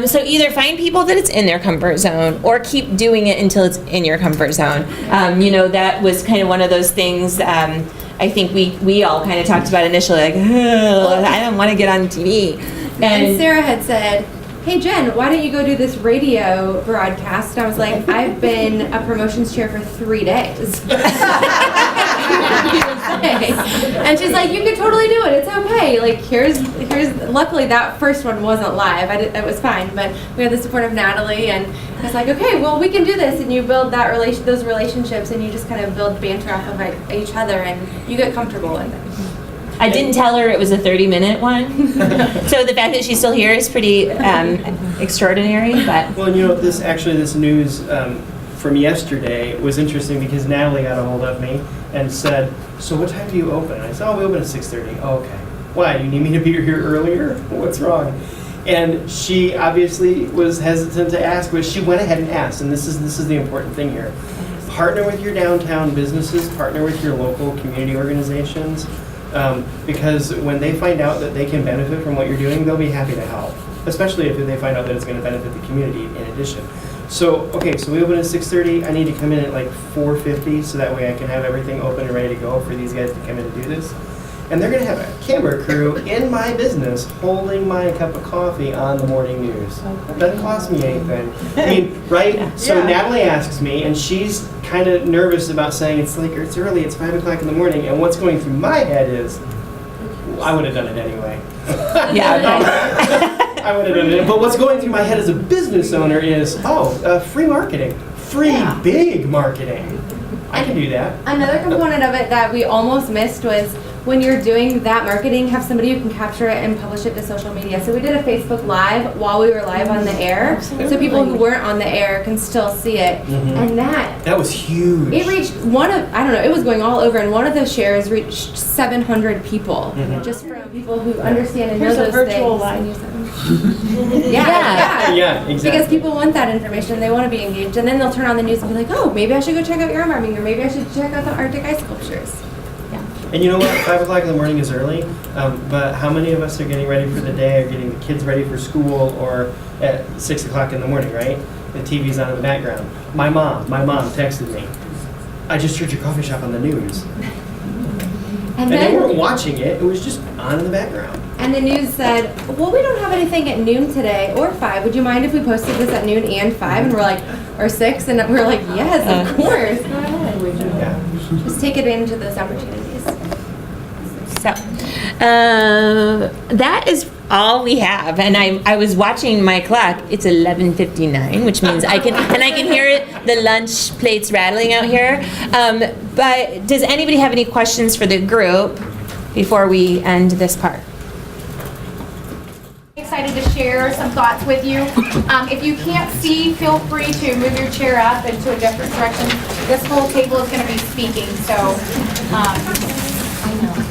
So either find people that it's in their comfort zone, or keep doing it until it's in your comfort zone. That was kind of one of those things. I think we all kind of talked about initially, like, I don't want to get on TV. And Sarah had said, hey Jen, why don't you go do this radio broadcast? And I was like, I've been a promotions chair for 3 days. And she's like, you could totally do it. It's okay. Like, here's. Luckily, that first one wasn't live. It was fine. But we had the support of Natalie, and I was like, okay, well, we can do this. And you build those relationships, and you just kind of build banter off of each other, and you get comfortable with it. I didn't tell her it was a 30-minute one. So the fact that she's still here is pretty extraordinary. But well, this news from yesterday was interesting, because Natalie got a hold of me and said, so what time do you open? I said, we open at 6:30. Oh, okay. Why? You need me to be here earlier? What's wrong? And she obviously was hesitant to ask, but she went ahead and asked. And this is the important thing here. Partner with your downtown businesses, partner with your local community organizations, because when they find out that they can benefit from what you're doing, they'll be happy to help, especially if they find out that it's going to benefit the community in addition. So we open at 6:30. I need to come in at like 4:50, so that way I can have everything open and ready to go for these guys to come in and do this. And they're going to have a camera crew in my business holding my cup of coffee on the morning news. Doesn't cost me anything. I mean, right? So Natalie asks me, and she's kind of nervous about saying, it's early, it's 5 o'clock in the morning, and what's going through my head is, I would have done it anyway. I would have done it. But what's going through my head as a business owner is, free marketing. Big marketing. I can do that. Another component of it that we almost missed was, when you're doing that marketing, have somebody who can capture it and publish it to social media. So we did a Facebook Live while we were live on the air. Absolutely. So people who weren't on the air can still see it. Mm-hmm. And that was huge. It reached it was going all over, and one of those shares reached 700 people. Mm-hmm. Just from people who understand and know those virtual things. Yeah, exactly. Because people want that information, they want to be engaged, and then they'll turn on the news and be like, oh, maybe I should go check out yarn farming, or maybe I should check out the Arctic ice sculptures. And you know what? 5 o'clock in the morning is early, but how many of us are getting ready for the day, or getting the kids ready for school, or at 6 o'clock in the morning, right? The TV's on in the background. My mom texted me, I just heard your coffee shop on the news. And they weren't watching it was just on in the background. And the news said, well, we don't have anything at noon today, or 5. Would you mind if we posted this at noon and 5? And we're like, or 6? And we're like, yes, of course. Go ahead. Just take advantage of those opportunities. So that is all we have. And I was watching my clock. It's 11:59, which means I can hear the lunch plates rattling out here. But does anybody have any questions for the group before we end this part? Excited to share some thoughts with you. If you can't see, feel free to move your chair up into a different direction. This whole table is going to be speaking, so.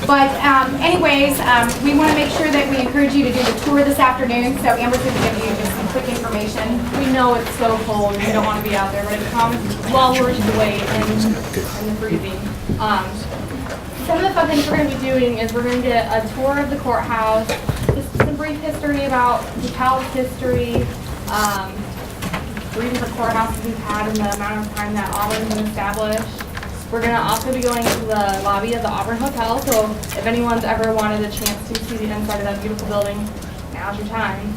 Anyways, we want to make sure that we encourage you to do the tour this afternoon. So Amber's going to give you just some quick information. We know it's so cold and you don't want to be out there, but it's well worth the wait and the freezing. Some of the fun things we're going to be doing is we're going to get a tour of the courthouse, just some brief history about DeKalb's history, three different courthouses we've had in the amount of time that Auburn's been established. We're going to also be going to the lobby of the Auburn Hotel, so if anyone's ever wanted a chance to see the inside of that beautiful building, now's your time.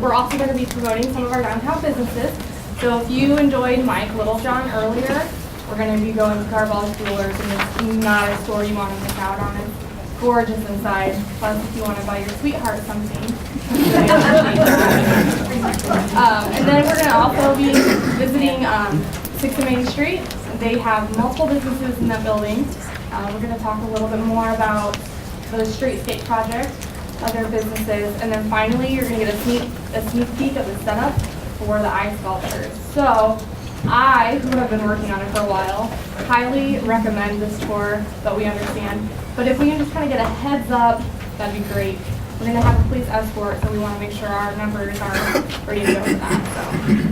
We're also going to be promoting some of our downtown businesses. So if you enjoyed Mike Littlejohn earlier, we're going to be going to Carval's Jewelers, and it's not a store you want to miss out on. It's gorgeous inside. Plus, if you want to buy your sweetheart something. And then we're going to also be visiting 6th and Main Street. They have multiple businesses in that building. We're going to talk a little bit more about the streetscape project. other businesses, and then finally you're gonna get a sneak peek of the setup for the ice sculptures. So I, who have been working on it for a while, highly recommend this tour, but we understand. But if we can just kind of get a heads up, that'd be great. We're gonna have a police escort, so we wanna make sure our members are ready to go for that, so.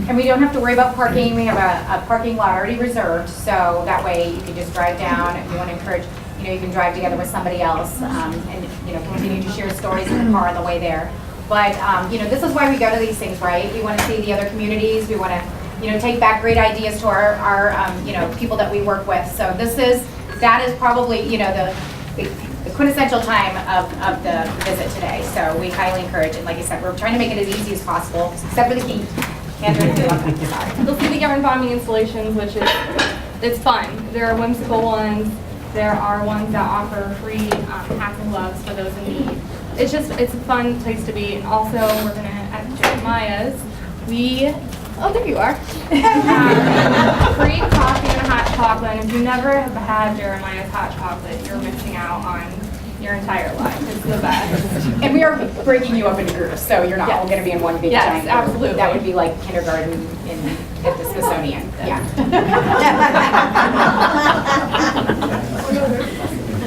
And we don't have to worry about parking. We have a parking lot already reserved, so that way you can just drive down. If you want to encourage, you can drive together with somebody else and, continue to share stories in the car on the way there. But, this is why we go to these things, right? We want to see the other communities. We want to, take back great ideas to our people that we work with. So that is probably, the quintessential time of the visit today. So we highly encourage it. Like I said, we're trying to make it as easy as possible, except for the heat. You'll see the government bombing installations, which it's fun. There are whimsical ones. There are ones that offer free hats and gloves for those in need. It's a fun place to be. And also, we're gonna at Jeremiah's. Oh, there you are. Free coffee and hot chocolate. And if you never have had Jeremiah's hot chocolate, you're missing out on your entire life. It's the best. And we are breaking you up into groups, so you're not all going to be in one big giant group. Absolutely. That would be like kindergarten at the Smithsonian. Yeah.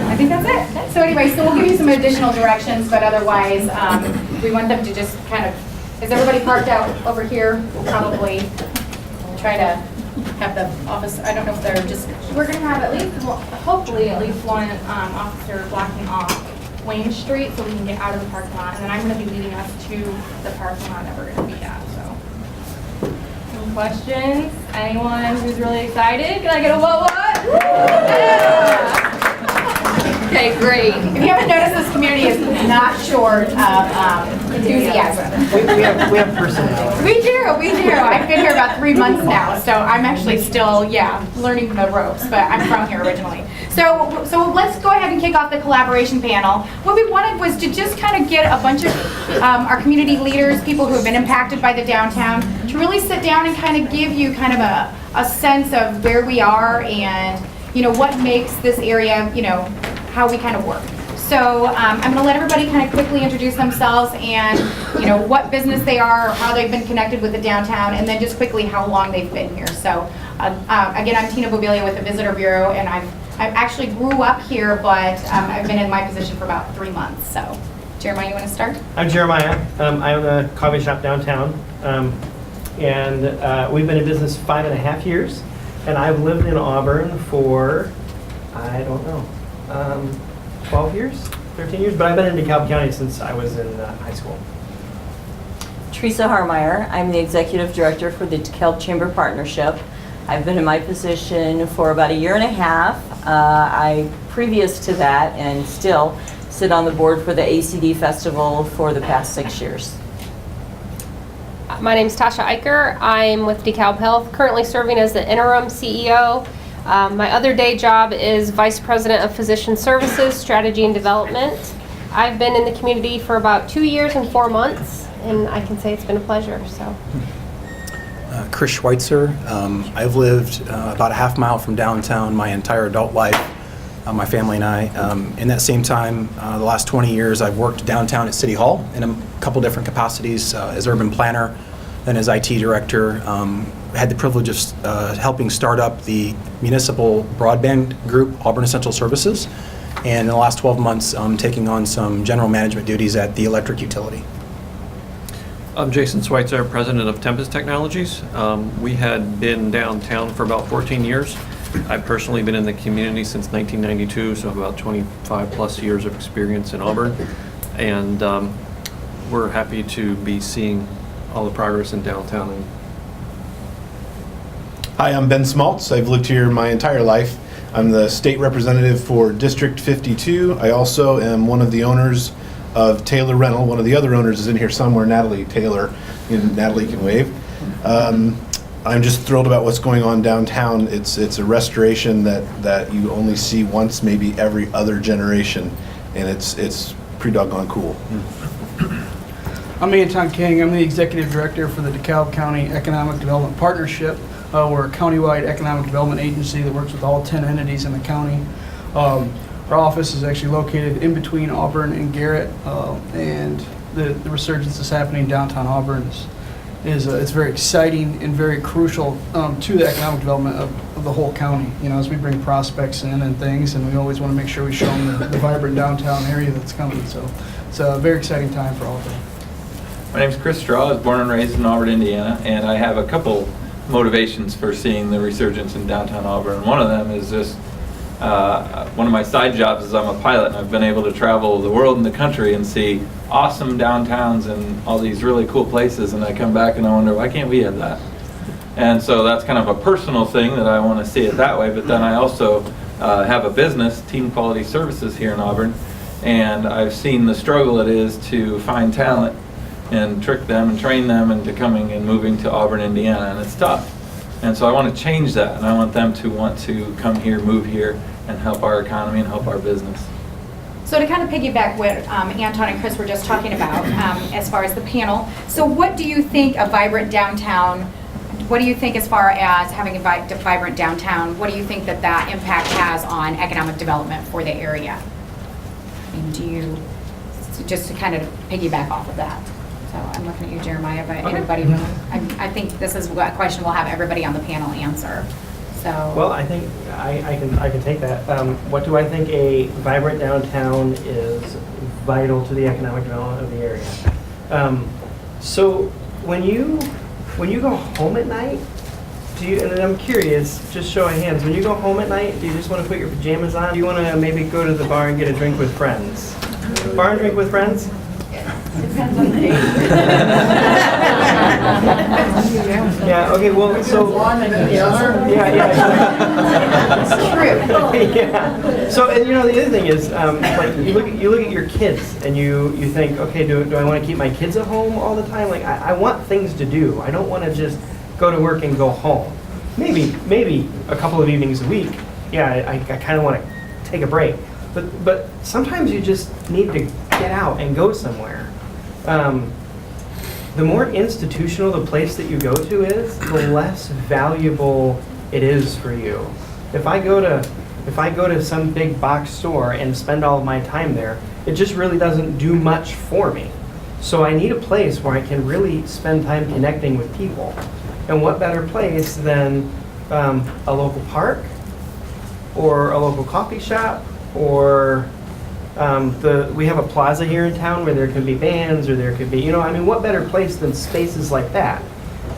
I think that's it. So anyway, so we'll give you some additional directions, but otherwise, we want them to just kind of, is everybody parked out over here? We'll probably try to have the office, I don't know if they're just... We're going to have hopefully at least one officer blocking off Mainstreet so we can get out of the parking lot. And then I'm going to be leading us to the parking lot that we're going to be at, so. Any questions? Anyone who's really excited? Can I get a what? Yeah! Okay, great. If you haven't noticed, this community is not short of enthusiasm. We have personality. We do. I've been here about 3 months now, so I'm actually still, learning the ropes, but I'm from here originally. So let's go ahead and kick off the collaboration panel. What we wanted was to just kind of get a bunch of our community leaders, people who have been impacted by the downtown, to really sit down and kind of give you kind of a sense of where we are and, what makes this area, how we kind of work. So I'm going to let everybody kind of quickly introduce themselves and what business they are or how they've been connected with the downtown, and then just quickly how long they've been here. So again, I'm Tina Bobilia with the Visitor Bureau, and I actually grew up here, but I've been in my position for about 3 months. So Jeremiah, you want to start? I'm Jeremiah. I own a coffee shop downtown, and we've been in business 5.5 years, and I've lived in Auburn for, I don't know, 12 years, 13 years, but I've been in DeKalb County since I was in high school. Teresa Harmeyer. I'm the Executive Director for the DeKalb Chamber Partnership. I've been in my position for about 1.5 years. Previous to that, and still sit on the board for the ACD Festival for the past 6 years. My name is Tasha Eicher. I'm with DeKalb Health, currently serving as the interim CEO. My other day job is Vice President of Physician Services, Strategy and Development. I've been in the community for about 2 years and 4 months, and I can say it's been a pleasure. So, Chris Schweitzer. I've lived about a half mile from downtown my entire adult life, my family and I. In that same time, the last 20 years, I've worked downtown at City Hall in a couple different capacities, as urban planner, then as IT director. Had the privilege of helping start up the municipal broadband group, Auburn Essential Services, and in the last 12 months, taking on some general management duties at the electric utility. I'm Jason Schweitzer, president of Tempest Technologies. We had been downtown for about 14 years. I've personally been in the community since 1992, so about 25 plus years of experience in Auburn, and we're happy to be seeing all the progress in downtown. Hi, I'm Ben Smaltz. I've lived here my entire life. I'm the state representative for District 52. I also am one of the owners of Taylor Rental. One of the other owners is in here somewhere, Natalie Taylor. Natalie can wave. I'm just thrilled about what's going on downtown. It's a restoration that you only see once, maybe every other generation, and it's pretty doggone cool. I'm Anton King. I'm the Executive Director for the DeKalb County Economic Development Partnership. We're a countywide economic development agency that works with all 10 entities in the county. Our office is actually located in between Auburn and Garrett, and the resurgence that's happening downtown Auburn is it's very exciting and very crucial to the economic development of the whole county. You know, as we bring prospects in and things, and we always want to make sure we show them the vibrant downtown area that's coming. So it's a very exciting time for Auburn. My name's Chris Straw. I was born and raised in Auburn, Indiana, and I have a couple motivations for seeing the resurgence in downtown Auburn. And one of them is just one of my side jobs is I'm a pilot, and I've been able to travel the world and the country and see awesome downtowns and all these really cool places, and I come back and I wonder, why can't we have that? And so that's kind of a personal thing that I want to see it that way. But then I also have a business, Team Quality Services, here in Auburn, and I've seen the struggle it is to find talent and trick them and train them into coming and moving to Auburn, Indiana, and it's tough. And so I want to change that, and I want them to want to come here, move here, and help our economy and help our business. So to kind of piggyback what Anton and Chris were just talking about as far as the panel, so what do you think a vibrant downtown, what do you think as far as having a vibrant downtown, what do you think that impact has on economic development for the area? And do you, just to kind of piggyback off of that. So I'm looking at you, Jeremiah, but anybody, I think this is a question we'll have everybody on the panel answer. So. Well, I think I can take that. What do I think a vibrant downtown is vital to the economic development of the area? So when you go home at night, do you? And I'm curious, just show of hands. When you go home at night, do you just want to put your pajamas on? Do you want to maybe go to the bar and get a drink with friends? Bar and drink with friends? Depends on the age. Yeah, okay, well, so, True. Yeah. So, and you know, the other thing is, like, you look at your kids and you think, okay, do I want to keep my kids at home all the time? Like, I want things to do. I don't want to just go to work and go home. Maybe a couple of evenings a week. Yeah, I kind of want to take a break. But sometimes you just need to get out and go somewhere. The more institutional the place that you go to is, the less valuable it is for you. If I go to some big box store and spend all of my time there, it just really doesn't do much for me. So I need a place where I can really spend time connecting with people. And what better place than a local park or a local coffee shop, or we have a plaza here in town where there can be bands, or there could be, you know, I mean, what better place than spaces like that?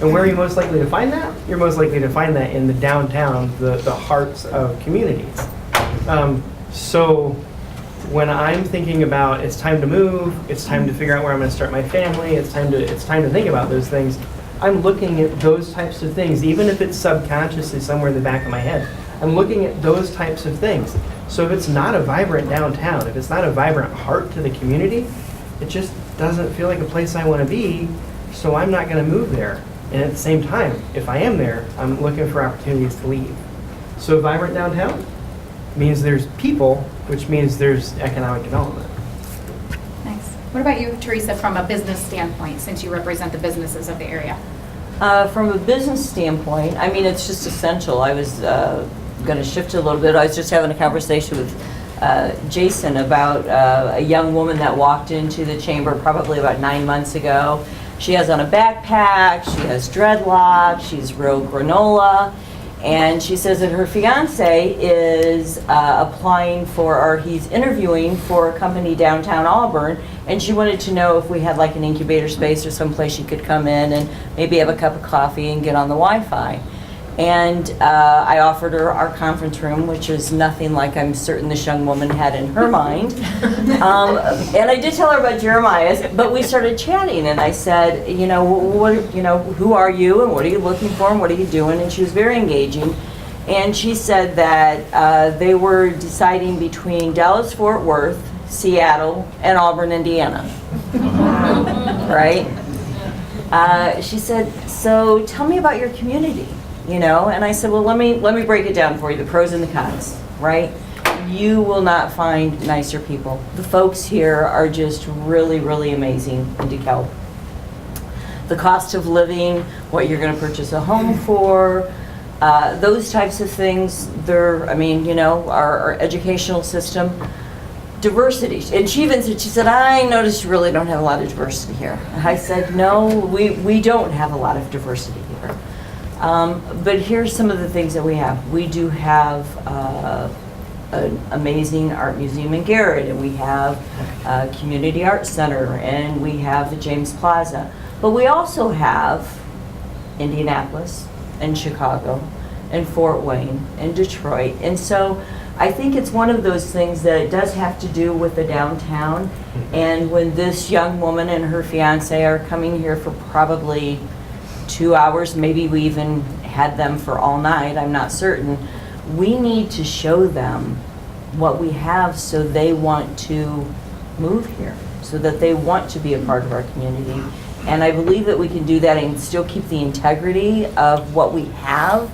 And where are you most likely to find that? You're most likely to find that in the downtown, the hearts of communities. So when I'm thinking about it's time to move, it's time to figure out where I'm going to start my family, it's time to think about those things, I'm looking at those types of things, even if it's subconsciously somewhere in the back of my head. I'm looking at those types of things. So if it's not a vibrant downtown, if it's not a vibrant heart to the community, it just doesn't feel like a place I want to be, so I'm not going to move there. And at the same time, if I am there, I'm looking for opportunities to leave. So vibrant downtown means there's people, which means there's economic development. Nice. What about you, Teresa, from a business standpoint, since you represent the businesses of the area? From a business standpoint, I mean, it's just essential. I was going to shift a little bit. I was just having a conversation with Jason about a young woman that walked into the chamber probably about 9 months ago. She has on a backpack, she has dreadlocks, she's real granola, and she says that her fiance is applying for, or he's interviewing for a company downtown Auburn, and she wanted to know if we had like an incubator space or someplace she could come in and maybe have a cup of coffee and get on the Wi-Fi. And I offered her our conference room, which is nothing like I'm certain this young woman had in her mind. And I did tell her about Jeremiah's, but we started chatting, and I said, you know, who are you, and what are you looking for, and what are you doing? And she was very engaging. And she said that they were deciding between Dallas-Fort Worth, Seattle, and Auburn, Indiana. Right? She said, so tell me about your community. You know, and I said, well, let me break it down for you, the pros and the cons, right? You will not find nicer people. The folks here are just really, really amazing in DeKalb. The cost of living, what you're going to purchase a home for, Those types of things, I mean, you know, our educational system, diversity. And she even said, I noticed you really don't have a lot of diversity here. I said, no, we don't have a lot of diversity here. But here's some of the things that we have. We do have an amazing art museum in Garrett, and we have a community art center, and we have the James Plaza. But we also have Indianapolis and Chicago and Fort Wayne and Detroit. And so I think it's one of those things that it does have to do with the downtown. And when this young woman and her fiance are coming here for probably 2 hours, maybe we even had them for all night, I'm not certain, we need to show them what we have so they want to move here, so that they want to be a part of our community. And I believe that we can do that and still keep the integrity of what we have.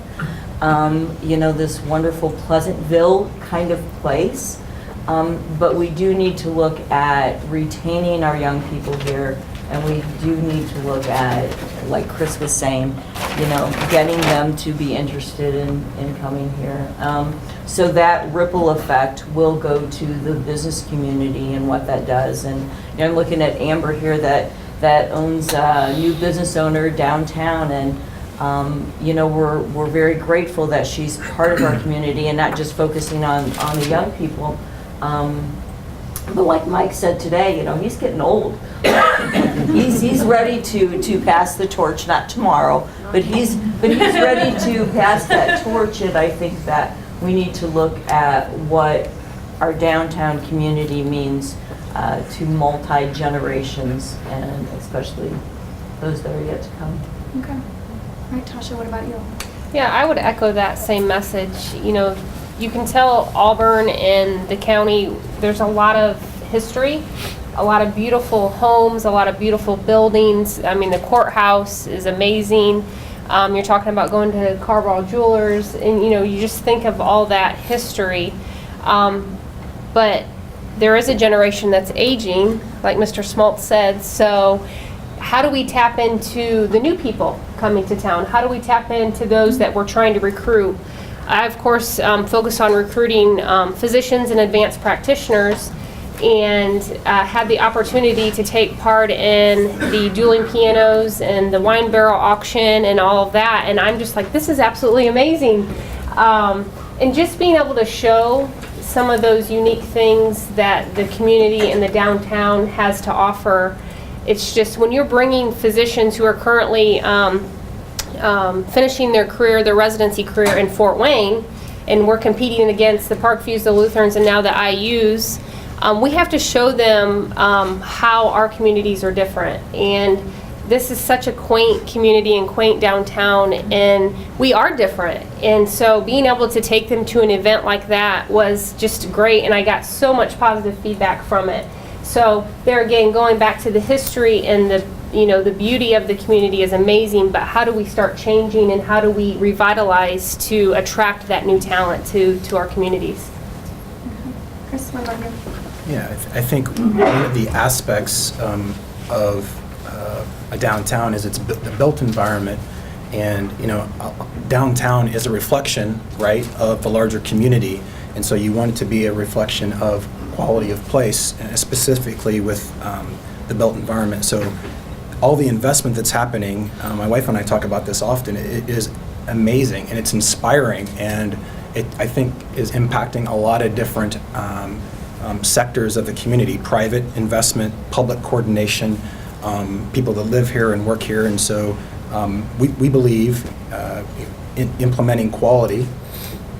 You know, this wonderful Pleasantville kind of place. But we do need to look at retaining our young people here, and we do need to look at, like Chris was saying, you know, getting them to be interested in coming here. So that ripple effect will go to the business community and what that does. And you know, I'm looking at Amber here that owns a new business owner downtown, and you know, we're very grateful that she's part of our community and not just focusing on the young people. But like Mike said today, you know, he's getting old. He's ready to pass the torch, not tomorrow, but he's ready to pass that torch. And I think that we need to look at what our downtown community means to multi-generations, and especially those that are yet to come. Okay. All right, Tasha, what about you? Yeah, I would echo that same message. You know, you can tell Auburn and the county, there's a lot of history, a lot of beautiful homes, a lot of beautiful buildings. I mean, the courthouse is amazing. You're talking about going to Carval Jewelers, and you know, you just think of all that history. But there is a generation that's aging, like Mr. Smalt said, so how do we tap into the new people coming to town? How do we tap into those that we're trying to recruit? I, of course, focus on recruiting physicians and advanced practitioners, and had the opportunity to take part in the dueling pianos and the wine barrel auction and all of that, and I'm just like, this is absolutely amazing. And just being able to show some of those unique things that the community and the downtown has to offer. It's just when you're bringing physicians who are currently finishing their career, their residency career in Fort Wayne, and we're competing against the Parkviews, the Lutherans, and now the IUs, we have to show them how our communities are different. And this is such a quaint community and quaint downtown, and we are different. And so being able to take them to an event like that was just great, and I got so much positive feedback from it. So there again, going back to the history and the, you know, the beauty of the community is amazing, but how do we start changing and how do we revitalize to attract that new talent to our communities? Chris, what about you? Yeah, I think one of the aspects of a downtown is the built environment, and you know, downtown is a reflection, right, of the larger community, and so you want it to be a reflection of quality of place, specifically with the built environment. So all the investment that's happening, my wife and I talk about this often, it is amazing and it's inspiring, and it, I think, is impacting a lot of different sectors of the community: private investment, public coordination, people that live here and work here. And so we believe in implementing quality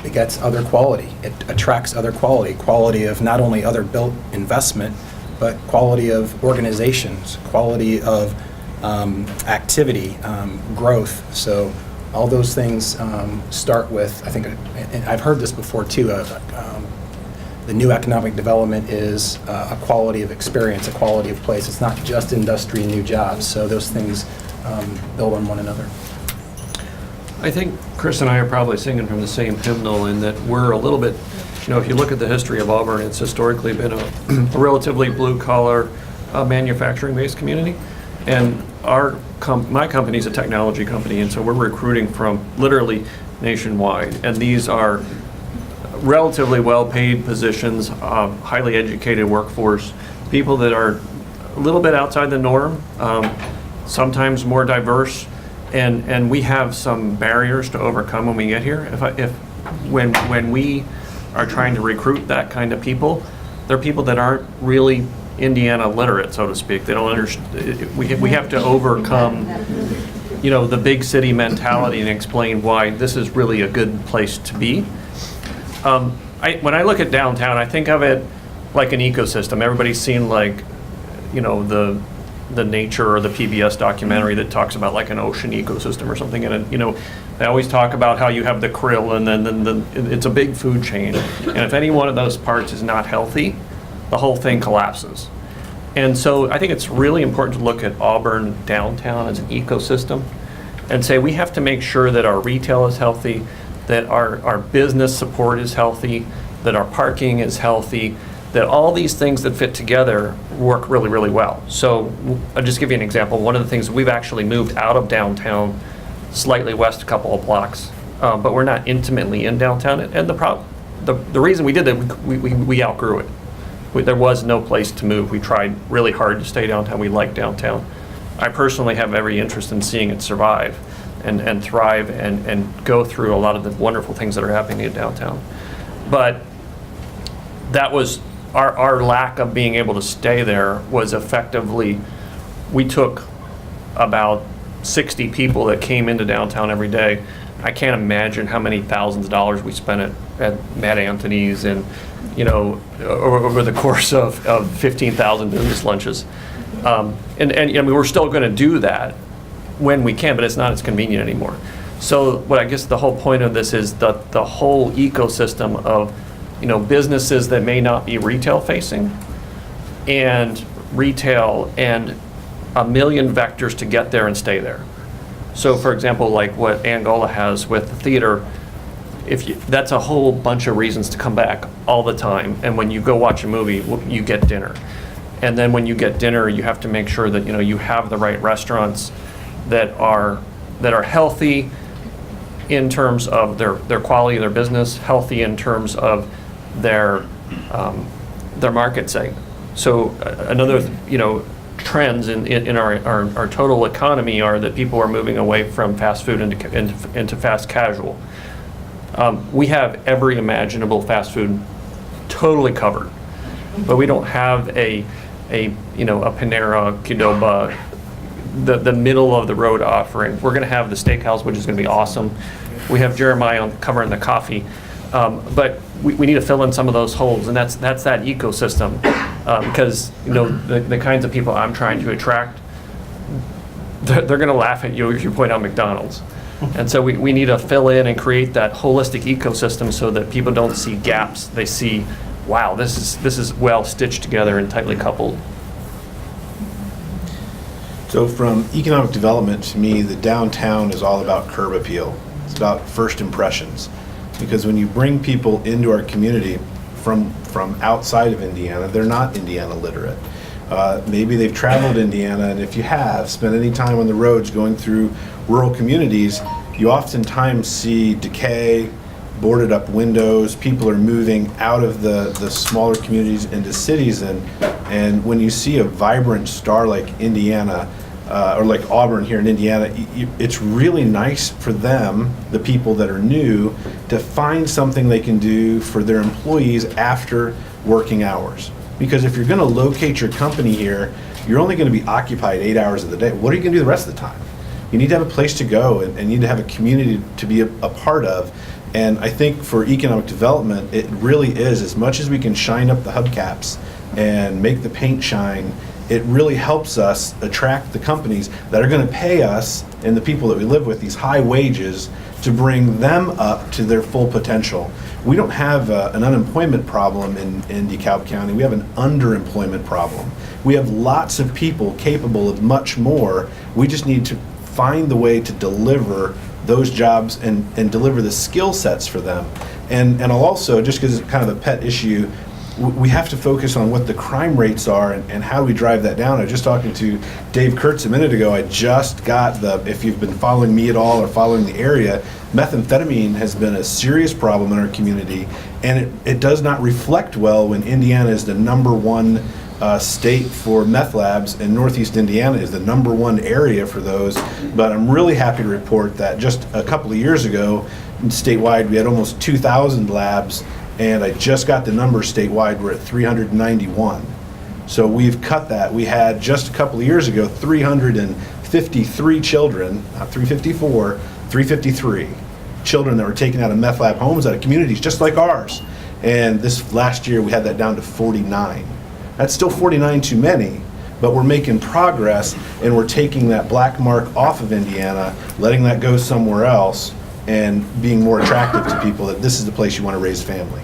begets other quality. It attracts other quality of not only other built investment, but quality of organizations, quality of activity, growth. So all those things start with, I think, and I've heard this before too, the new economic development is a quality of experience, a quality of place. It's not just industry and new jobs. So those things build on one another. I think Chris and I are probably singing from the same hymnal in that we're a little bit, you know, if you look at the history of Auburn, it's historically been a relatively blue-collar, manufacturing-based community. And my company's a technology company, and so we're recruiting from literally nationwide. And these are relatively well-paid positions, highly educated workforce, people that are a little bit outside the norm, sometimes more diverse, and we have some barriers to overcome when we get here. When we are trying to recruit that kind of people, they're people that aren't really Indiana literate, so to speak. They don't understand. We have to overcome, the big city mentality and explain why this is really a good place to be. When I look at downtown, I think of it like an ecosystem. Everybody's seen the nature or the PBS documentary that talks about like an ocean ecosystem or something. And they always talk about how you have the krill and then it's a big food chain. And if any one of those parts is not healthy, the whole thing collapses. And so I think it's really important to look at Auburn downtown as an ecosystem and say we have to make sure that our retail is healthy, that our business support is healthy, that our parking is healthy, that all these things that fit together work really, really well. So I'll just give you an example. One of the things, we've actually moved out of downtown, slightly west a couple of blocks, but we're not intimately in downtown. And the reason we did that, we outgrew it. There was no place to move. We tried really hard to stay downtown. We like downtown. I personally have every interest in seeing it survive and thrive and go through a lot of the wonderful things that are happening in downtown. But that was our lack of being able to stay there was effectively, we took about 60 people that came into downtown every day. I can't imagine how many thousands of dollars we spent at Matt Anthony's and, over the course of 15,000 business lunches. And we're still going to do that when we can, but it's not as convenient anymore. So what I guess the whole point of this is the whole ecosystem of businesses that may not be retail facing and retail and a million vectors to get there and stay there. So for example, like what Angola has with the theater, that's a whole bunch of reasons to come back all the time. And when you go watch a movie, you get dinner. And then when you get dinner, you have to make sure that you have the right restaurants that are healthy in terms of their quality of their business, healthy in terms of their market segment. So another trends in our total economy are that people are moving away from fast food into fast casual. We have every imaginable fast food totally covered, but we don't have a Panera, Qdoba, the middle of the road offering. We're going to have the steakhouse, which is going to be awesome. We have Jeremiah covering the coffee, but we need to fill in some of those holes, and that's that ecosystem, because the kinds of people I'm trying to attract, they're going to laugh at you if you point out McDonald's. And so we need to fill in and create that holistic ecosystem so that people don't see gaps. They see, wow, this is well stitched together and tightly coupled. So from economic development, to me, the downtown is all about curb appeal. It's about first impressions. Because when you bring people into our community from outside of Indiana, they're not Indiana literate. Maybe they've traveled Indiana, and if you have spent any time on the roads going through rural communities, you oftentimes see decay, boarded up windows. People are moving out of the smaller communities into cities, and when you see a vibrant star like Indiana, or like Auburn here in Indiana, it's really nice for them, the people that are new, to find something they can do for their employees after working hours. Because if you're going to locate your company here, you're only going to be occupied 8 hours of the day. What are you going to do the rest of the time? You need to have a place to go, and you need to have a community to be a part of. And I think for economic development, it really is, as much as we can shine up the hubcaps and make the paint shine, it really helps us attract the companies that are going to pay us and the people that we live with these high wages to bring them up to their full potential. We don't have an unemployment problem in DeKalb County. We have an underemployment problem. We have lots of people capable of much more. We just need to find the way to deliver those jobs and deliver the skill sets for them. And I'll also, just because it's kind of a pet issue, we have to focus on what the crime rates are and how do we drive that down. I was just talking to Dave Kurtz a minute ago. I just got if you've been following me at all or following the area, methamphetamine has been a serious problem in our community, and it does not reflect well when Indiana is the #1 state for meth labs, and Northeast Indiana is the #1 area for those. But I'm really happy to report that just a couple of years ago, statewide, we had almost 2,000 labs, and I just got the numbers statewide, we're at 391. So we've cut that. We had just a couple of years ago, 353 children, not 354, 353 children that were taken out of meth lab homes, out of communities just like ours. And this last year, we had that down to 49. That's still 49 too many, but we're making progress, and we're taking that black mark off of Indiana, letting that go somewhere else, and being more attractive to people that this is the place you want to raise a family.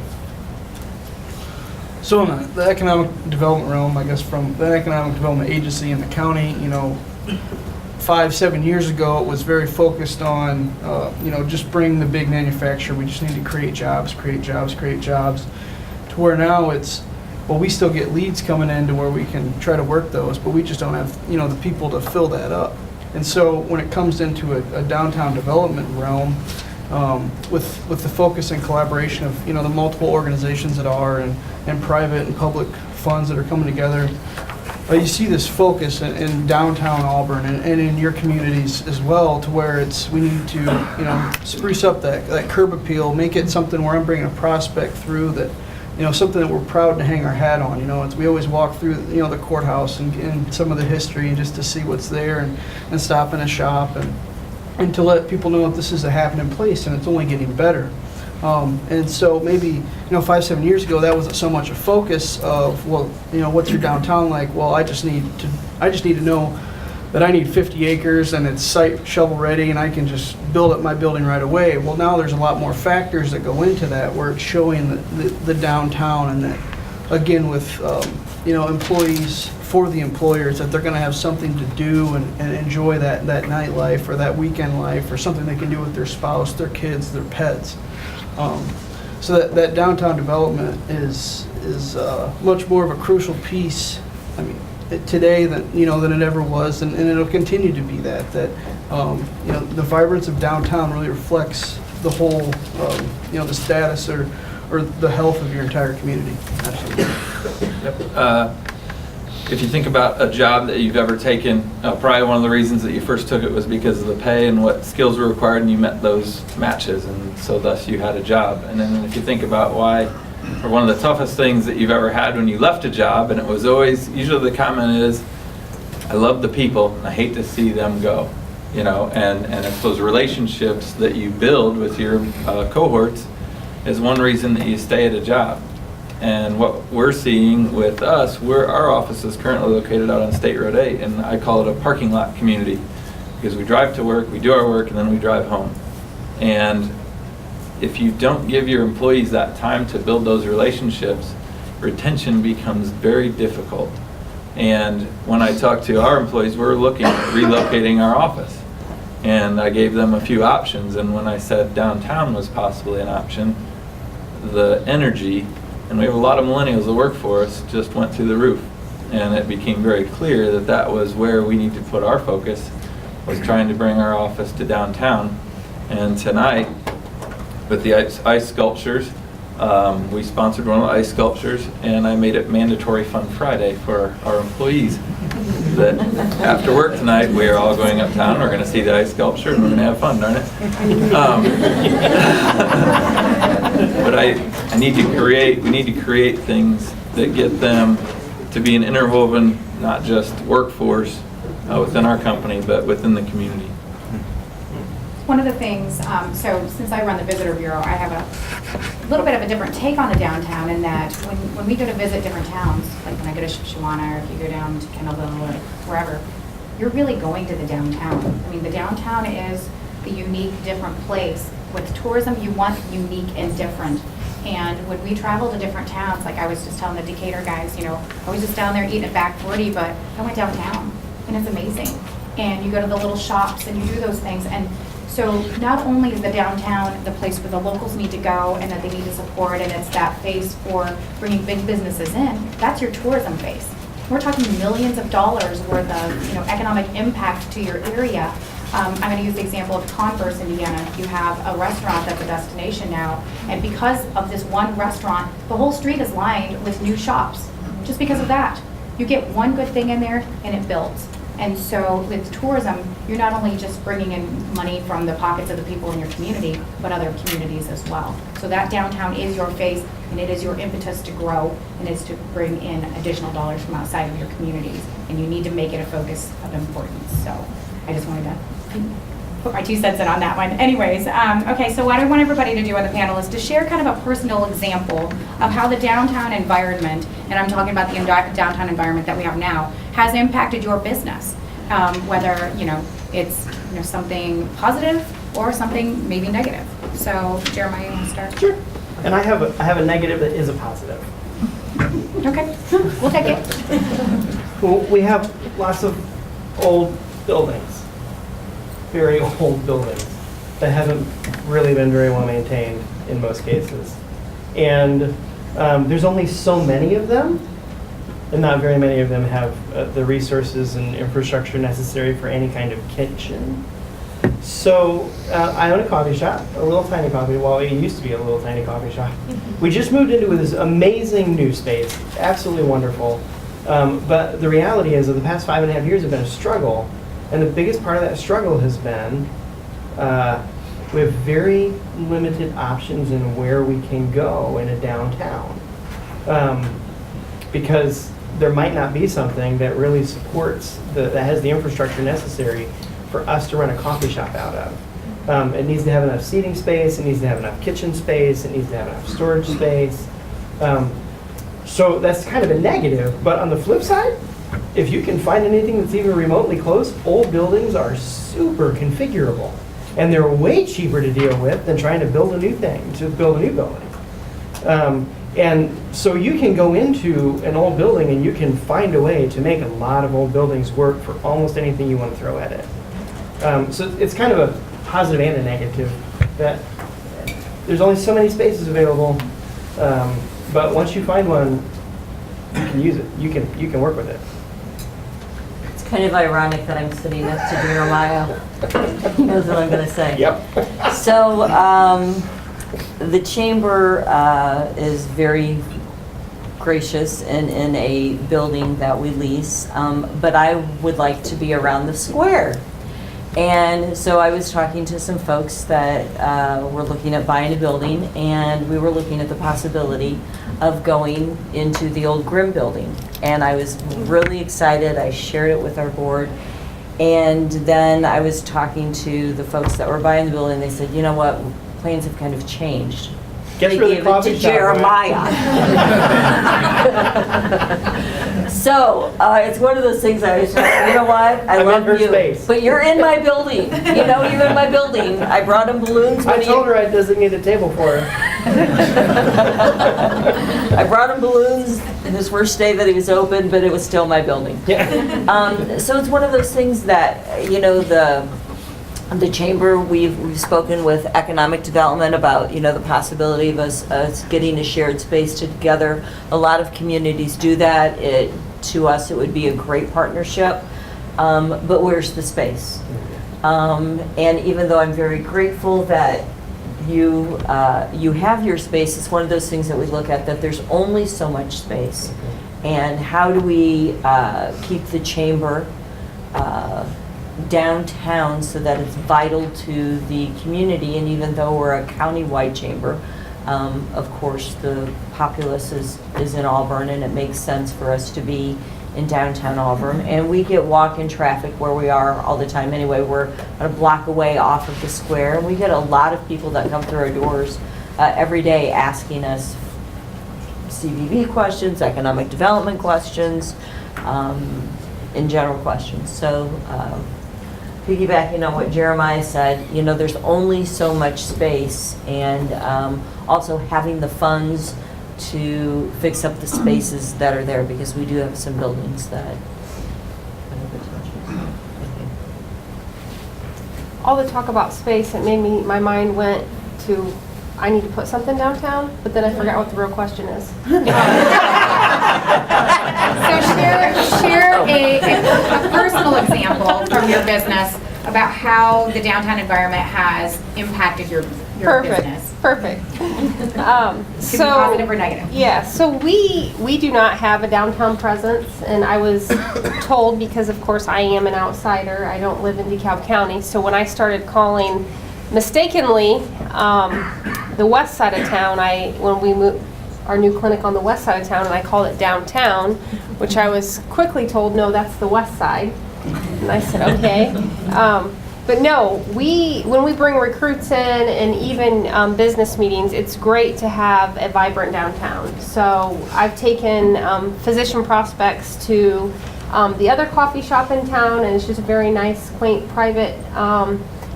So in the economic development realm, I guess from the economic development agency in the county, 5-7 years ago, it was very focused on, just bring the big manufacturer. We just need to create jobs, to where now it's, well, we still get leads coming in to where we can try to work those, but we just don't have, the people to fill that up. And so when it comes into a downtown development realm, with the focus and collaboration of, the multiple organizations that are and private and public funds that are coming together, you see this focus in downtown Auburn and in your communities as well, to where we need to, spruce up that curb appeal, make it something where I'm bringing a prospect through that, something that we're proud to hang our hat on. We always walk through, the courthouse and some of the history, and just to see what's there and stop in a shop and to let people know that this is a happening place and it's only getting better. And so maybe, 5-7 years ago, that wasn't so much a focus of, well, what's your downtown like? Well, I just need to know that I need 50 acres and it's site shovel ready and I can just build up my building right away. Well, now there's a lot more factors that go into that, where it's showing the downtown, and that, again, with, employees for the employers, that they're going to have something to do and enjoy that nightlife or that weekend life, or something they can do with their spouse, their kids, their pets. So that downtown development is much more of a crucial piece, today than it ever was, and it'll continue to be that the vibrance of downtown really reflects the whole the status or the health of your entire community. Absolutely. Yep. If you think about a job that you've ever taken, probably one of the reasons that you first took it was because of the pay and what skills were required, and you met those matches, and so thus you had a job. And then if you think about why, or one of the toughest things that you've ever had when you left a job, and it was always, usually the comment is, I love the people and I hate to see them go, and it's those relationships that you build with your cohorts is one reason that you stay at a job. And what we're seeing with us, our office is currently located out on State Road 8, and I call it a parking lot community, because we drive to work, we do our work, and then we drive home. And if you don't give your employees that time to build those relationships, retention becomes very difficult. And when I talk to our employees, we're looking at relocating our office. And I gave them a few options, and when I said downtown was possibly an option, the energy, and we have a lot of millennials that work for us, just went through the roof. And it became very clear that that was where we need to put our focus, was trying to bring our office to downtown. And tonight, with the ice sculptures, we sponsored one of the ice sculptures, and I made it mandatory Fun Friday for our employees. That after work tonight, we are all going uptown, we're going to see the ice sculpture, and we're going to have fun, darn it. But we need to create things that get them to be an interwoven, not just workforce within our company, but within the community. One of the things, so since I run the Visitor Bureau, I have a little bit of a different take on the downtown, in that when we go to visit different towns, like when I go to Shipshewana, or if you go down to Kendallville or wherever, you're really going to the downtown. I mean, the downtown is the unique, different place. With tourism, you want unique and different. And when we travel to different towns, like I was just telling the Decatur guys, I was just down there eating at Back 40, but I went downtown, and it's amazing. And you go to the little shops and you do those things. And So not only is the downtown the place where the locals need to go and that they need to support, and it's that face for bringing big businesses in, that's your tourism face. We're talking millions of dollars worth of economic impact to your area. I'm going to use the example of Converse, Indiana. You have a restaurant that's a destination now, and because of this one restaurant, the whole street is lined with new shops. Just because of that. You get one good thing in there and it builds. And so with tourism, you're not only just bringing in money from the pockets of the people in your community, but other communities as well. So that downtown is your face, and it is your impetus to grow, and it's to bring in additional dollars from outside of your communities. And you need to make it a focus of importance. So I just wanted to put my 2 cents in on that one. Anyways, okay, so what I want everybody to do on the panel is to share kind of a personal example of how the downtown environment, and I'm talking about the downtown environment that we have now, has impacted your business. Whether it's something positive or something maybe negative. So Jeremiah, you want to start? Sure. And I have a negative that is a positive. Okay, we'll take it. Well, we have lots of old buildings, very old buildings that haven't really been very well maintained in most cases. And there's only so many of them, and not very many of them have the resources and infrastructure necessary for any kind of kitchen. So I own a coffee shop, a little tiny coffee, well, it used to be a little tiny coffee shop. We just moved into this amazing new space, absolutely wonderful. But the reality is that the past 5.5 years have been a struggle. And the biggest part of that struggle has been we have very limited options in where we can go in a downtown. Because there might not be something that really supports, that has the infrastructure necessary for us to run a coffee shop out of. It needs to have enough seating space, it needs to have enough kitchen space, it needs to have enough storage space. So that's kind of a negative, but on the flip side, if you can find anything that's even remotely close, old buildings are super configurable. And they're way cheaper to deal with than trying to build a new thing, to build a new building. And so you can go into an old building and you can find a way to make a lot of old buildings work for almost anything you want to throw at it. So it's kind of a positive and a negative, that there's only so many spaces available, but once you find one, you can use it, you can work with it. It's kind of ironic that I'm sitting next to Jeremiah. He knows what I'm going to say. Yep. So the chamber is very gracious in a building that we lease, but I would like to be around the square. And so I was talking to some folks that were looking at buying a building, and we were looking at the possibility of going into the old Grimm building. And I was really excited. I shared it with our board. And then I was talking to the folks that were buying the building. They said, you know what, plans have kind of changed. They gave it to Jeremiah. So it's one of those things I was like, you know what, I love you, space. but you're in my building. You know, you're in my building. I brought him balloons. I told her I designated a table for her. I brought him balloons his first day that he was open, but it was still my building. Yeah. So it's one of those things that, you know, the chamber, we've spoken with economic development about, you know, the possibility of us getting a shared space together. A lot of communities do that. To us, it would be a great partnership. But where's the space? And even though I'm very grateful that you have your space, it's one of those things that we look at, that there's only so much space. And how do we keep the chamber downtown so that it's vital to the community? And even though we're a county-wide chamber, of course the populace is in Auburn, and it makes sense for us to be in downtown Auburn. And we get walk-in traffic where we are all the time anyway. We're a block away off of the square, and we get a lot of people that come through our doors every day asking us CVB questions, economic development questions, in general questions. So piggybacking on what Jeremiah said, you know, there's only so much space, and also having the funds to fix up the spaces that are there, because we do have some buildings that. all the talk about space, my mind went to, I need to put something downtown, but then I forgot what the real question is. So share a personal example from your business about how the downtown environment has impacted your business. Perfect. Could be positive or negative. Yeah, so we do not have a downtown presence, and I was told, because of course I am an outsider, I don't live in DeKalb County, so when I started calling mistakenly the west side of town, when we moved our new clinic on the west side of town, and I called it downtown, which I was quickly told, no, that's the west side. And I said, okay. But no, when we bring recruits in and even business meetings, it's great to have a vibrant downtown. So I've taken physician prospects to the other coffee shop in town, and it's just a very nice, quaint, private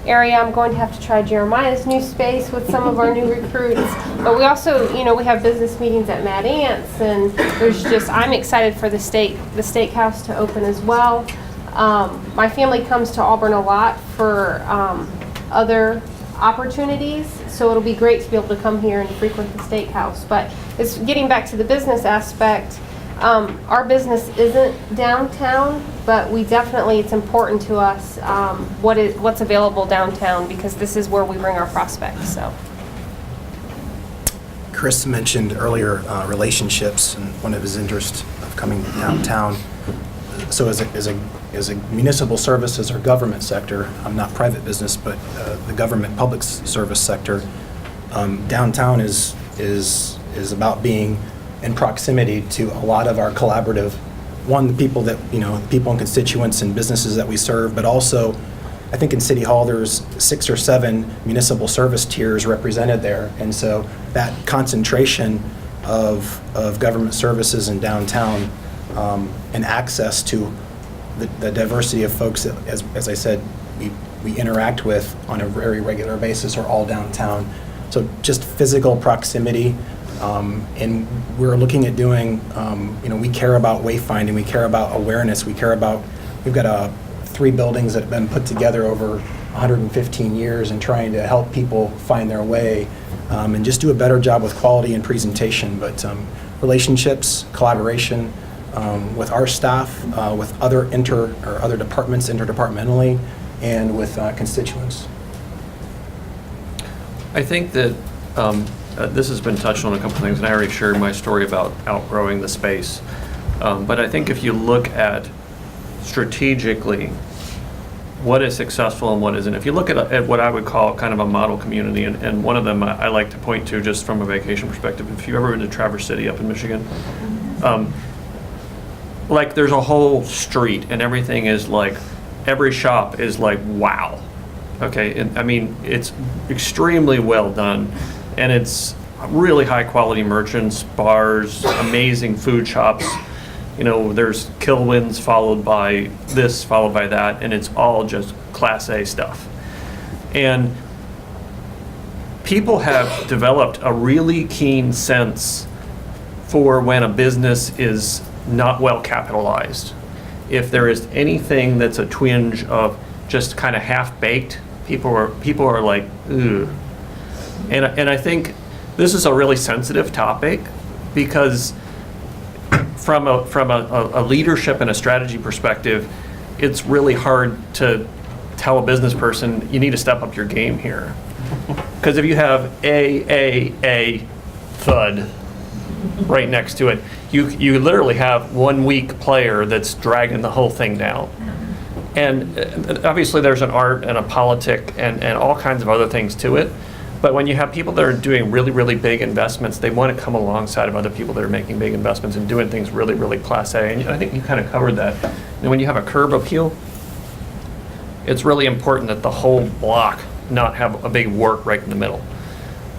area. I'm going to have to try Jeremiah's new space with some of our new recruits. But we also, we have business meetings at Mad Ants, and I'm excited for the steakhouse to open as well. My family comes to Auburn a lot for other opportunities, so it'll be great to be able to come here and frequent the steakhouse. But it's getting back to the business aspect. Our business isn't downtown, but it's important to us what's available downtown, because this is where we bring our prospects. So. Chris mentioned earlier relationships and one of his interests of coming downtown. So as a municipal services or government sector, I'm not private business, but the government public service sector, downtown is about being in proximity to a lot of our collaborative, the people and constituents and businesses that we serve, but also I think in City Hall there's 6 or 7 municipal service tiers represented there, and so that concentration of government services in downtown and access to the diversity of folks that, as I said, we interact with on a very regular basis are all downtown. So just physical proximity, and we're looking at doing, we care about wayfinding, we care about awareness, we've got 3 buildings that have been put together over 115 years and trying to help people find their way and just do a better job with quality and presentation. But relationships, collaboration with our staff, with other departments interdepartmentally, and with constituents. I think that this has been touched on a couple things, and I already shared my story about outgrowing the space. But I think if you look at strategically what is successful and what isn't, if you look at what I would call kind of a model community, and one of them I like to point to just from a vacation perspective, if you've ever been to Traverse City up in Michigan, like there's a whole street and everything is like, every shop is like, wow. Okay, and I mean, it's extremely well done, and it's really high quality merchants, bars, amazing food shops. There's Kilwins followed by this, followed by that, and it's all just Class A stuff. And people have developed a really keen sense for when a business is not well capitalized. If there is anything that's a twinge of just kind of half-baked, people are like, ugh. And I think this is a really sensitive topic, because from a leadership and a strategy perspective, it's really hard to tell a business person, you need to step up your game here. Because if you have a thud right next to it, you literally have one weak player that's dragging the whole thing down. And obviously there's an art and a politic and all kinds of other things to it. But when you have people that are doing really, really big investments, they want to come alongside of other people that are making big investments and doing things really, really Class A. And I think you kind of covered that. And when you have a curb appeal, it's really important that the whole block not have a big work right in the middle.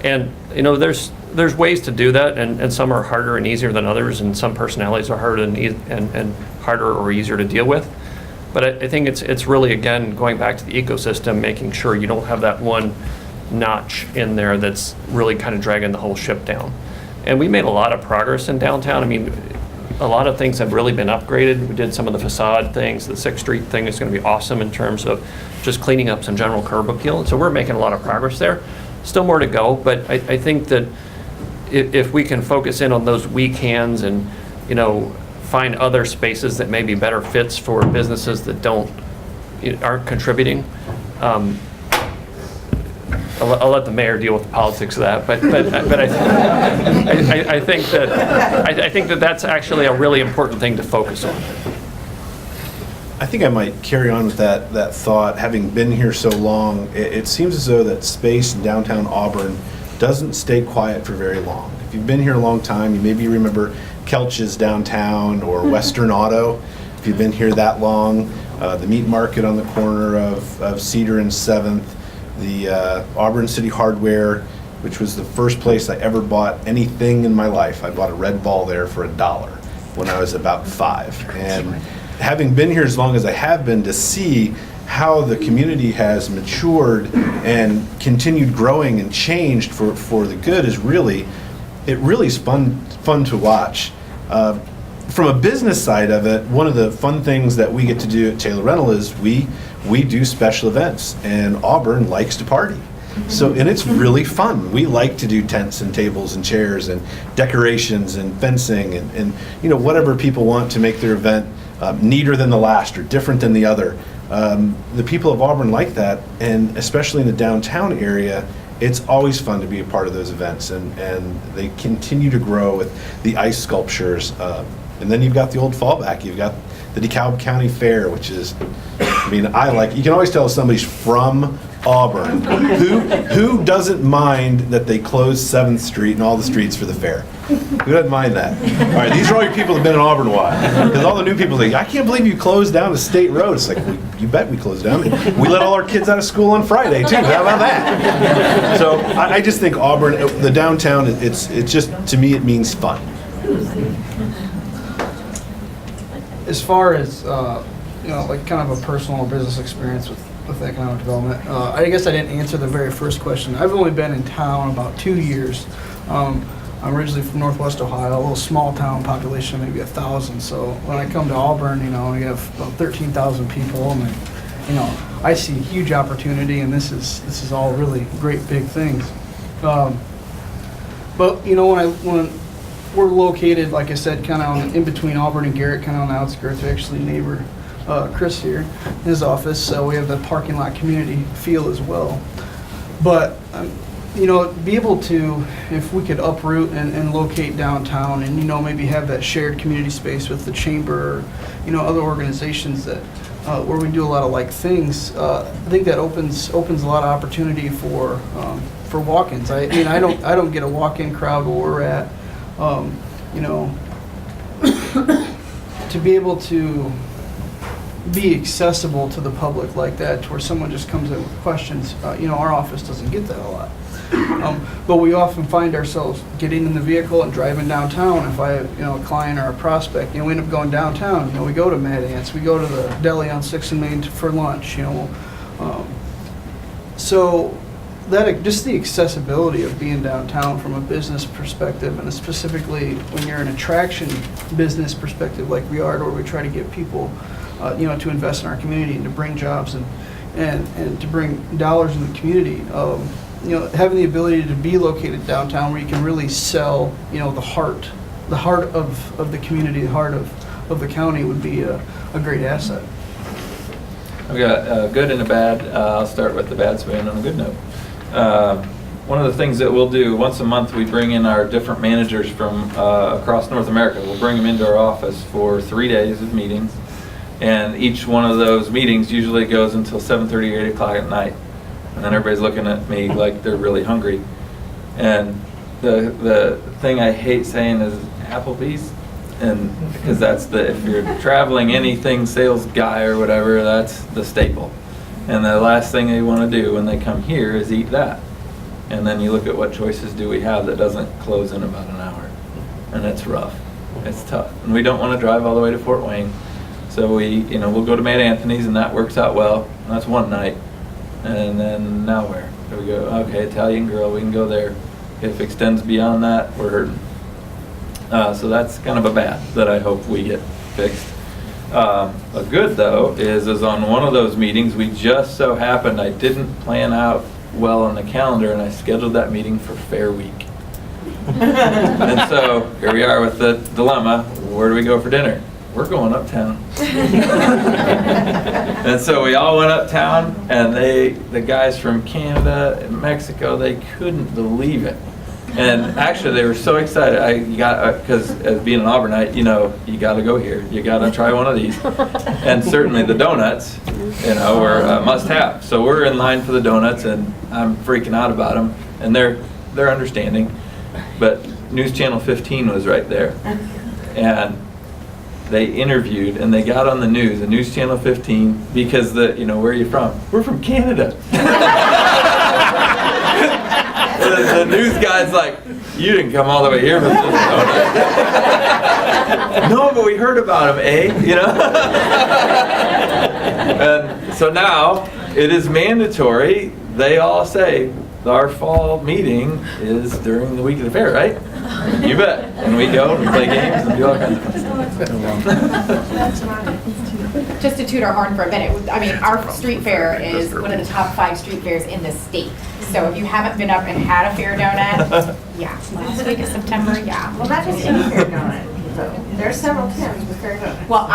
And there's ways to do that, and some are harder and easier than others, and some personalities are harder and harder or easier to deal with. But I think it's really, again, going back to the ecosystem, making sure you don't have that one notch in there that's really kind of dragging the whole ship down. And we made a lot of progress in downtown. I mean, a lot of things have really been upgraded. We did some of the facade things. The 6th Street thing is going to be awesome in terms of just cleaning up some general curb appeal. And so we're making a lot of progress there. Still more to go, but I think that if we can focus in on those weak hands and, you know, find other spaces that may be better fits for businesses that aren't contributing. I'll let the mayor deal with the politics of that, but I think that that's actually a really important thing to focus on. I think I might carry on with that thought. Having been here so long, it seems as though that space in downtown Auburn doesn't stay quiet for very long. If you've been here a long time, you maybe remember Kelch's downtown or Western Auto. If you've been here that long, the meat market on the corner of Cedar and 7th, the Auburn City Hardware, which was the first place I ever bought anything in my life. I bought a Red Ball there for $1 when I was about 5. And having been here as long as I have been, to see how the community has matured and continued growing and changed for the good is really fun to watch. From a business side of it, one of the fun things that we get to do at Taylor Rental is we do special events, and Auburn likes to party. So, and it's really fun. We like to do tents and tables and chairs and decorations and fencing and you know, whatever people want to make their event neater than the last or different than the other. The people of Auburn like that, and especially in the downtown area, it's always fun to be a part of those events, and they continue to grow with the ice sculptures. And then you've got the old fallback. You've got the DeKalb County Fair, which is, I mean, you can always tell if somebody's from Auburn. Who doesn't mind that they close 7th Street and all the streets for the fair? Who doesn't mind that? All right, these are all your people that have been in Auburn a while. Because all the new people say, I can't believe you closed down the state road. It's like, well, you bet we closed down. We let all our kids out of school on Friday, too. How about that? So I just think Auburn, the downtown, it's just, to me, it means fun. As far as, you know, like kind of a personal business experience with economic development, I guess I didn't answer the very first question. I've only been in town about 2 years. I'm originally from Northwest Ohio, a little small town population, maybe 1,000. So when I come to Auburn, you know, we have about 13,000 people, and you know, I see huge opportunity, and this is all really great big things. But you know, when we're located, like I said, kind of in between Auburn and Garrett, kind of on the outskirts. We actually neighbor Chris here, his office, so we have the parking lot community feel as well. But you know, be able to, if we could uproot and locate downtown, and you know, maybe have that shared community space with the chamber, or, you know, other organizations that where we do a lot of like things. I think that opens a lot of opportunity for walk-ins. I mean, I don't get a walk-in crowd where we're at. You know, to be able to be accessible to the public like that, to where someone just comes in with questions, you know, our office doesn't get that a lot. But we often find ourselves getting in the vehicle and driving downtown. If I have, you know, a client or a prospect, you know, we end up going downtown. You know, we go to Mad Ants, we go to the deli on 6th and Main for lunch, you know. So that, just the accessibility of being downtown from a business perspective, and specifically when you're an attraction business perspective like we are, where we try to get people, you know, to invest in our community and to bring jobs and to bring dollars in the community. You know, having the ability to be located downtown where you can really sell, you know, the heart of the community, the heart of the county would be a great asset. I've got a good and a bad. I'll start with the bad, so we end on a good note. One of the things that we'll do once a month, we bring in our different managers from across North America. We'll bring them into our office for 3 days of meetings, and each one of those meetings usually goes until 7:30 or 8 o'clock at night, and then everybody's looking at me like they're really hungry. And the thing I hate saying is Applebee's, and because that's if you're traveling anything sales guy or whatever, that's the staple. And the last thing they want to do when they come here is eat that. And then you look at what choices do we have that doesn't close in about an hour. And it's rough. It's tough. And we don't want to drive all the way to Fort Wayne. So we'll go to Mad Anthony's, and that works out well. And that's one night. And then now where? Do we go, okay, Italian Grill, we can go there. If it extends beyond that, we're hurting. So that's kind of a bad that I hope we get fixed. A good though is on one of those meetings, we just so happened, I didn't plan out well on the calendar and I scheduled that meeting for Fair Week. And so here we are with the dilemma, where do we go for dinner? We're going uptown. And so we all went uptown, and the guys from Canada and Mexico, they couldn't believe it. And actually, they were so excited. Because as being an Auburnite, you got to go here. You got to try one of these. And certainly the donuts, were a must-have. So we're in line for the donuts, and I'm freaking out about them, and they're understanding. But News Channel 15 was right there, and they interviewed, and they got on the news, News Channel 15, because where are you from? We're from Canada. The news guy's like, you didn't come all the way here for this donut. No, but we heard about him, eh? And so now it is mandatory. They all say our fall meeting is during the week of the fair, right? You bet. And we go and play games and do all kinds of fun stuff. Just to toot our horn for a minute, I mean, our street fair is one of the top 5 street fairs in the state. So if you haven't been up and had a fair donut, yeah, last week of September, yeah. Well, not just any fair donut. There's several Tims with fair donuts. Well,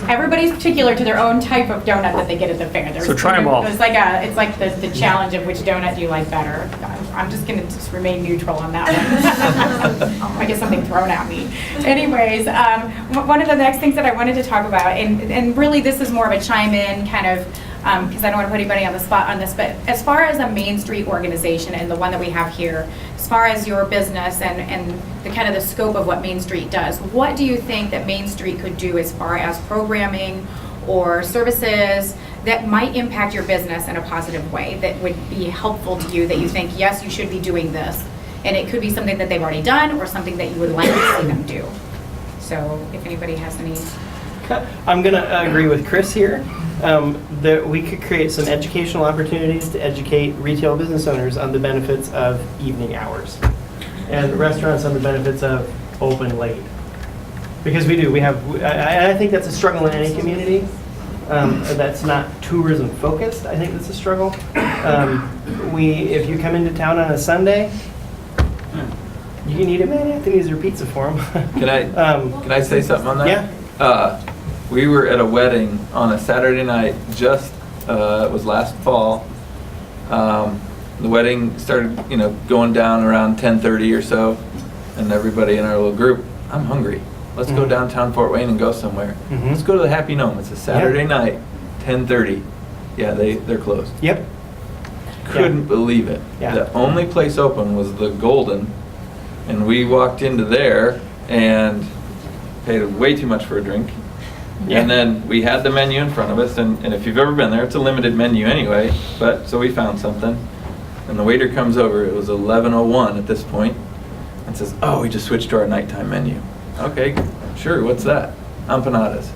everybody's particular to their own type of donut that they get at the fair. So try 'em all. It's like the challenge of which donut do you like better. I'm just going to remain neutral on that one. I get something thrown at me. Anyways, one of the next things that I wanted to talk about, and really this is more of a chime in kind of, because I don't want to put anybody on the spot on this, but as far as a Mainstreet organization and the one that we have here, as far as your business and the kind of the scope of what Mainstreet does, what do you think that Mainstreet could do as far as programming or services that might impact your business in a positive way, that would be helpful to you, that you think, yes, you should be doing this? And it could be something that they've already done or something that you would like to see them do. So if anybody has any. I'm going to agree with Chris here. That we could create some educational opportunities to educate retail business owners on the benefits of evening hours, and restaurants on the benefits of open late. Because we have, I think that's a struggle in any community that's not tourism focused. I think that's a struggle. If you come into town on a Sunday, you can eat at Man Anthony's or pizza for them. Can I say something on that? Yeah. We were at a wedding on a Saturday night, it was last fall. The wedding started, going down around 10:30 or so, and everybody in our little group, I'm hungry. Let's go downtown Fort Wayne and go somewhere. Let's go to the Happy Gnome. It's a Saturday night, 10:30. Yeah, they're closed. Yep. Couldn't believe it. Yeah. The only place open was the Golden, and we walked into there and paid way too much for a drink. Yeah. And then we had the menu in front of us, and if you've ever been there, it's a limited menu anyway, so we found something. And the waiter comes over, it was 11:01 at this point, and says, oh, we just switched to our nighttime menu. Okay, sure, what's that? Empanadas.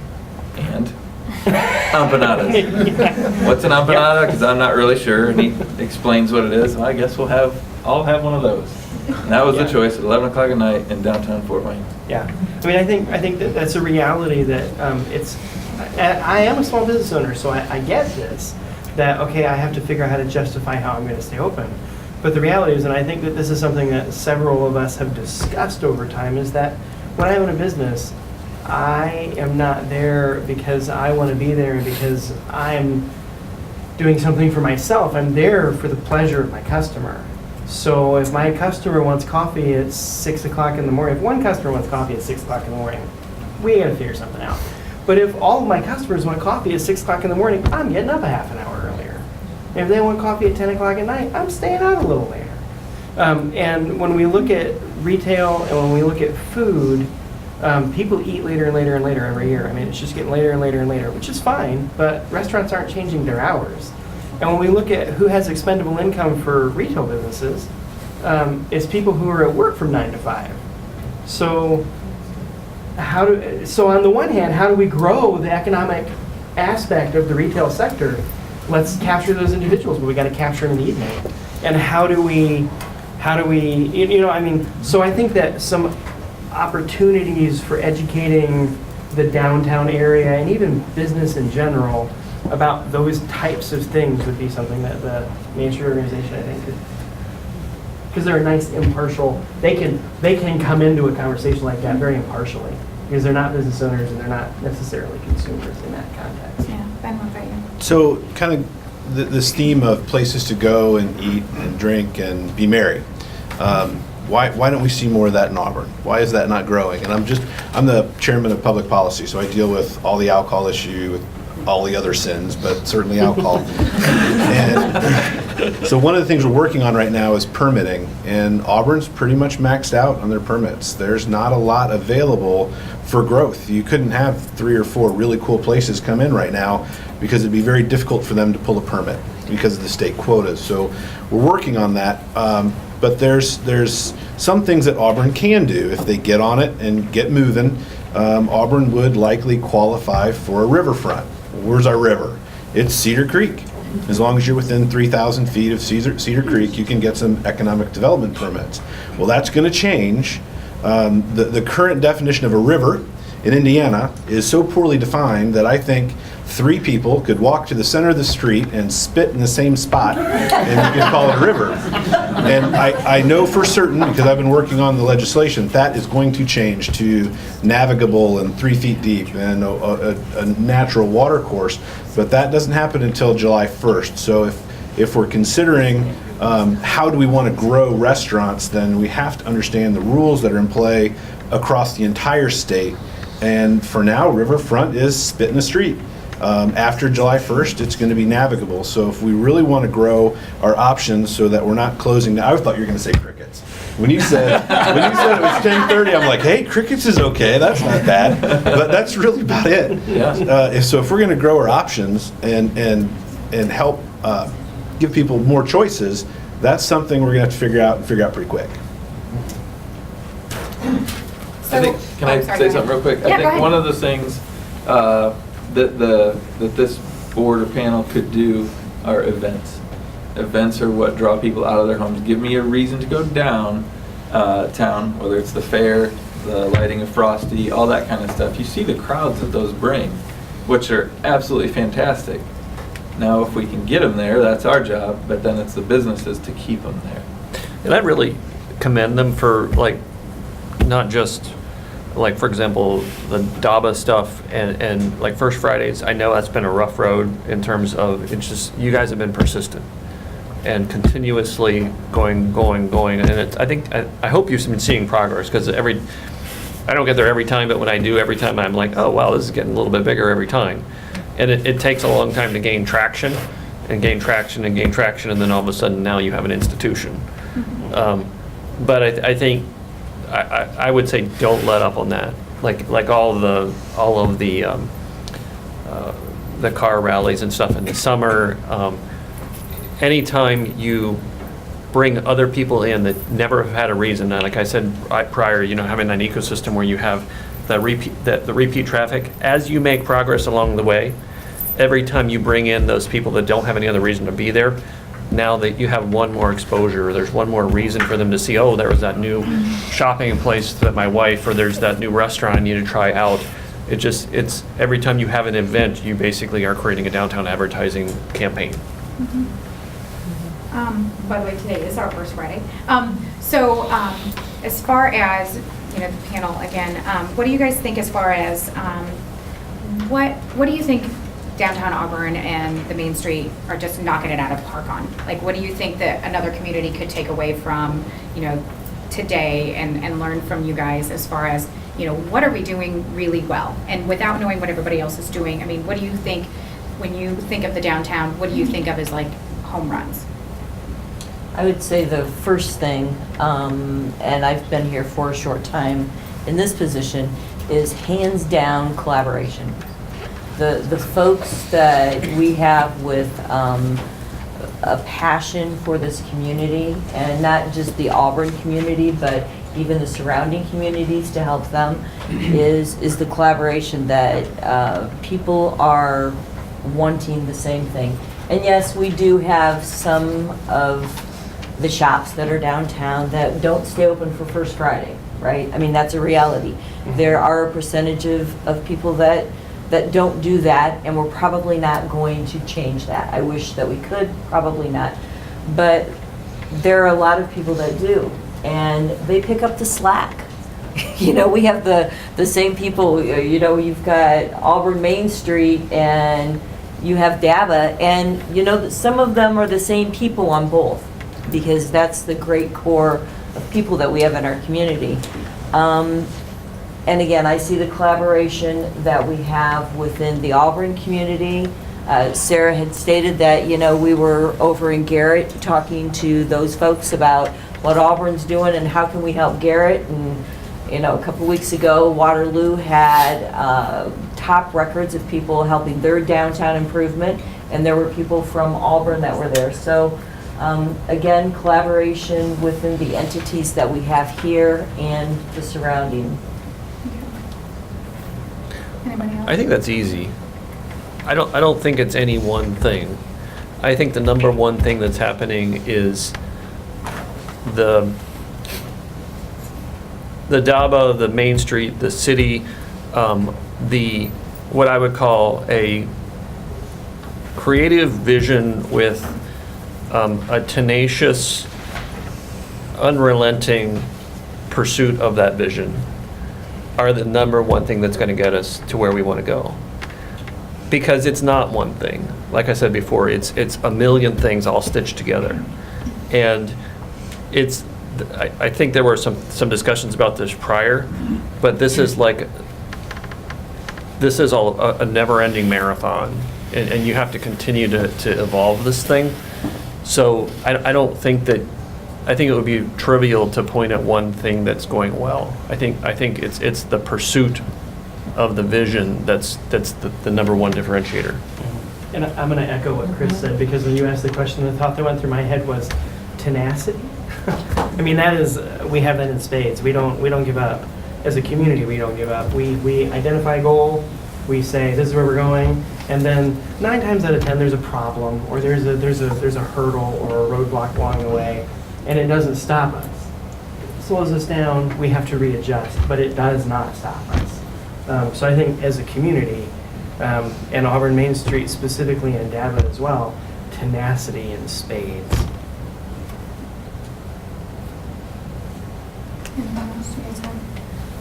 And? Empanadas. What's an empanada? Because I'm not really sure, and he explains what it is. Well, I guess I'll have one of those. And that was the choice at 11 o'clock at night in downtown Fort Wayne. Yeah, I mean, I think that's a reality that I am a small business owner, so I get this, that, okay, I have to figure out how to justify how I'm going to stay open. But the reality is, and I think that this is something that several of us have discussed over time, is that when I own a business, I am not there because I want to be there and because I'm doing something for myself. I'm there for the pleasure of my customer. So if my customer wants coffee at 6 o'clock in the morning, if one customer wants coffee at 6 o'clock in the morning, we gotta figure something out. But if all of my customers want coffee at 6 o'clock in the morning, I'm getting up a half an hour earlier. And if they want coffee at 10 o'clock at night, I'm staying out a little later. And when we look at retail and when we look at food, people eat later and later and later every year. I mean, it's just getting later and later and later, which is fine, but restaurants aren't changing their hours. And when we look at who has expendable income for retail businesses, it's people who are at work from 9 to 5. So on the one hand, how do we grow the economic aspect of the retail sector? Let's capture those individuals, but we got to capture them in the evening. And how do we, so I think that opportunities for educating the downtown area and even business in general about those types of things would be something that the Main Street organization, I think, could, because they're a nice impartial, they can come into a conversation like that very impartially, because they're not business owners and they're not necessarily consumers in that context. Yeah, Ben, what about you? So kind of this theme of places to go and eat and drink and be merry. Why don't we see more of that in Auburn? Why is that not growing? And I'm the chairman of public policy, so I deal with all the alcohol issue, with all the other sins, but certainly alcohol. And so one of the things we're working on right now is permitting, and Auburn's pretty much maxed out on their permits. There's not a lot available for growth. You couldn't have 3 or 4 really cool places come in right now because it'd be very difficult for them to pull a permit because of the state quotas. So we're working on that. But there's some things that Auburn can do if they get on it and get moving. Auburn would likely qualify for a riverfront. Where's our river? It's Cedar Creek. As long as you're within 3,000 feet of Cedar Creek, you can get some economic development permits. Well, that's going to change. The current definition of a river in Indiana is so poorly defined that I think 3 people could walk to the center of the street and spit in the same spot, and you can call it a river. And I know for certain, because I've been working on the legislation, that is going to change to navigable and 3 feet deep and a natural water course. But that doesn't happen until July 1st. So if we're considering how do we want to grow restaurants, then we have to understand the rules that are in play across the entire state. And for now, riverfront is spit in the street. After July 1st, it's going to be navigable. So if we really want to grow our options so that we're not closing, I thought you were going to say crickets. When you said it was 10:30, I'm like, hey, crickets is okay. That's not bad. But that's really about it. Yeah. So if we're going to grow our options and help give people more choices, that's something we're going to have to figure out pretty quick. Can I say something real quick? Yeah, I think one of the things that this board or panel could do are events. Events are what draw people out of their homes. Give me a reason to go down town, whether it's the fair, the lighting of Frosty, all that kind of stuff. You see the crowds that those bring, which are absolutely fantastic. Now, if we can get them there, that's our job, but then it's the businesses to keep them there. And I really commend them for, like, not just, like, for example, the DABA stuff and like First Fridays. I know that's been a rough road in terms of, it's just, you guys have been persistent and continuously going. And I hope you've been seeing progress, because I don't get there every time, but when I do, every time I'm like, oh, wow, this is getting a little bit bigger every time. And it takes a long time to gain traction, and then all of a sudden now you have an institution. But I think I would say don't let up on that. Like all of the car rallies and stuff in the summer. Anytime you bring other people in that never have had a reason, and like I said prior, having that ecosystem where you have the repeat traffic, as you make progress along the way, every time you bring in those people that don't have any other reason to be there, now that you have one more exposure, there's one more reason for them to see, oh, there was that new shopping place that my wife, or there's that new restaurant I need to try out. It's every time you have an event, you basically are creating a downtown advertising campaign. By the way, today is our First Friday. As far as, the panel, again, what do you guys think as far as, what do you think downtown Auburn and the Main Street are just knocking it out of the park on? Like, what do you think that another community could take away from, today and learn from you guys as far as, what are we doing really well? And without knowing what everybody else is doing, I mean, what do you think, when you think of the downtown, what do you think of as like home runs? I would say the first thing, and I've been here for a short time in this position, is hands down collaboration. The folks that we have with a passion for this community, and not just the Auburn community, but even the surrounding communities to help them, is the collaboration that people are wanting the same thing. And yes, we do have some of the shops that are downtown that don't stay open for First Friday. right? I mean, that's a reality. There are a percentage of people that don't do that, and we're probably not going to change that. I wish that we could, probably not. But there are a lot of people that do, and they pick up the slack. You know, we have the same people, you know, you've got Auburn Mainstreet and you have DABA, and you know, some of them are the same people on both, because that's the great core of people that we have in our community. And again, I see the collaboration that we have within the Auburn community. Sarah had stated that, you know, we were over in Garrett talking to those folks about what Auburn's doing and how can we help Garrett. And, you know, a couple weeks ago, Waterloo had top records of people helping their downtown improvement, and there were people from Auburn that were there. So, again, collaboration within the entities that we have here and the surrounding. Anybody else? I think that's easy. I don't think it's any one thing. I think the number one thing that's happening is the DABA, the Mainstreet, the city, what I would call a creative vision with a tenacious, unrelenting pursuit of that vision are the number one thing that's going to get us to where we want to go. Because it's not one thing. Like I said before, it's a million things all stitched together. And I think there were some discussions about this prior, but this is all a never-ending marathon, and you have to continue to evolve this thing. So I don't think that, I think it would be trivial to point at one thing that's going well. I think it's the pursuit of the vision that's the number one differentiator. And I'm going to echo what Chris said, because when you asked the question, the thought that went through my head was tenacity. I mean, we have that in spades. We don't give up. As a community, we don't give up. We identify a goal, we say this is where we're going, and then 9 times out of 10 there's a problem, or there's a hurdle or a roadblock along the way, and it doesn't stop us. It slows us down, we have to readjust, but it does not stop us. So I think as a community, and Auburn Mainstreet specifically, and DABA as well, tenacity in spades.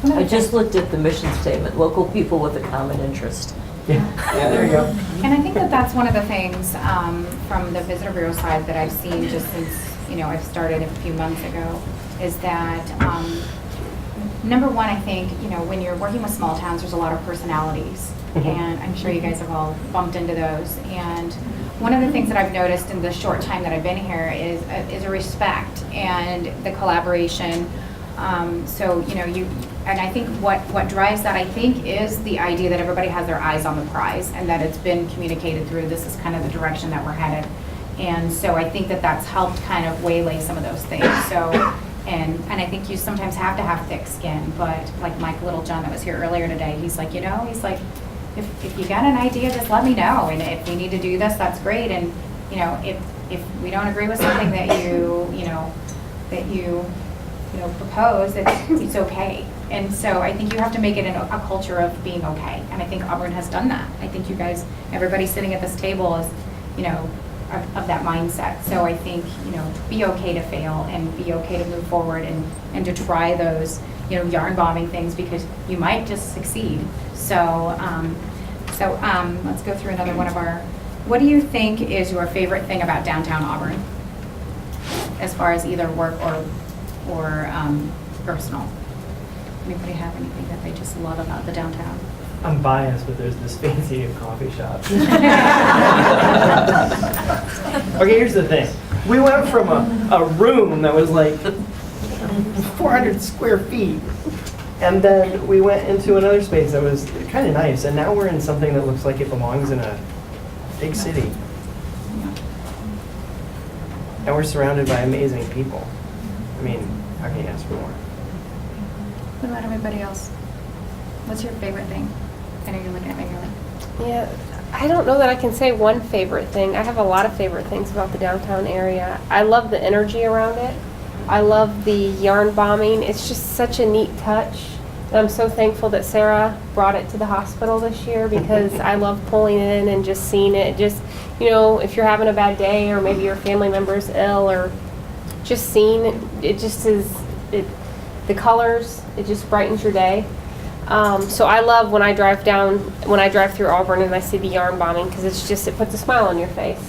I just looked at the mission statement, local people with a common interest. Yeah, there you go. And I think that that's one of the things from the Visitor Bureau side that I've seen just since, you know, I've started a few months ago, is that number one, I think, you know, when you're working with small towns, there's a lot of personalities. And I'm sure you guys have all bumped into those. And one of the things that I've noticed in the short time that I've been here is a respect and the collaboration. So, you know, and I think what drives that, I think, is the idea that everybody has their eyes on the prize, and that it's been communicated through, this is kind of the direction that we're headed. And so I think that that's helped kind of waylay some of those things. So, and I think you sometimes have to have thick skin, but like Mike Littlejohn that was here earlier today, he's like, you know, he's like, if you got an idea, just let me know. And if we need to do this, that's great. And, you know, if we don't agree with something that you propose, it's okay. And so I think you have to make it a culture of being okay. And I think Auburn has done that. I think you guys, everybody sitting at this table is, you know, of that mindset. So I think, you know, be okay to fail and be okay to move forward and to try those, you know, yarn bombing things, because you might just succeed. So, let's go through another one of our, what do you think is your favorite thing about downtown Auburn? As far as either work or personal? Anybody have anything that they just love about the downtown? I'm biased, but there's this fancy new coffee shop. Okay, here's the thing. We went from a room that was like 400 square feet, and then we went into another space that was kind of nice, and now we're in something that looks like it belongs in a big city. And we're surrounded by amazing people. I mean, how can you ask for more? What about everybody else? What's your favorite thing? I know you're looking at me, you're like, Yeah, I don't know that I can say one favorite thing. I have a lot of favorite things about the downtown area. I love the energy around it. I love the yarn bombing. It's just such a neat touch. And I'm so thankful that Sarah brought it to the hospital this year because I love pulling it in and just seeing it. Just, you know, if you're having a bad day or maybe your family member's ill or just seeing it, it just is, the colors, it just brightens your day. So I love when I drive through Auburn and I see the yarn bombing because it puts a smile on your face.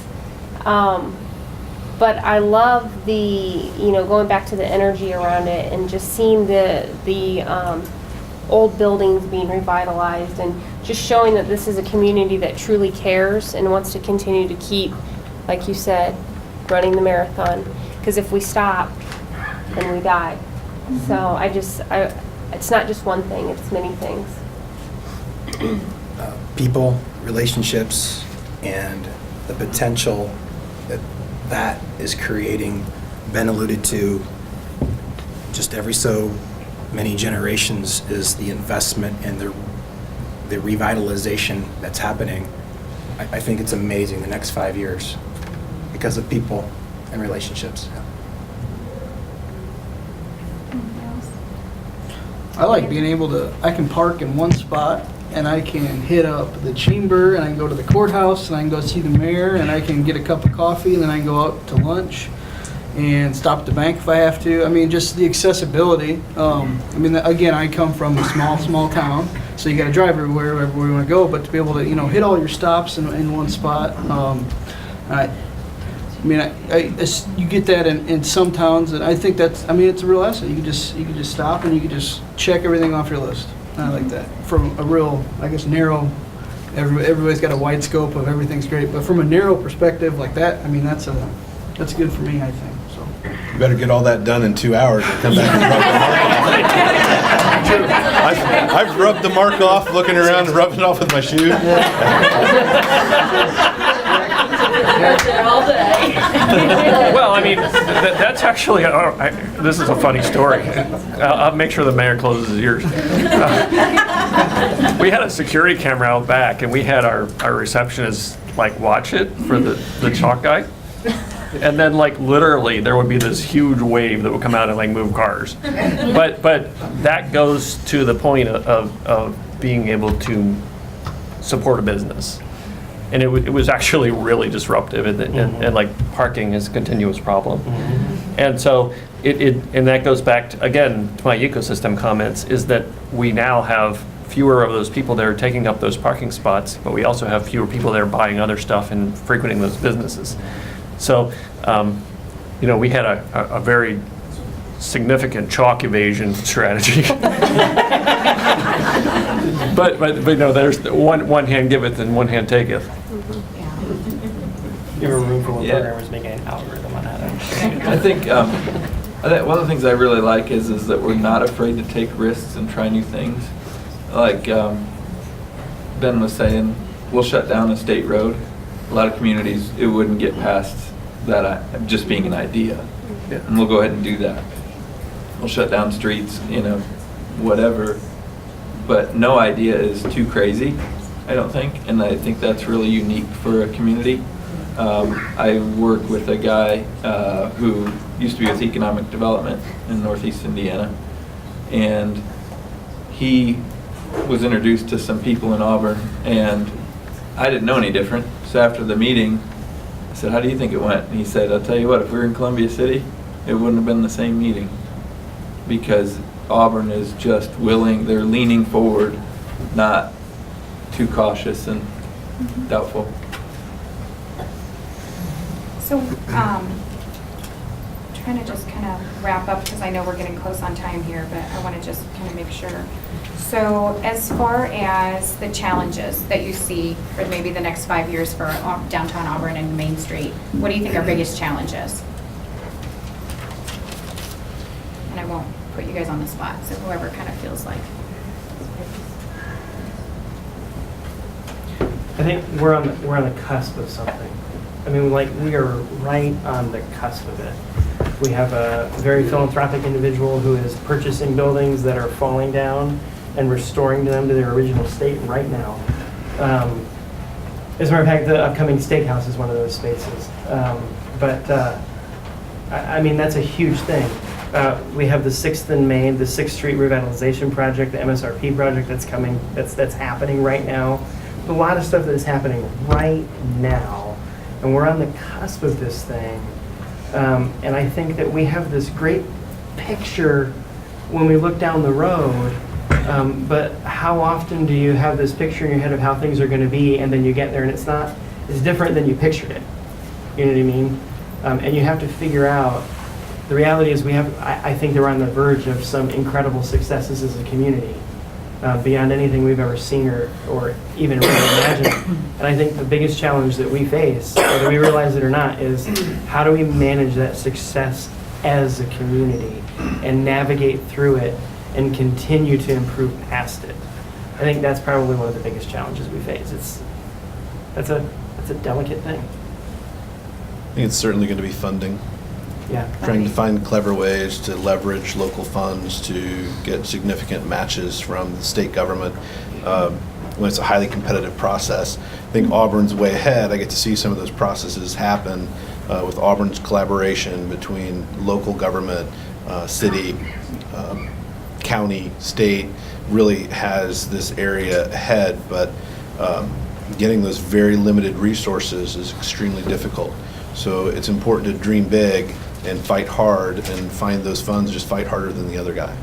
But I love going back to the energy around it and just seeing the old buildings being revitalized and just showing that this is a community that truly cares and wants to continue to keep, like you said, running the marathon. Because if we stop, then we die. So it's not just one thing, it's many things. People, relationships, and the potential that is creating, been alluded to just every so many generations, is the investment and the revitalization that's happening. I think it's amazing the next 5 years because of people and relationships. I like being able to, I can park in one spot and I can hit up the chamber and I can go to the courthouse and I can go see the mayor and I can get a cup of coffee and then I can go out to lunch and stop at the bank if I have to. I mean, just the accessibility. Again, I come from a small town, so you got to drive everywhere you want to go, but to be able to, hit all your stops in one spot. You get that in some towns, and I think it's a real asset. You can just stop and you can just check everything off your list. I like that. From a real, narrow, everybody's got a wide scope of everything's great, but from a narrow perspective like that, that's good for me, I think. So You better get all that done in 2 hours and come back and rub the mark off. I've rubbed the mark off, looking around and rubbing it off with my shoe. All day. Well, that's actually, this is a funny story. I'll make sure the mayor closes his ears. We had a security camera out back, and we had our receptionist watch it for the chalk guy. And then literally there would be this huge wave that would come out and move cars. But that goes to the point of being able to support a business. And it was actually really disruptive, and parking is a continuous problem. And so and that goes back to, again, to my ecosystem comments, is that we now have fewer of those people that are taking up those parking spots, but we also have fewer people that are buying other stuff and frequenting those businesses. So, we had a very significant chalk evasion strategy. but there's one hand giveth and one hand taketh. Give a room for one programmers making an algorithm on how to. I think one of the things I really like is that we're not afraid to take risks and try new things. Like Ben was saying, we'll shut down a state road. A lot of communities, it wouldn't get past that just being an idea. Yeah. And we'll go ahead and do that. We'll shut down streets, whatever. But no idea is too crazy, I don't think. And I think that's really unique for a community. I work with a guy who used to be with economic development in Northeast Indiana. And he was introduced to some people in Auburn, and I didn't know any different. So after the meeting, I said, "How do you think it went?" And he said, "I'll tell you what, if we were in Columbia City, it wouldn't have been the same meeting, because Auburn is just willing, they're leaning forward, not too cautious and doubtful." So, trying to just kind of wrap up, because I know we're getting close on time here, but I want to just kind of make sure. So, as far as the challenges that you see for maybe the next 5 years for downtown Auburn and Main Street, what do you think are biggest challenges? And I won't put you guys on the spot, so whoever kind of feels like. I think we're on the cusp of something. We are right on the cusp of it. We have a very philanthropic individual who is purchasing buildings that are falling down and restoring them to their original state right now. As a matter of fact, the upcoming steakhouse is one of those spaces. I mean, that's a huge thing. We have the 6th and Main, the 6th Street Revitalization Project, the MSRP project that's coming, that's happening right now. A lot of stuff that is happening right now, and we're on the cusp of this thing. And I think that we have this great picture when we look down the road, but how often do you have this picture in your head of how things are going to be, and then you get there and it's different than you pictured it. You know what I mean? And you have to figure out, the reality is I think they're on the verge of some incredible successes as a community, beyond anything we've ever seen or even really imagined. And I think the biggest challenge that we face, whether we realize it or not, is how do we manage that success as a community and navigate through it and continue to improve past it. I think that's probably one of the biggest challenges we face. That's a delicate thing. I think it's certainly going to be funding. Yeah. Trying to find clever ways to leverage local funds to get significant matches from the state government when it's a highly competitive process. I think Auburn's way ahead. I get to see some of those processes happen with Auburn's collaboration between local government, city, county, state, really has this area ahead, but getting those very limited resources is extremely difficult. So it's important to dream big and fight hard and find those funds, just fight harder than the other guy.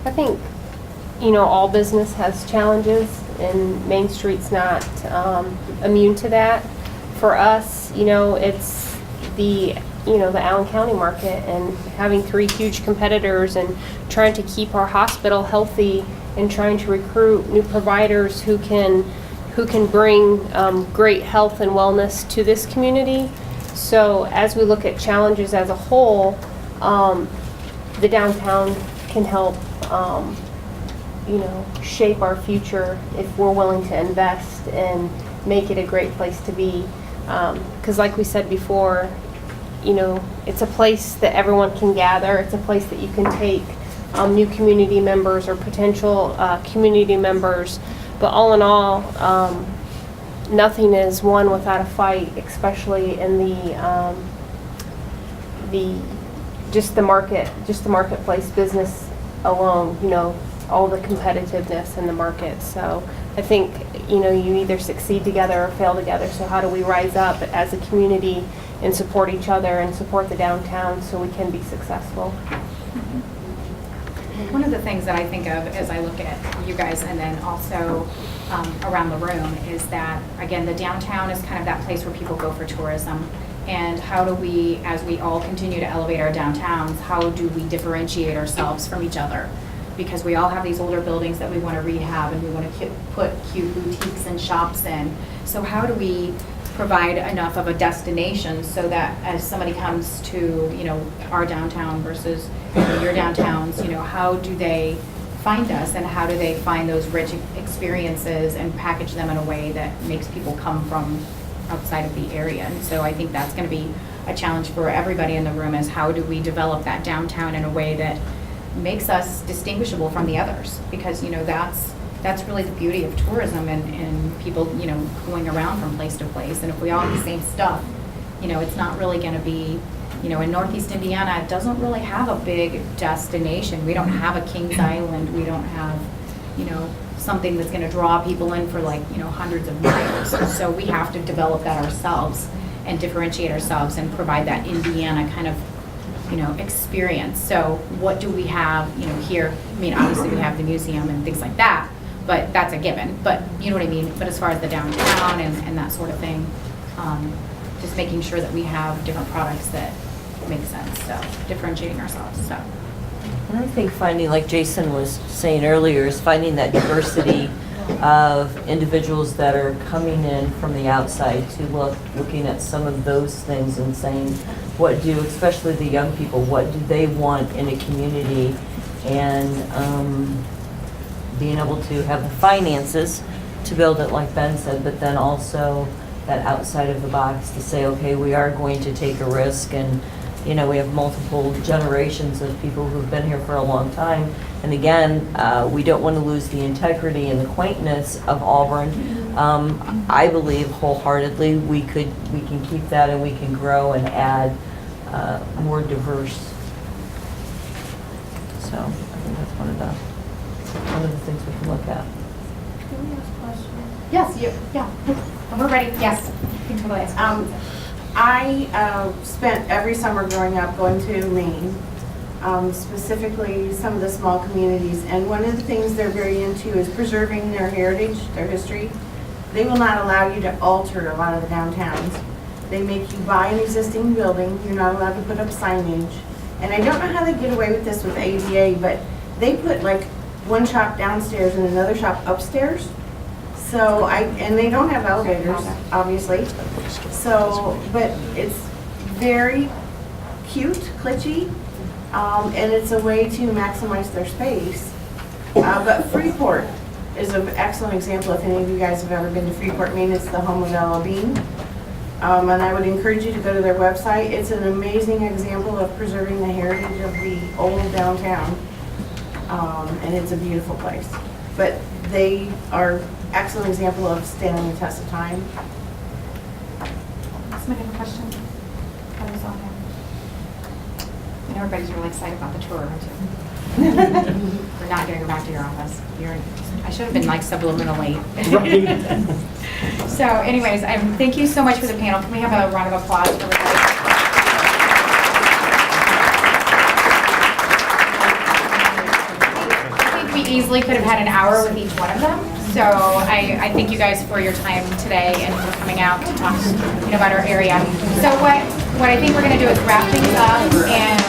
I think, all business has challenges, and Main Street's not immune to that. For us, it's the Allen County market, and having 3 huge competitors and trying to keep our hospital healthy and trying to recruit new providers who can bring great health and wellness to this community. So as we look at challenges as a whole, the downtown can help shape our future if we're willing to invest and make it a great place to be. Because like we said before, it's a place that everyone can gather. It's a place that you can take new community members or potential community members. But all in all, nothing is won without a fight, especially in the marketplace business alone. All the competitiveness in the market. So I think you either succeed together or fail together. So how do we rise up as a community and support each other and support the downtown so we can be successful? One of the things that I think of as I look at you guys and then also around the room is that, again, the downtown is kind of that place where people go for tourism. And how do we, as we all continue to elevate our downtowns, how do we differentiate ourselves from each other? Because we all have these older buildings that we want to rehab and we want to put cute boutiques and shops in. So how do we provide enough of a destination so that as somebody comes to, our downtown versus your downtowns, how do they find us and how do they find those rich experiences and package them in a way that makes people come from outside of the area? And so I think that's going to be a challenge for everybody in the room, is how do we develop that downtown in a way that makes us distinguishable from the others? Because that's really the beauty of tourism and people going around from place to place. And if we all have the same stuff, it's not really going to be, in Northeast Indiana, it doesn't really have a big destination. We don't have a Kings Island. We don't have something that's going to draw people in for hundreds of miles. So we have to develop that ourselves and differentiate ourselves and provide that Indiana kind of experience. So what do we have here? I mean, obviously we have the museum and things like that, but that's a given. But you know what I mean? But as far as the downtown and that sort of thing, just making sure that we have different products that make sense. So differentiating ourselves. So. And I think finding, like Jason was saying earlier, is finding that diversity of individuals that are coming in from the outside to looking at some of those things and saying, especially the young people, what do they want in a community, and being able to have the finances to build it, like Ben said, but then also that outside of the box to say, okay, we are going to take a risk and You know, we have multiple generations of people who've been here for a long time. And again, we don't want to lose the integrity and the quaintness of Auburn. I believe wholeheartedly we can keep that, and we can grow and add more diverse. So I think that's one of the things we can look at. Can we ask questions? Yes, yeah. When we're ready, yes. You can totally ask questions. I spent every summer growing up going to Maine, specifically some of the small communities, and one of the things they're very into is preserving their heritage, their history. They will not allow you to alter a lot of the downtowns. They make you buy an existing building. You're not allowed to put up signage. And I don't know how they get away with this with ADA, but they put like one shop downstairs and another shop upstairs. So and they don't have elevators, obviously. So, but it's very cute, glitchy, and it's a way to maximize their space. But Freeport is an excellent example. If any of you guys have ever been to Freeport, Maine, it's the home of Ella Bean. And I would encourage you to go to their website. It's an amazing example of preserving the heritage of the old downtown. And it's a beautiful place. But they are excellent example of standing the test of time. Somebody have a question? What is on there? And everybody's really excited about the tour, aren't you? We're not getting back to your office. I should have been like subliminally. So anyways, thank you so much for the panel. Can we have a round of applause for everybody? I think we easily could have had an hour with each one of them. So I thank you guys for your time today and for coming out to talk about our area. So what I think we're going to do is wrap things up and